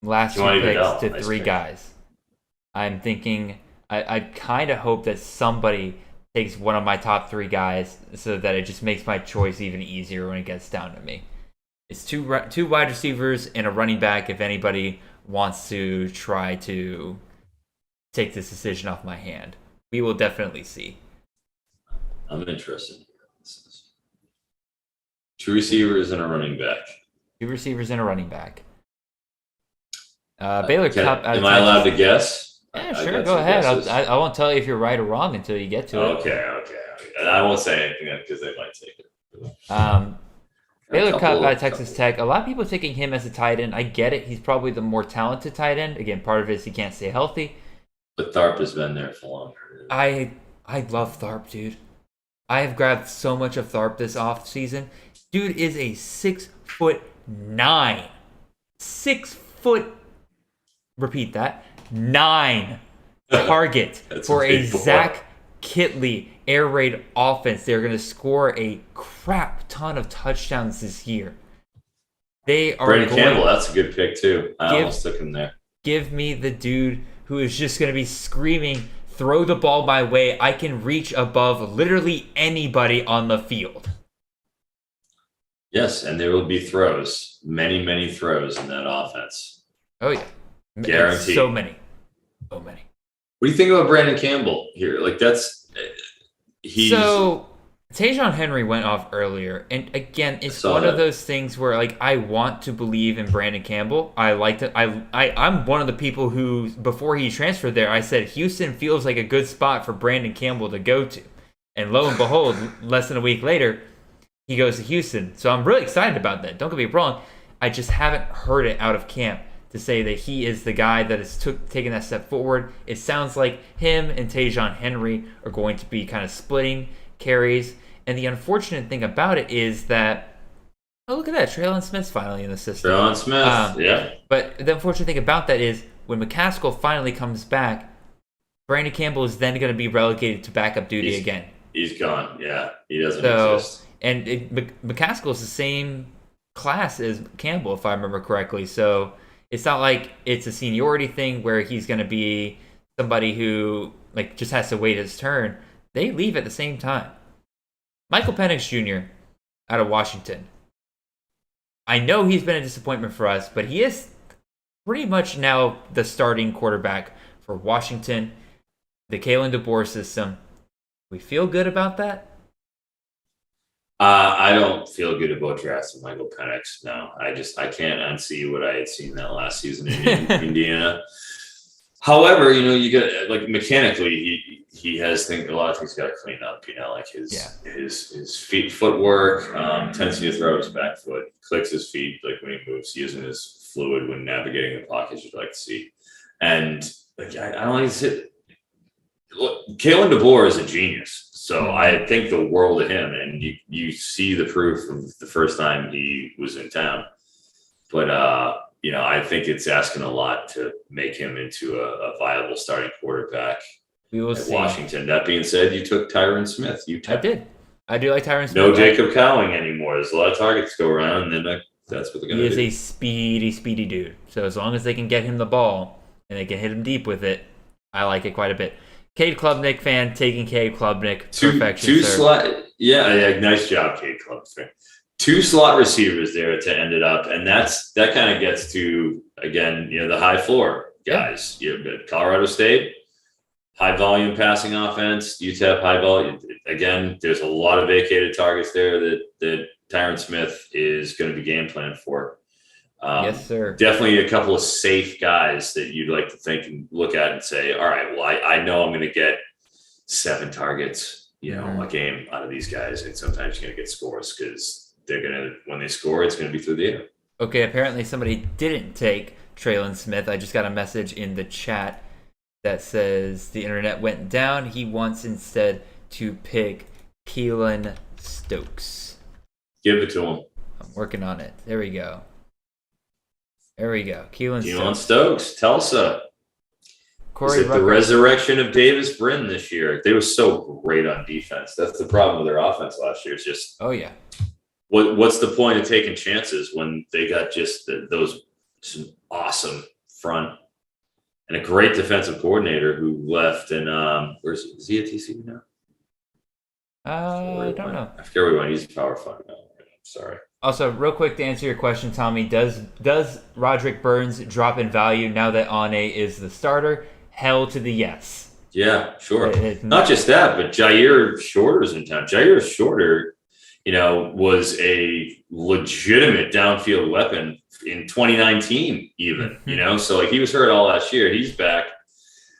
last two picks to three guys. I'm thinking I kind of hope that somebody takes one of my top three guys so that it just makes my choice even easier when it gets down to me. It's two wide receivers and a running back if anybody wants to try to take this decision off my hand. We will definitely see. I'm interested. Two receivers and a running back. Two receivers and a running back. Baylor Cup. Am I allowed to guess? Yeah, sure. Go ahead. I won't tell you if you're right or wrong until you get to it. Okay. And I won't say anything because they might take it. Baylor Cup at Texas Tech. A lot of people taking him as a tight end. I get it. He's probably the more talented tight end. Again, part of it is he can't stay healthy. But Tharp has been there for longer. I love Tharp, dude. I have grabbed so much of Tharp this offseason. Dude is a 6'9". 6 foot. Repeat that. 9 target for a Zach Kitley air raid offense. They're going to score a crap ton of touchdowns this year. They are. Brandon Campbell, that's a good pick too. I almost took him there. Give me the dude who is just going to be screaming, "Throw the ball my way! I can reach above literally anybody on the field." Yes, and there will be throws, many throws in that offense. Oh yeah, guaranteed. So many. What do you think about Brandon Campbell here? Like So Tajon Henry went off earlier, and again, it's one of those things where like I want to believe in Brandon Campbell. I like it. I'm one of the people who before he transferred there, I said Houston feels like a good spot for Brandon Campbell to go to, and lo and behold, less than a week later, he goes to Houston. So I'm really excited about that. Don't get me wrong. I just haven't heard it out of camp to say that he is the guy that is taking that step forward. It sounds like him and Tajon Henry are going to be kind of splitting carries. And the unfortunate thing about it is that, look at that. Traylon Smith's finally in the system. Traylon Smith, yeah. But the unfortunate thing about that is when McCaskill finally comes back, Brandon Campbell is then going to be relegated to backup duty again. He's gone, yeah. He doesn't exist. And McCaskill is the same class as Campbell, if I remember correctly. So it's not like it's a seniority thing where he's going to be somebody who like just has to wait his turn. They leave at the same time. Michael Penix Jr. out of Washington. I know he's been a disappointment for us, but he is pretty much now the starting quarterback for Washington, the Kalen DeBoer system. We feel good about that? I don't feel good about drafting Michael Penix. No, I can't unsee what I had seen that last season in Indiana. However, you get like mechanically, he has a lot of things got to clean up. Like his footwork, tendency to throw his back foot, clicks his feet like when he moves. He isn't as fluid when navigating the pocket as you'd like to see. And like I don't like to sit. Look, Kalen DeBoer is a genius, so I think the world of him. And you see the proof from the first time he was in town, but I think it's asking a lot to make him into a viable starting quarterback we will at see. Washington. That being said, you took Tyron Smith. I did. I do like Tyron Smith. No Jacob Cowing anymore. There's a lot of targets go around, and then that's what they're going to do. He is a speedy dude. So as long as they can get him the ball and they can hit him deep with it, I like it quite a bit. Cade Klubnik fan taking Cade Klubnik. Perfection, two sir. slot. Yeah, nice job, Cade Klubnik. 2 slot receivers there to end it up, and that kind of gets to again, the high floor guys. Yeah. Colorado State, high volume passing offense. UTEP, high volume. Again, there's a lot of vacated targets there that Tyron Smith is going to be game planned for. Yes, sir. Definitely a couple of safe guys that you'd like to think and look at and say, all right, well, I know I'm going to get 7 targets, a game out of these guys, and sometimes you're going to get scores because they're going to, when they score, it's going to be through the air. Okay, apparently somebody didn't take Traylon Smith. I just got a message in the chat that says the internet went down. He wants instead to pick Keelan Stokes. Give it to him. I'm working on it. There we go. Keelan Stokes, Tulsa. Corey Is it the resurrection of Davis Brin this year? They were so great on defense. That's the problem with their offense last year. It's just what's the point of taking chances when they got just those awesome front and a great defensive coordinator who left and is he at TCU now? I don't know. I forget where he went. He's Power 5 now. Sorry. Also, real quick to answer your question, Tommy, does Roderick Burns drop in value now that Ane is the starter? Hell to the yes. Yeah, sure. Not just that, but Jair Shorter's in town. Jair Shorter, was a legitimate downfield weapon in 2019 even, so like he was hurt all last year. He's back.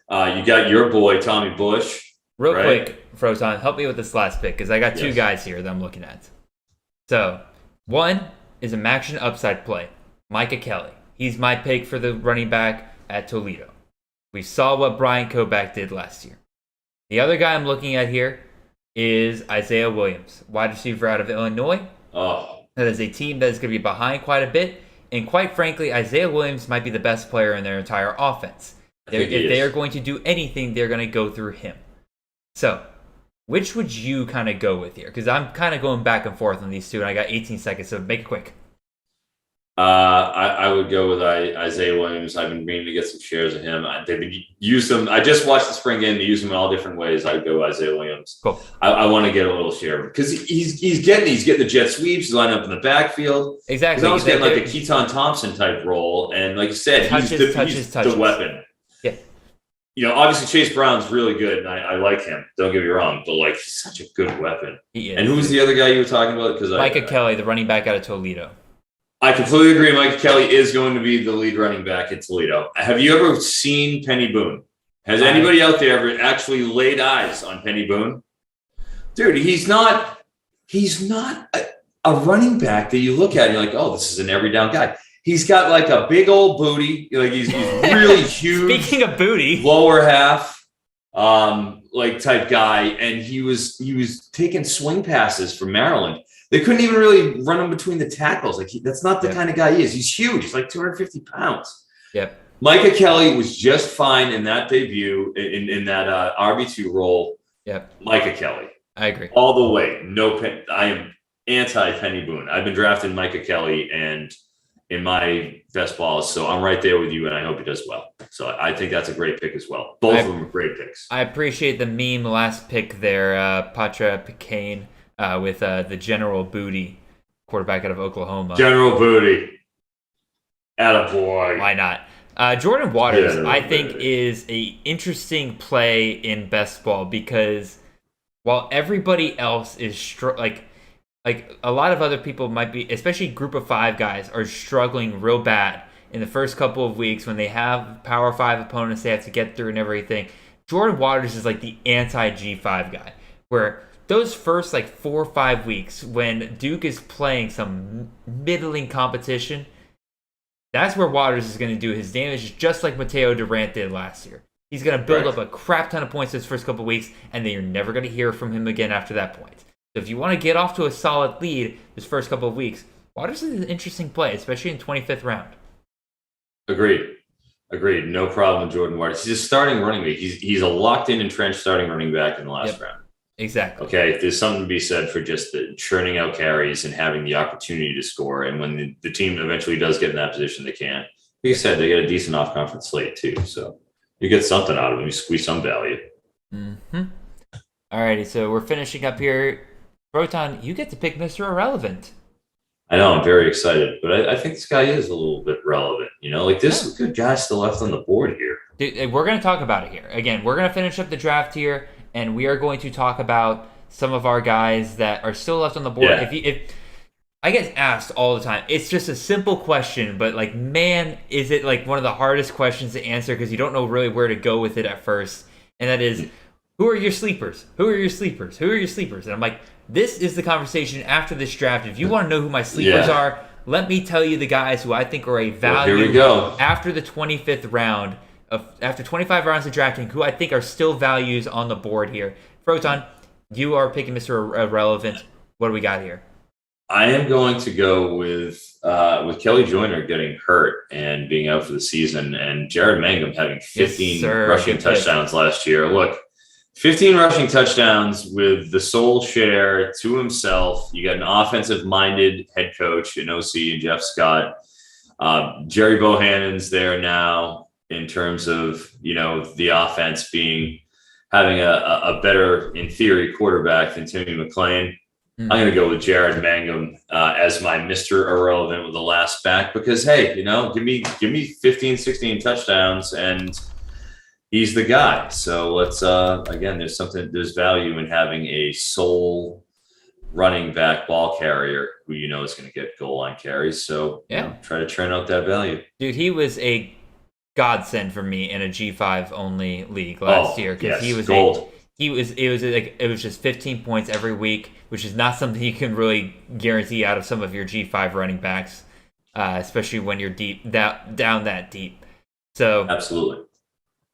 You got your boy, Tommy Bush. Real quick, Froton, help me with this last pick because I got 2 guys here that I'm looking at. So, one is a Maction upside play, Micah Kelly. He's my pick for the running back at Toledo. We saw what Brian Koback did last year. The other guy I'm looking at here is Isaiah Williams, wide receiver out of Illinois. Oh. That is a team that is going to be behind quite a bit. And quite frankly, Isaiah Williams might be the best player in their entire offense. If they are going to do anything, they're going to go through him. So, which would you kind of go with here? Because I'm kind of going back and forth on these two, and I got 18 seconds, so make it quick. I would go with Isaiah Williams. I've been meaning to get some shares of him. They've been use them. I just watched the spring game to use them in all different ways. I'd go Isaiah Williams. Cool. I want to get a little share because he's getting the jet sweeps. He's lining up in the backfield. Exactly. He's almost getting like a Keaton Thompson type role, and like you said, he's the weapon. Yeah. Obviously Chase Brown's really good, and I like him. Don't get me wrong, but like he's such a good weapon. He is. And who's the other guy you were talking about? Because Micah Kelly, the running back out of Toledo. I completely agree. Micah Kelly is going to be the lead running back at Toledo. Have you ever seen Penny Boone? Has anybody out there ever actually laid eyes on Penny Boone? Dude, he's not a running back that you look at and you're like, oh, this is an every down guy. He's got like a big old booty. Like he's really huge. Speaking of booty, lower half, type guy. And he was taking swing passes from Maryland. They couldn't even really run him between the tackles. Like that's not the kind of guy he is. He's huge. He's like 250 pounds. Yep. Micah Kelly was just fine in that debut in that RB2 role. Yep. Micah Kelly. I agree. All the way. I am anti Penny Boone. I've been drafting Micah Kelly and in my best balls. So I'm right there with you, and I hope he does well. So I think that's a great pick as well. Both of them are great picks. I appreciate the meme last pick there, Patra Picane. With the General Booty, quarterback out of Oklahoma. General Booty. Attaboy. Why not? Jordan Waters, I think, is a interesting play in best ball because while everybody else is like a lot of other people might be, especially group of 5 guys, are struggling real bad in the first couple of weeks when they have Power 5 opponents they have to get through and everything. Jordan Waters is like the anti-G5 guy, where those first like 4 or 5 weeks when Duke is playing some middling competition, that's where Waters is going to do his damage, just like Mateo Durant did last year. He's going to build up a crap ton of points those first couple of weeks, and then you're never going to hear from him again after that point. So if you want to get off to a solid lead this first couple of weeks, Waters is an interesting play, especially in 25th round. Agreed. No problem with Jordan Waters. He's a starting running back. He's a locked-in, entrenched starting running back in the last round. Exactly. Okay, there's something to be said for just the churning out carries and having the opportunity to score. And when the team eventually does get in that position, they can. Like I said, they get a decent off-conference slate too. So you get something out of them. You squeeze some value. Mm-hmm. All righty, so we're finishing up here. Froton, you get to pick Mr. Irrelevant. I know, I'm very excited, but I think this guy is a little bit relevant. Like there's good guys still left on the board here. Dude, we're going to talk about it here. Again, we're going to finish up the draft here, and we are going to talk about some of our guys that are still left on the board. Yeah. If I get asked all the time, it's just a simple question, but like, man, is it like one of the hardest questions to answer because you don't know really where to go with it at first. And that is, who are your sleepers? Who are your sleepers? Who are your sleepers? And I'm like, this is the conversation after this draft. If you want to know who my sleepers are, let me tell you the guys who I think are a value here we go. after the 25th round. After 25 rounds of drafting, who I think are still values on the board here. Froton, you are picking Mr. Irrelevant. What do we got here? I am going to go with Kelly Joyner getting hurt and being out for the season, and Jared Mangum having 15 rushing touchdowns last year. Look, 15 rushing touchdowns with the sole share to himself. You got an offensive-minded head coach in OC and Jeff Scott. Jerry Bohannon's there now in terms of, the offense having a better, in theory, quarterback than Timmy McClain. I'm going to go with Jared Mangum as my Mr. Irrelevant with the last back because, hey, give me 15, 16 touchdowns and he's the guy. So let's, again, there's value in having a sole running back ball carrier who is going to get goal line carries. So try to churn out that value. Dude, he was a godsend for me in a G5 only league last year because he was gold. It was just 15 points every week, which is not something you can really guarantee out of some of your G5 running backs, especially when you're down that deep. So absolutely,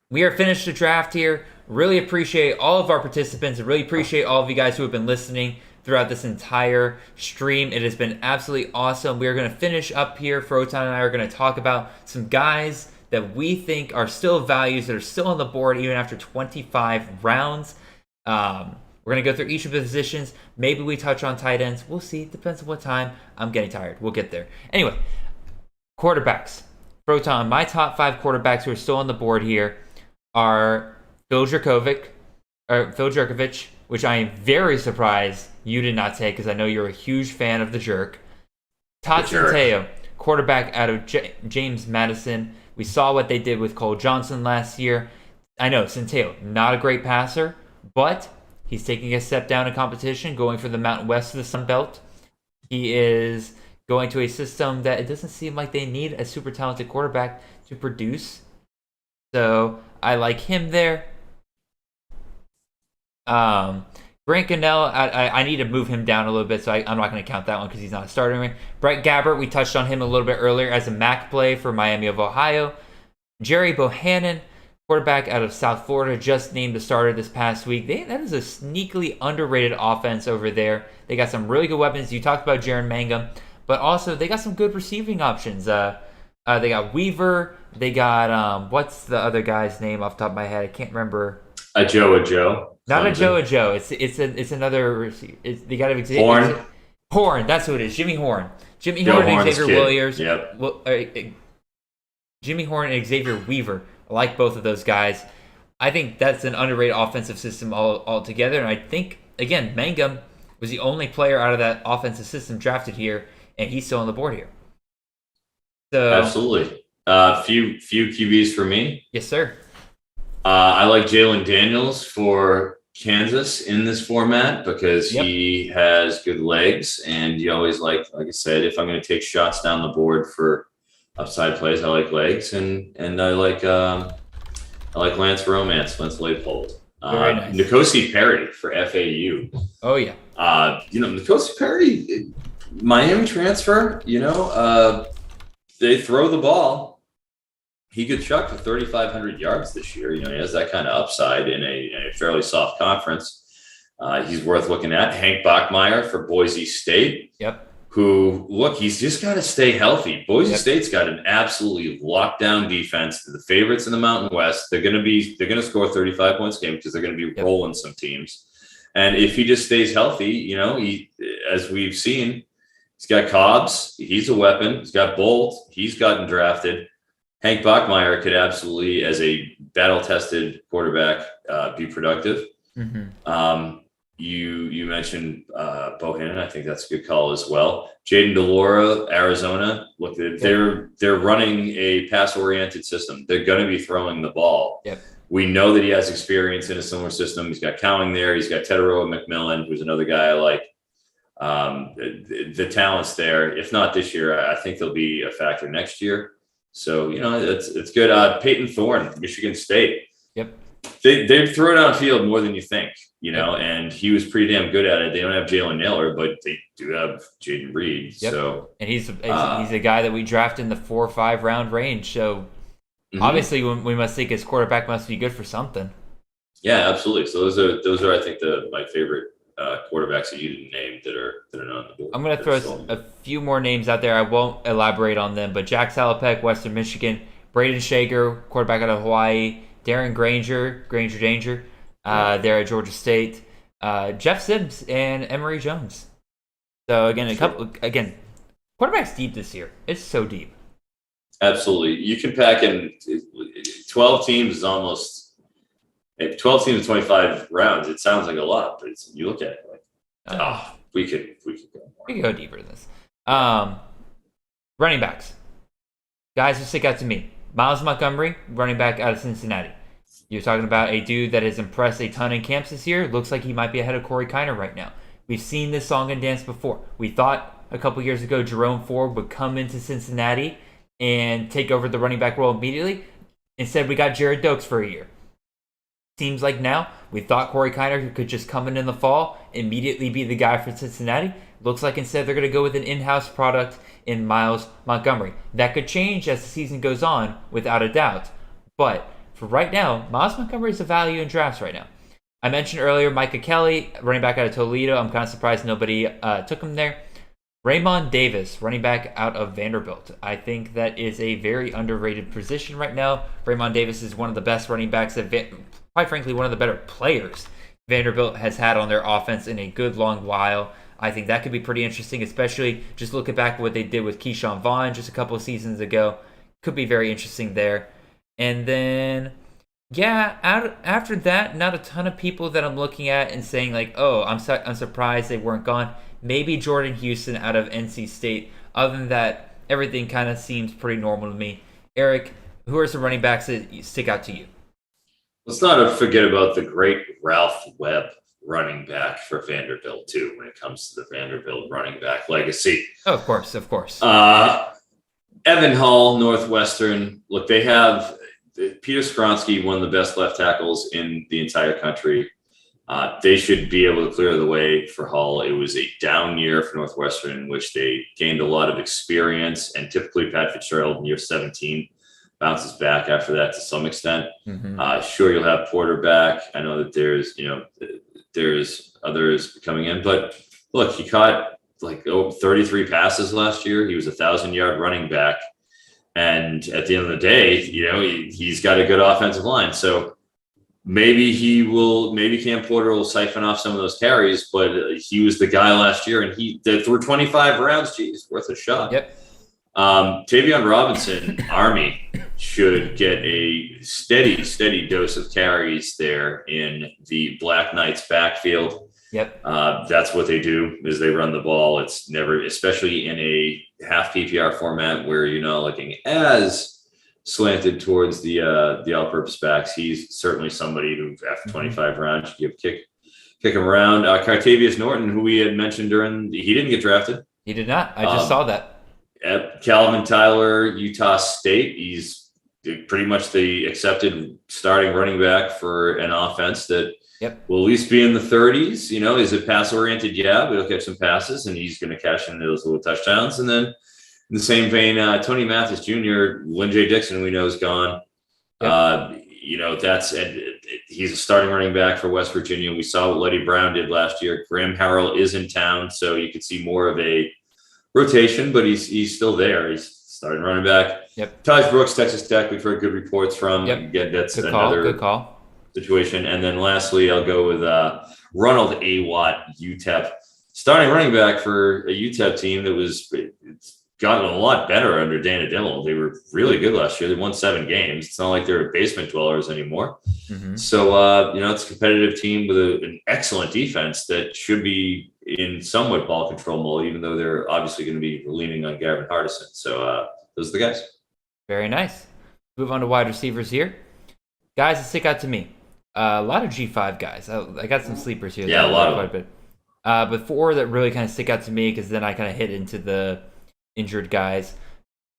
we are finished the draft here. Really appreciate all of our participants and really appreciate all of you guys who have been listening throughout this entire stream. It has been absolutely awesome. We are going to finish up here. Froton and I are going to talk about some guys that we think are still values that are still on the board even after 25 rounds. We're going to go through each of the positions. Maybe we touch on tight ends. We'll see. Depends on what time. I'm getting tired. We'll get there. Anyway, quarterbacks. Froton, my top 5 quarterbacks who are still on the board here are Phil Jurkovec, which I am very surprised you did not take because I know you're a huge fan of the Jerk. Todd Centeio, quarterback out of James Madison. We saw what they did with Cole Johnson last year. I know, Centeio, not a great passer, but he's taking a step down in competition, going for the Mountain West of the Sun Belt. He is going to a system that it doesn't seem like they need a super talented quarterback to produce. So I like him there. Grant Gunnell, I need to move him down a little bit, so I'm not going to count that one because he's not a starter anyway. Brett Gabbert, we touched on him a little bit earlier as a MAC play for Miami of Ohio. Jerry Bohannon, quarterback out of South Florida, just named the starter this past week. That is a sneakily underrated offense over there. They got some really good weapons. You talked about Jared Mangum, but also they got some good receiving options. They got Weaver. They got, what's the other guy's name off the top of my head? I can't remember. A Joe. Not a Joe. It's another. They got to Horn. Horn. That's who it is. Jimmy Horn. Jimmy Horn and Xavier Williams. Yep. Jimmy Horn and Xavier Weaver. I like both of those guys. I think that's an underrated offensive system altogether. And I think again, Mangum was the only player out of that offensive system drafted here, and he's still on the board here. So absolutely. Few QBs for me. Yes, sir. I like Jalen Daniels for Kansas in this format because he has good legs, and you always like I said, if I'm going to take shots down the board for upside plays. I like legs, and I like Lance Leopold. Very nice. N'Kosi Perry for FAU. Oh yeah. N'Kosi Perry, Miami transfer. They throw the ball. He could chuck for 3,500 yards this year. He has that kind of upside in a fairly soft conference. He's worth looking at. Hank Bachmeier for Boise State. Yep. He's just got to stay healthy. Boise State's got an absolutely lockdown defense. They're the favorites in the Mountain West. They're going to score 35 points a game because they're going to be rolling some teams. And if he just stays healthy, as we've seen, he's got Cobbs. He's a weapon. He's got Bolt. He's gotten drafted. Hank Bachmeier could absolutely, as a battle-tested quarterback, be productive. Mm-hmm. You mentioned Bohannon. I think that's a good call as well. Jaden DeLora, Arizona. Look, they're running a pass-oriented system. They're going to be throwing the ball. Yep. We know that he has experience in a similar system. He's got Cowing there. He's got Teteroa McMillan, who's another guy I like. The talent's there. If not this year, I think they'll be a factor next year. So, it's good. Peyton Thorne, Michigan State. Yep. They throw it downfield more than you think, and he was pretty damn good at it. They don't have Jalen Naylor, but they do have Jaden Reed. Yep. So, and he's a guy that we draft in the 4 or 5 round range. So obviously, we must think his quarterback must be good for something. Yeah, absolutely. So those are I think my favorite quarterbacks that you didn't name that are not on the board. I'm going to throw a few more names out there. I won't elaborate on them, but Jack Salopek, Western Michigan, Braden Shager, quarterback out of Hawaii, Darren Granger there at Georgia State, Jeff Sims, and Emory Jones. So again, quarterbacks deep this year. It's so deep. Absolutely. You can pack in 12 teams is almost 12 teams in 25 rounds. It sounds like a lot, but you look at it like, we could go more. We could go deeper than this. Running backs. Guys who stick out to me. Miles Montgomery, running back out of Cincinnati. You're talking about a dude that has impressed a ton in camps this year. Looks like he might be ahead of Corey Kiner right now. We've seen this song and dance before. We thought a couple years ago Jerome Ford would come into Cincinnati and take over the running back role immediately. Instead, we got Jared Dokes for a year. Seems like now we thought Corey Kiner could just come in the fall, immediately be the guy for Cincinnati. Looks like instead they're going to go with an in-house product in Miles Montgomery. That could change as the season goes on, without a doubt. But for right now, Miles Montgomery is a value in drafts right now. I mentioned earlier Micah Kelly, running back out of Toledo. I'm kind of surprised nobody took him there. Raymond Davis, running back out of Vanderbilt. I think that is a very underrated position right now. Raymond Davis is one of the best running backs that quite frankly, one of the better players Vanderbilt has had on their offense in a good long while. I think that could be pretty interesting, especially just looking back at what they did with Keyshawn Vaughn just a couple of seasons ago. Could be very interesting there. And then, after that, not a ton of people that I'm looking at and saying like, oh, I'm surprised they weren't gone. Maybe Jordan Houston out of NC State. Other than that, everything kind of seems pretty normal to me. Eric, who are some running backs that stick out to you? Let's not forget about the great Ralph Webb, running back for Vanderbilt too, when it comes to the Vanderbilt running back legacy. Oh, of course. Evan Hall, Northwestern. Look, they have Peter Skronsky, one of the best left tackles in the entire country. They should be able to clear the way for Hall. It was a down year for Northwestern in which they gained a lot of experience, and typically Pat Fitzgerald in year 17 bounces back after that to some extent. Mm-hmm. Sure, you'll have Porter back. I know that there's others coming in, but look, he caught 33 passes last year. He was 1,000-yard running back, and at the end of the day, he's got a good offensive line. So maybe Cam Porter will siphon off some of those carries, but he was the guy last year, and he did through 25 rounds. Geez, worth a shot. Yep. Tavion Robinson, Army, should get a steady dose of carries there in the Black Knights backfield. Yep. That's what they do, is they run the ball. It's never, especially in a half PPR format where you're not looking as slanted towards the all-purpose backs. He's certainly somebody who, after 25 rounds, you kick him around. Cartavius Norton, who we had mentioned he didn't get drafted. He did not. I just saw that. Calvin Tyler, Utah State. He's pretty much the accepted starting running back for an offense that will at least be in the 30s. You know, is it pass oriented? Yeah, but he'll catch some passes and he's going to cash into those little touchdowns. And then in the same vein, Tony Mathis Jr., Lynn J. Dixon, we know, is gone. You know, he's a starting running back for West Virginia. We saw what Letty Brown did last year. Graham Harrell is in town, so you could see more of a rotation, but he's still there. He's starting running back. Taj Brooks, Texas Tech, we've heard good reports from. Again, that's good another call situation. And then lastly, I'll go with Ronald A. Watt, UTEP, starting running back for a UTEP team that it's gotten a lot better under Dana Dimmel. They were really good last year. They won 7 games. It's not like they're basement dwellers anymore. So, you know, it's a competitive team with an excellent defense that should be in somewhat ball control mode, even though they're obviously going to be leaning on Gavin Hardison. So those are the guys. Very nice. Move on to wide receivers here. Guys that stick out to me. A lot of G5 guys. I got some sleepers here. Yeah, a lot of quite a bit. But 4 that really kind of stick out to me, because then I kind of hit into the injured guys.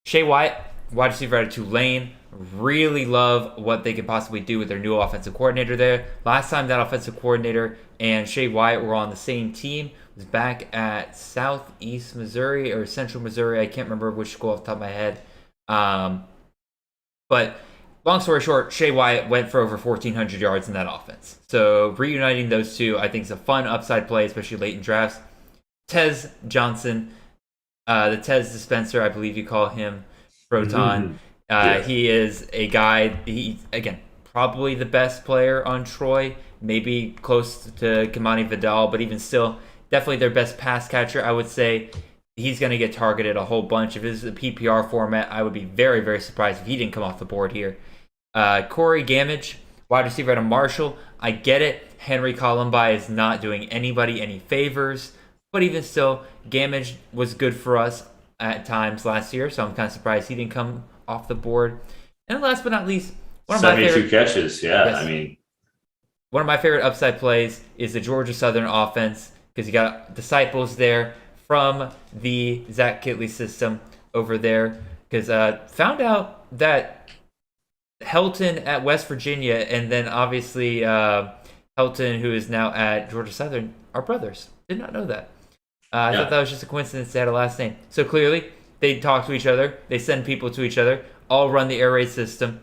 Shea Wyatt, wide receiver out of Tulane. Really love what they could possibly do with their new offensive coordinator there. Last time that offensive coordinator and Shea Wyatt were on the same team was back at Southeast Missouri or Central Missouri. I can't remember which school off the top of my head. But long story short, Shea Wyatt went for over 1,400 yards in that offense. So reuniting those two, I think, is a fun upside play, especially late in drafts. Tez Johnson, the Tez dispenser, I believe you call him, Froton. He is a guy, again, probably the best player on Troy, maybe close to Kamani Vidal, but even still, definitely their best pass catcher. I would say he's going to get targeted a whole bunch. If this is a PPR format, I would be very, very surprised if he didn't come off the board here. Corey Gamage, wide receiver out of Marshall. I get it. Henry Columbi is not doing anybody any favors. But even still, Gamage was good for us at times last year, so I'm kind of surprised he didn't come off the board. And last but not least, one of my 72 catches, yes, I mean, one of my favorite upside plays is the Georgia Southern offense, because you got disciples there from the Zach Kitley system over there. Because found out that Helton at West Virginia, and then obviously Helton, who is now at Georgia Southern, are brothers. Did not know that. I thought that was just a coincidence they had a last name. So clearly, they talk to each other. They send people to each other. All run the air raid system.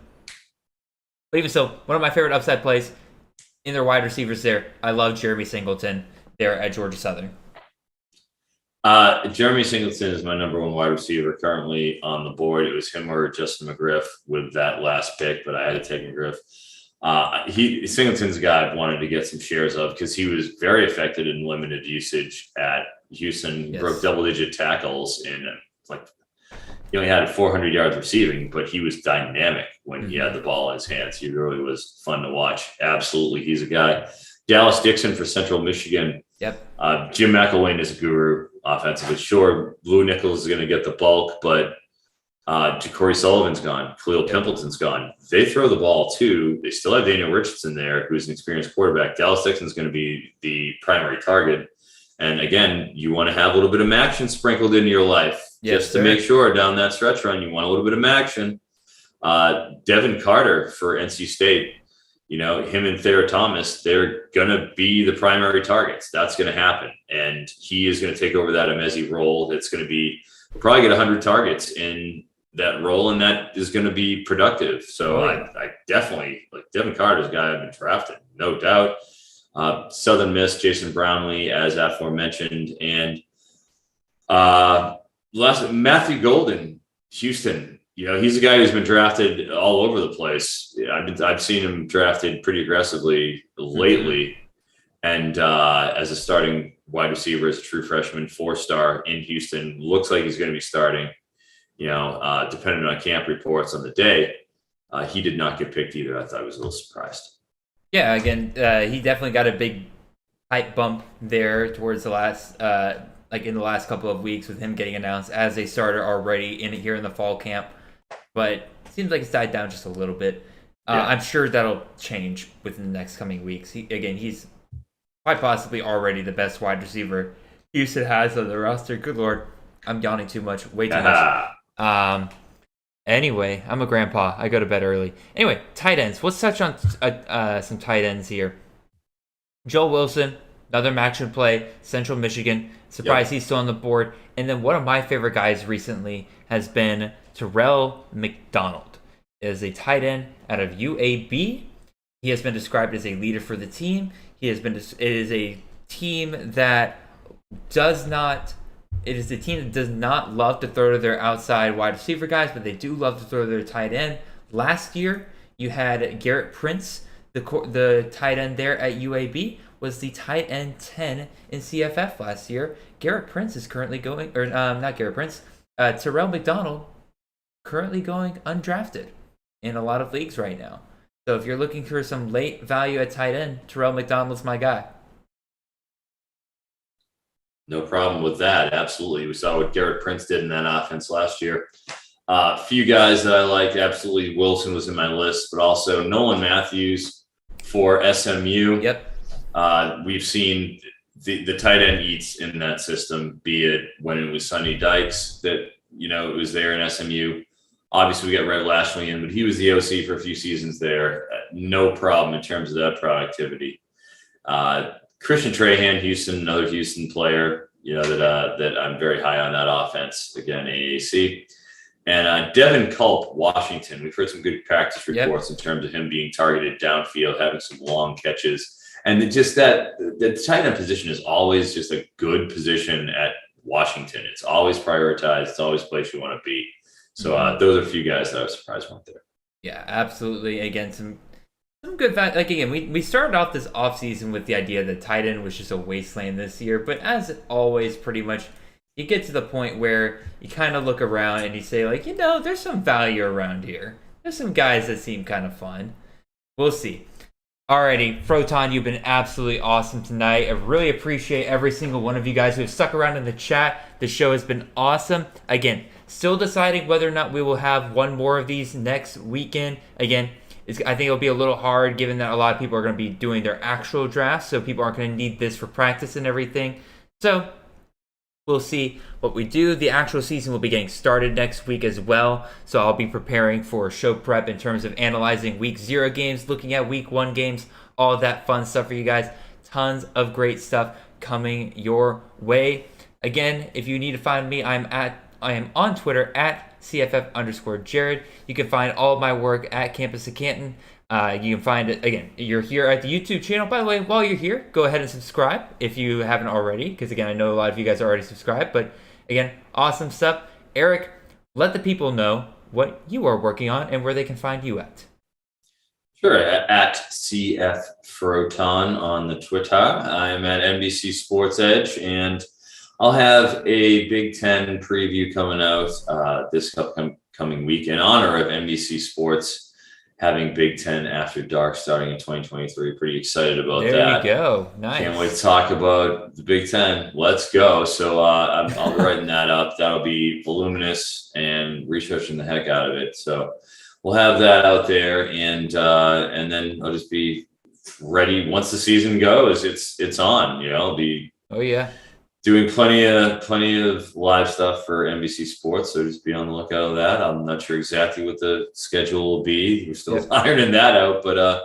But even so, one of my favorite upside plays in their wide receivers there. I love Jeremy Singleton there at Georgia Southern. Jeremy Singleton is my number 1 wide receiver currently on the board. It was him or Justin McGriff with that last pick, but I had to take McGriff. Singleton's a guy I wanted to get some shares of because he was very effective in limited usage at Houston. Broke double-digit tackles and he only had 400 yards receiving, but he was dynamic when he had the ball in his hands. He really was fun to watch. Absolutely, he's a guy. Dallas Dixon for Central Michigan. Jim McElwain is a guru offensively. Sure, Lou Nichols is going to get the bulk, but Ja'Cory Sullivan's gone. Khalil Pimpleton's gone. They throw the ball too. They still have Daniel Richardson there, who's an experienced quarterback. Dallas Dixon's going to be the primary target. And again, you want to have a little bit of action sprinkled into your life just to make sure down that stretch run, you want a little bit of action. Devin Carter for NC State, you know, him and Thayer Thomas, they're going to be the primary targets. That's going to happen. And he is going to take over that Emezi role. It's going to be, we'll probably get 100 targets in that role, and that is going to be productive. So I definitely, like, Devin Carter's a guy I've been drafted, no doubt. Southern Miss, Jason Brownlee, as aforementioned, and Matthew Golden, Houston. You know, he's a guy who's been drafted all over the place. I've seen him drafted pretty aggressively lately, and as a starting wide receiver, as a true freshman, 4-star in Houston, looks like he's going to be starting. You know, depending on camp reports on the day, he did not get picked either. I thought I was a little surprised. Yeah, again, he definitely got a big hype bump there towards the last, in the last couple of weeks with him getting announced as a starter already here in the fall camp. But it seems like it's died down just a little bit. I'm sure that'll change within the next coming weeks. He's quite possibly already the best wide receiver Houston has on the roster. Good Lord. I'm yawning too much, way too much. Anyway, I'm a grandpa. I go to bed early. Anyway, tight ends. Let's touch on some tight ends here. Joel Wilson, another match-and play, Central Michigan. Surprised he's still on the board. And then one of my favorite guys recently has been Terrell McDonald. Is a tight end out of UAB. He has been described as a leader for the team. It is a team that does not love to throw to their outside wide receiver guys, but they do love to throw to their tight end. Last year, you had Garrett Prince, the tight end there at UAB, was the tight end 10 in CFF last year. Garrett Prince is currently going, not Garrett Prince, Terrell McDonald, currently going undrafted in a lot of leagues right now. So if you're looking for some late value at tight end, Terrell McDonald's my guy. No problem with that. Absolutely. We saw what Garrett Prince did in that offense last year. A few guys that I like, absolutely. Wilson was in my list, but also Nolan Matthews for SMU. Yep. We've seen the tight end eats in that system, be it when it was Sonny Dykes that, it was there in SMU. Obviously, we got Red Lashley in, but he was the OC for a few seasons there. No problem in terms of that productivity. Christian Trahan, Houston, another Houston player, that I'm very high on that offense. Again, AAC. And Devin Culp, Washington. We've heard some good practice reports in terms of him being targeted downfield, having some long catches. And just that the tight end position is always just a good position at Washington. It's always prioritized. It's always a place you want to be. So those are a few guys that I was surprised weren't there. Yeah, absolutely. Again, some good value. Like, again, we started off this offseason with the idea that tight end was just a wasteland this year. But as always, pretty much, you get to the point where you kind of look around and you say, like, there's some value around here. There's some guys that seem kind of fun. We'll see. Alrighty, Froton, you've been absolutely awesome tonight. I really appreciate every single one of you guys who have stuck around in the chat. The show has been awesome. Again, still deciding whether or not we will have one more of these next weekend. Again, I think it'll be a little hard given that a lot of people are going to be doing their actual drafts, so people aren't going to need this for practice and everything. So we'll see what we do. The actual season will be getting started next week as well, so I'll be preparing for show prep in terms of analyzing week 0 games, looking at week 1 games, all of that fun stuff for you guys. Tons of great stuff coming your way. Again, if you need to find me, I am on Twitter at CFF_Jared. You can find all of my work at Campus of Canton. You can find it, again, you're here at the YouTube channel. By the way, while you're here, go ahead and subscribe if you haven't already, because, again, I know a lot of you guys are already subscribed. But, again, awesome stuff. Eric, let the people know what you are working on and where they can find you at. Sure, at CF Froton on the Twitter. I'm at NBC Sports Edge, and I'll have a Big Ten preview coming out this upcoming week in honor of NBC Sports having Big Ten After Dark starting in 2023. Pretty excited about that. There you go. Nice. Can't wait to talk about the Big Ten. Let's go. So I'll be writing that up. That'll be voluminous and researching the heck out of it. So we'll have that out there, and then I'll just be ready once the season goes. It's on. I'll be. Oh yeah. Doing plenty of live stuff for NBC Sports, so just be on the lookout of that. I'm not sure exactly what the schedule will be. We're still ironing that out, but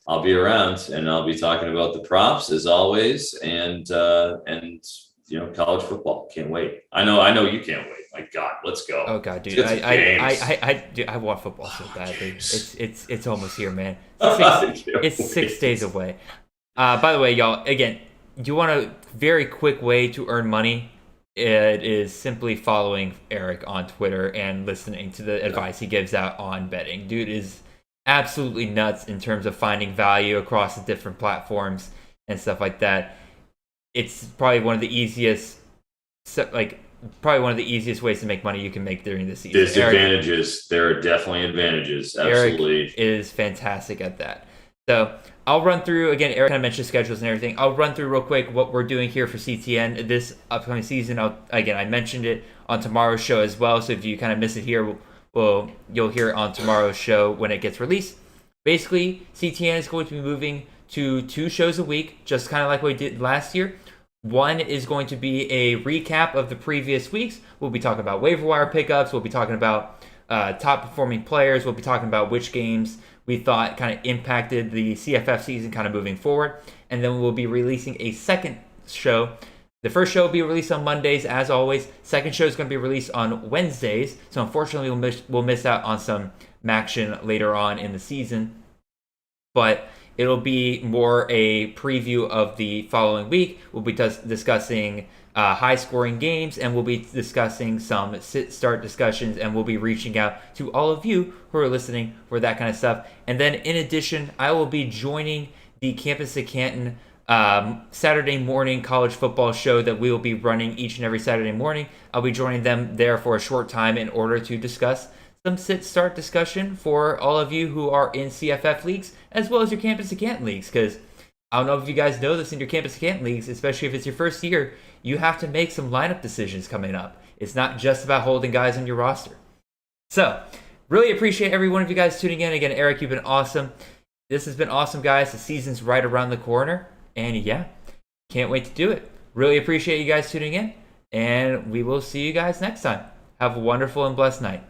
I'll be around and I'll be talking about the props as always, and college football. Can't wait. I know you can't wait. My God, let's go. Oh God, dude, I want football so badly. It's almost here, man. It's 6 days away. By the way, y'all, again, you want a very quick way to earn money? It is simply following Eric on Twitter and listening to the advice he gives out on betting. Dude is absolutely nuts in terms of finding value across the different platforms and stuff like that. It's probably one of the easiest ways to make money you can make during the season. There's advantages. There are definitely advantages. Absolutely. Eric is fantastic at that. So I'll run through, again, Eric kind of mentioned schedules and everything. I'll run through real quick what we're doing here for CTN this upcoming season. I mentioned it on tomorrow's show as well. So if you kind of miss it here, you'll hear it on tomorrow's show when it gets released. Basically, CTN is going to be moving to 2 shows a week, just kind of like we did last year. One is going to be a recap of the previous weeks. We'll be talking about waiver wire pickups. We'll be talking about top performing players. We'll be talking about which games we thought kind of impacted the CFF season kind of moving forward. And then we'll be releasing a second show. The first show will be released on Mondays, as always. Second show is going to be released on Wednesdays. So unfortunately, we'll miss out on some action later on in the season. But it'll be more a preview of the following week. We'll be discussing high-scoring games, and we'll be discussing some sit-start discussions, and we'll be reaching out to all of you who are listening for that kind of stuff. And then, in addition, I will be joining the Campus at Canton Saturday morning college football show that we will be running each and every Saturday morning. I'll be joining them there for a short time in order to discuss some sit-start discussion for all of you who are in CFF leagues, as well as your Campus at Canton leagues, because I don't know if you guys know this in your Campus at Canton leagues, especially if it's your first year, you have to make some lineup decisions coming up. It's not just about holding guys on your roster. So, really appreciate every one of you guys tuning in. Again, Eric, you've been awesome. This has been awesome, guys. The season's right around the corner, and yeah, can't wait to do it. Really appreciate you guys tuning in, and we will see you guys next time. Have a wonderful and blessed night.